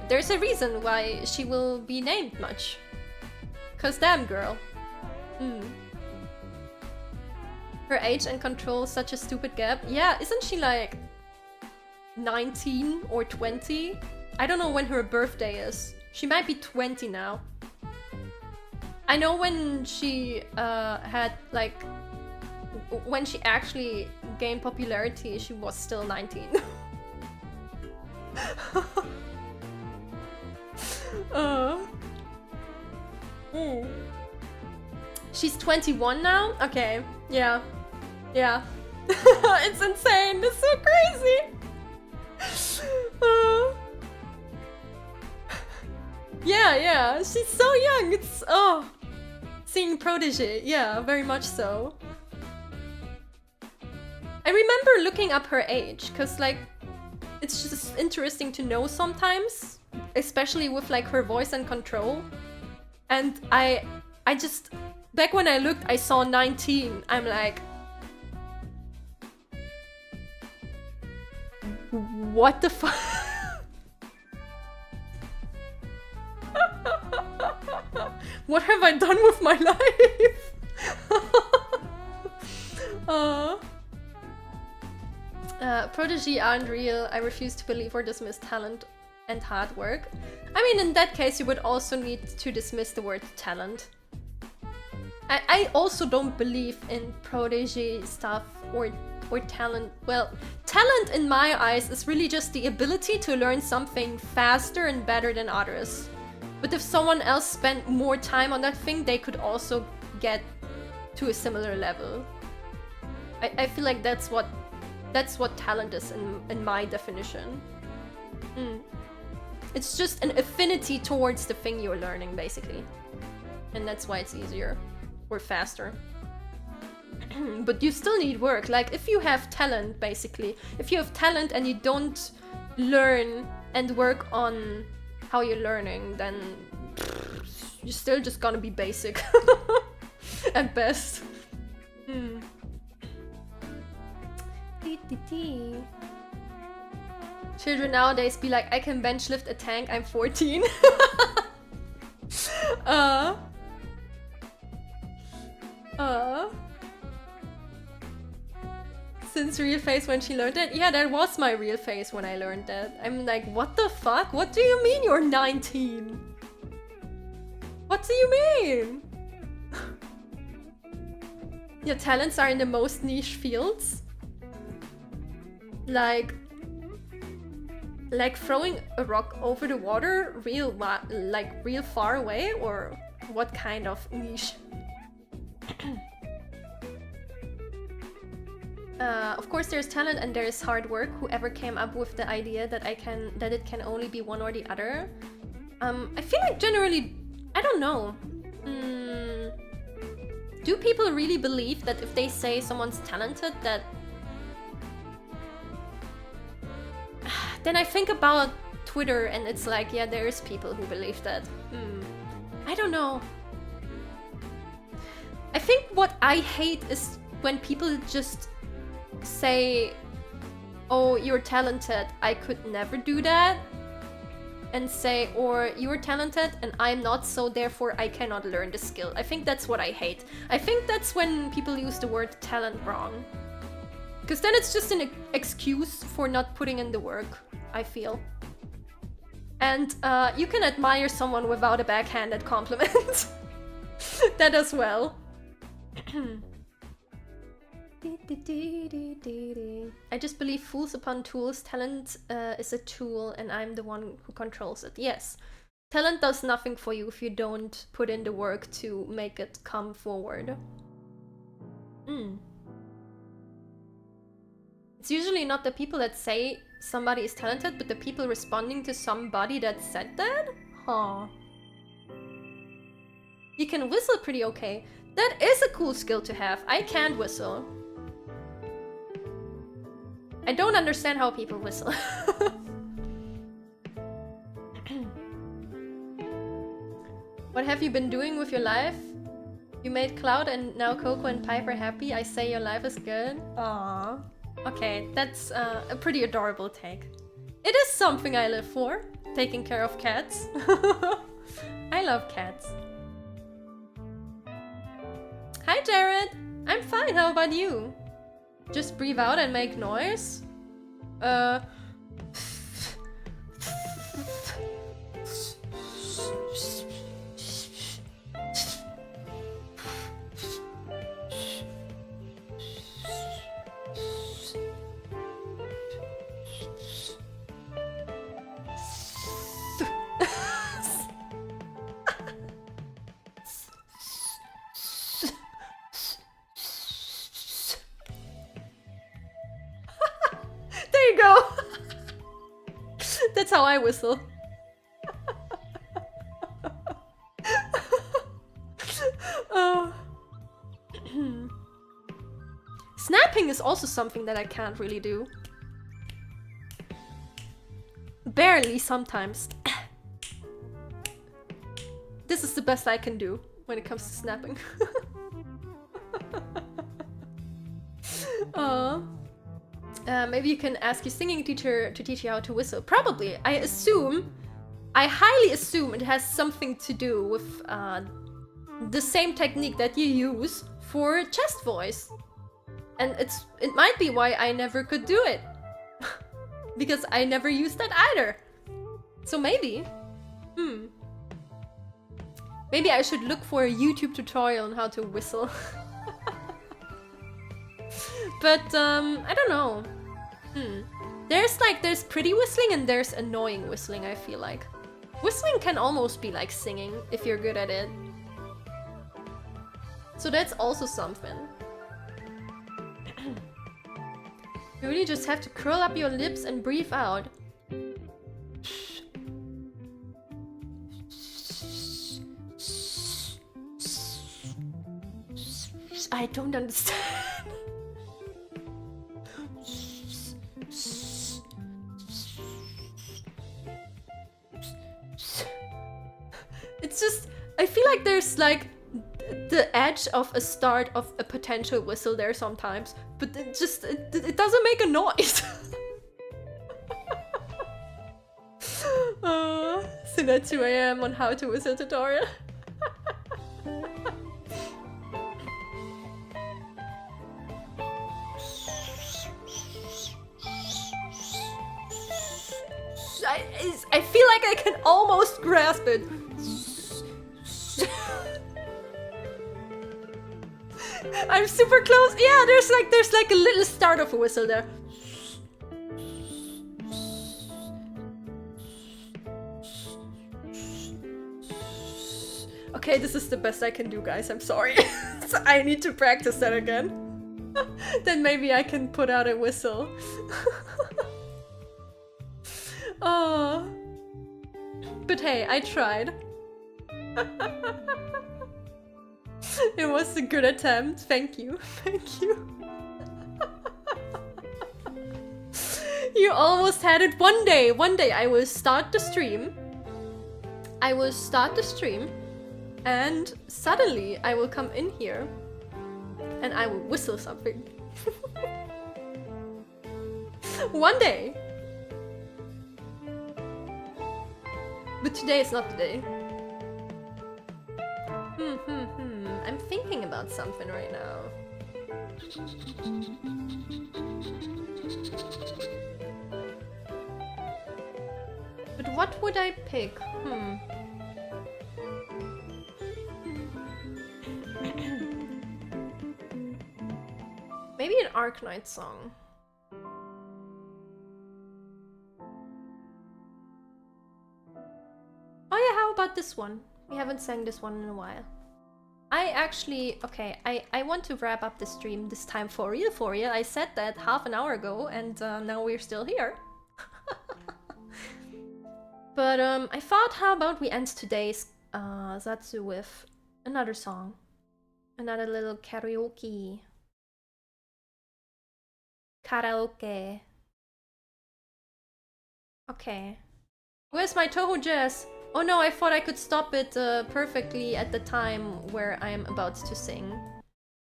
There's a reason why she will be named much. 'Cause damn girl. Her age and control such a stupid gap. Yeah, isn't she like 19 or 20? I don't know when her birthday is. She might be 20 now. I know when she had like... when she actually gained popularity, she was still 19. She's 21 now? Okay, yeah. It's insane, it's so crazy! Yeah, she's so young, it's... seeing Prodigy, yeah, very much so. I remember looking up her age, cause like, it's just interesting to know sometimes, especially with like her voice and control. And I just, back when I looked, I saw 19. I'm like, what the fuck? What have I done with my life? Prodigy aren't real. I refuse to believe or dismiss talent and hard work. I mean, in that case, you would also need to dismiss the word talent. I also don't believe in prodigy stuff or or talent? Well, talent in my eyes is really just the ability to learn something faster and better than others. But if someone else spent more time on that thing, they could also get to a similar level. I feel like that's what talent is in my definition. It's just an affinity towards the thing you're learning, basically. And that's why it's easier or faster. But you still need work. Like, if you have talent, basically, if you have talent and you don't learn and work on how you're learning, then you're still just gonna be basic at best. Children nowadays be like, I can bench lift a tank, I'm 14. Since real face when she learned it? Yeah, that was my real face when I learned that. I'm like, what the fuck? What do you mean you're 19? What do you mean? Your talents are in the most niche fields? Like throwing a rock over the water real far away, or what kind of niche? Of course there's talent and there's hard work. Whoever came up with the idea that it can only be one or the other. I feel like generally, I don't know. Do people really believe that if they say someone's talented, that... Then I think about Twitter and it's like, yeah, there's people who believe that. I don't know. I think what I hate is when people just say, oh, you're talented, I could never do that. And say, or you're talented and I'm not, so therefore I cannot learn the skill. I think that's what I hate. I think that's when people use the word talent wrong. Because then it's just an excuse for not putting in the work, I feel. And you can admire someone without a backhanded compliment. That as well. I just believe fools upon tools. Talent is a tool and I'm the one who controls it. Yes. Talent does nothing for you if you don't put in the work to make it come forward. It's usually not the people that say somebody is talented, but the people responding to somebody that said that? Huh. You can whistle pretty okay. That is a cool skill to have. I can't whistle. I don't understand how people whistle. What have you been doing with your life? You made Cloud and now Coco and Piper happy. I say your life is good. Aww. Okay, that's a pretty adorable take. It is something I live for. Taking care of cats. I love cats. Hi Jared! I'm fine, how about you? Just breathe out and make noise? There you go! That's how I whistle. Oh. Snapping is also something that I can't really do. Barely sometimes. This is the best I can do when it comes to snapping. Maybe you can ask your singing teacher to teach you how to whistle. Probably. I highly assume it has something to do with the same technique that you use for chest voice. And it might be why I never could do it. Because I never used that either. So maybe. Maybe I should look for a YouTube tutorial on how to whistle. But I don't know. There's pretty whistling and there's annoying whistling, I feel like. Whistling can almost be like singing if you're good at it. So that's also something. You really just have to curl up your lips and breathe out. I don't understand. It's just, I feel like there's like the edge of a start of a potential whistle there sometimes, but it just, it doesn't make a noise. Cinnia 2 AM on how to whistle tutorial. I feel like I can almost grasp it. I'm super close. Yeah, there's like a little start of a whistle there. Okay, this is the best I can do, guys. I'm sorry. So I need to practice that again. Then maybe I can put out a whistle. Oh. But hey, I tried. It was a good attempt. Thank you. Thank you. You almost had it. One day I will start the stream. And suddenly I will come in here and I will whistle something. One day. But today is not the day. I'm thinking about something right now. But what would I pick? Maybe an Arknight song. Oh yeah, how about this one? We haven't sang this one in a while. I actually, okay, I want to wrap up the stream this time for real. I said that half an hour ago and now we're still here. But I thought, how about we end today's Zatsu with another song. Another little karaoke. Karaoke. Okay. Where's my Toho Jazz? Oh no, I thought I could stop it perfectly at the time where I am about to sing.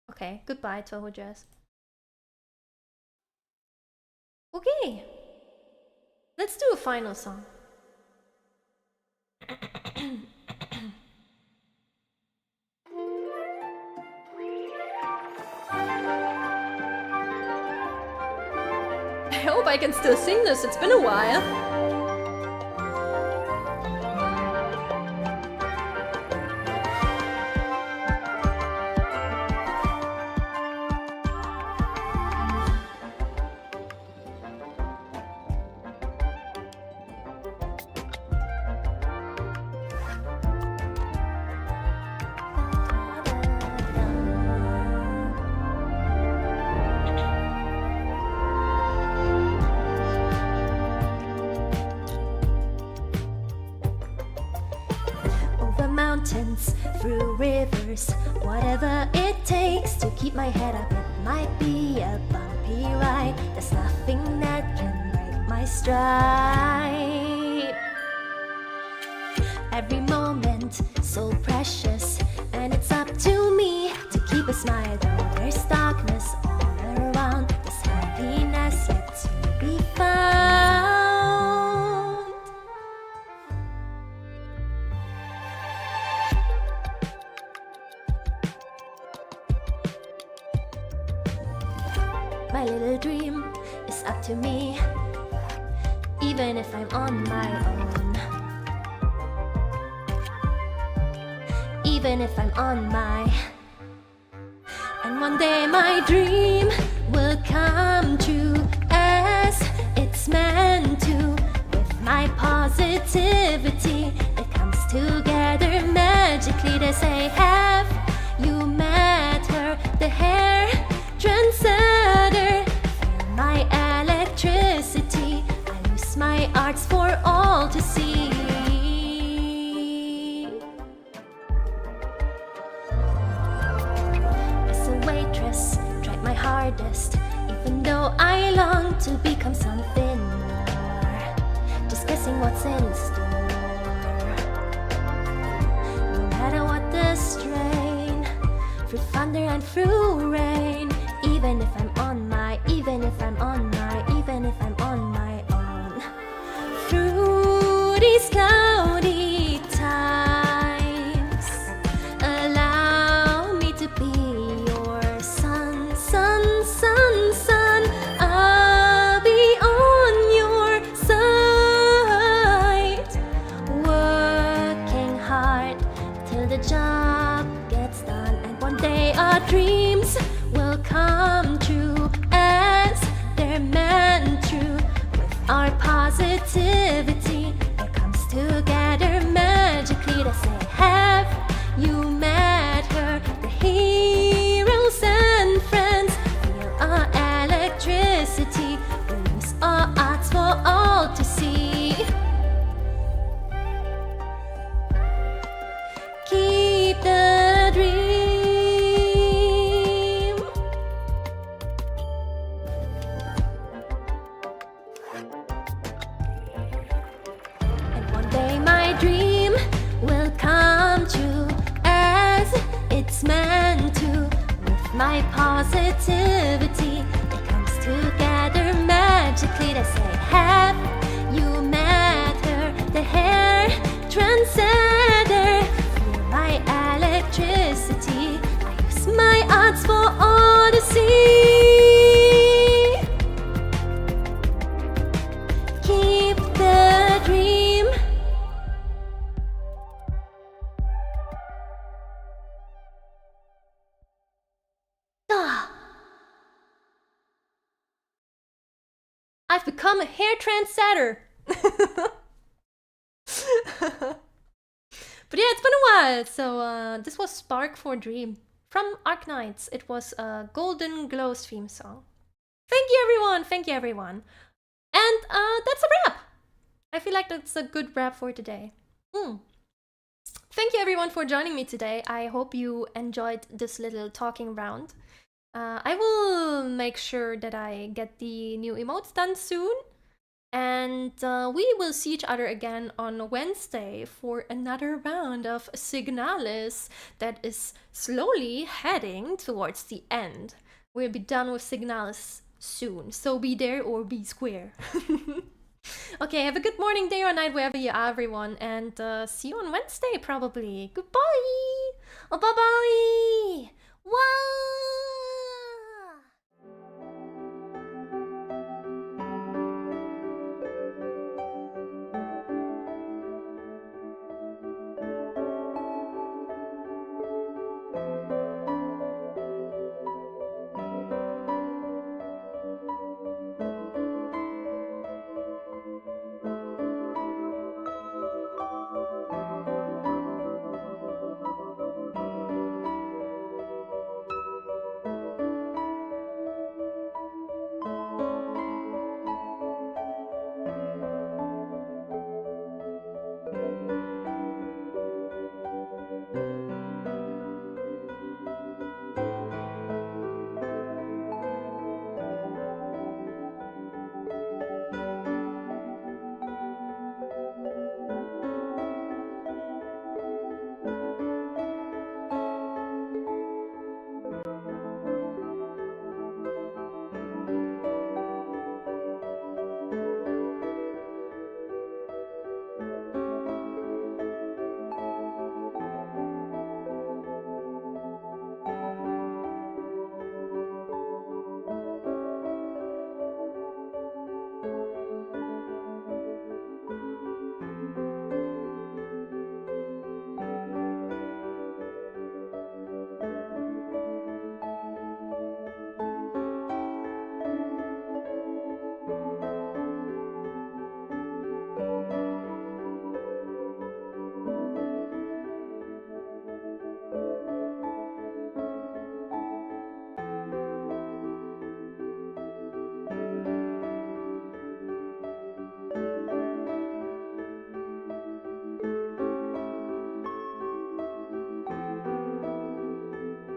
Okay, goodbye, Toho Jazz. Okay. Let's do a final song. I hope I can still sing this, it's been a while. Through rivers, whatever it takes to keep my head up. It might be a bumpy ride, there's nothing that can break my stride. Every moment so precious, and it's up to me to keep a smile. Though there's darkness all around, there's happiness yet to be found. My little dream is up to me, even if I'm on my own. Even if I'm on my... And one day my dream will come true as it's meant to. With my positivity, it comes together magically. They say, have you met her? The hair trendsetter. Feel my electricity. I use my arts for all to see. As a waitress, tried my hardest, even though I long to become something more. Just guessing what's in store. No matter what the strain, through thunder and through rain. Even if I'm on my, even if I'm on my, even if I'm on my own. Through these cloudy times, allow me to be your sun, sun, sun, sun. I'll be on your side, working hard till the job gets done. And one day our dreams will come true as they're meant to. With our positivity, it comes together magically. To say, have you met her? The heroes and friends. Feel our electricity. We use our arts for all to see. Keep the dream. And one day my dream will come true as it's meant to. With my positivity, it comes together magically. To say, have you met her? The hair trendsetter. Feel my electricity. I use my arts for all to see. Keep the dream. Ah. I've become a hair trendsetter. But yeah, it's been a while. So this was Spark for Dream from Arknights. It was a Golden Glow stream song. Thank you everyone, thank you everyone. And that's a wrap. I feel like that's a good wrap for today. Thank you everyone for joining me today. I hope you enjoyed this little talking round. I will make sure that I get the new emotes done soon. And we will see each other again on Wednesday for another round of Signalis that is slowly heading towards the end. We'll be done with Signalis soon, so be there or be square. Okay, have a good morning, day or night, wherever you are, everyone, and see you on Wednesday, probably. Goodbye! Oh, bye-bye! Bye!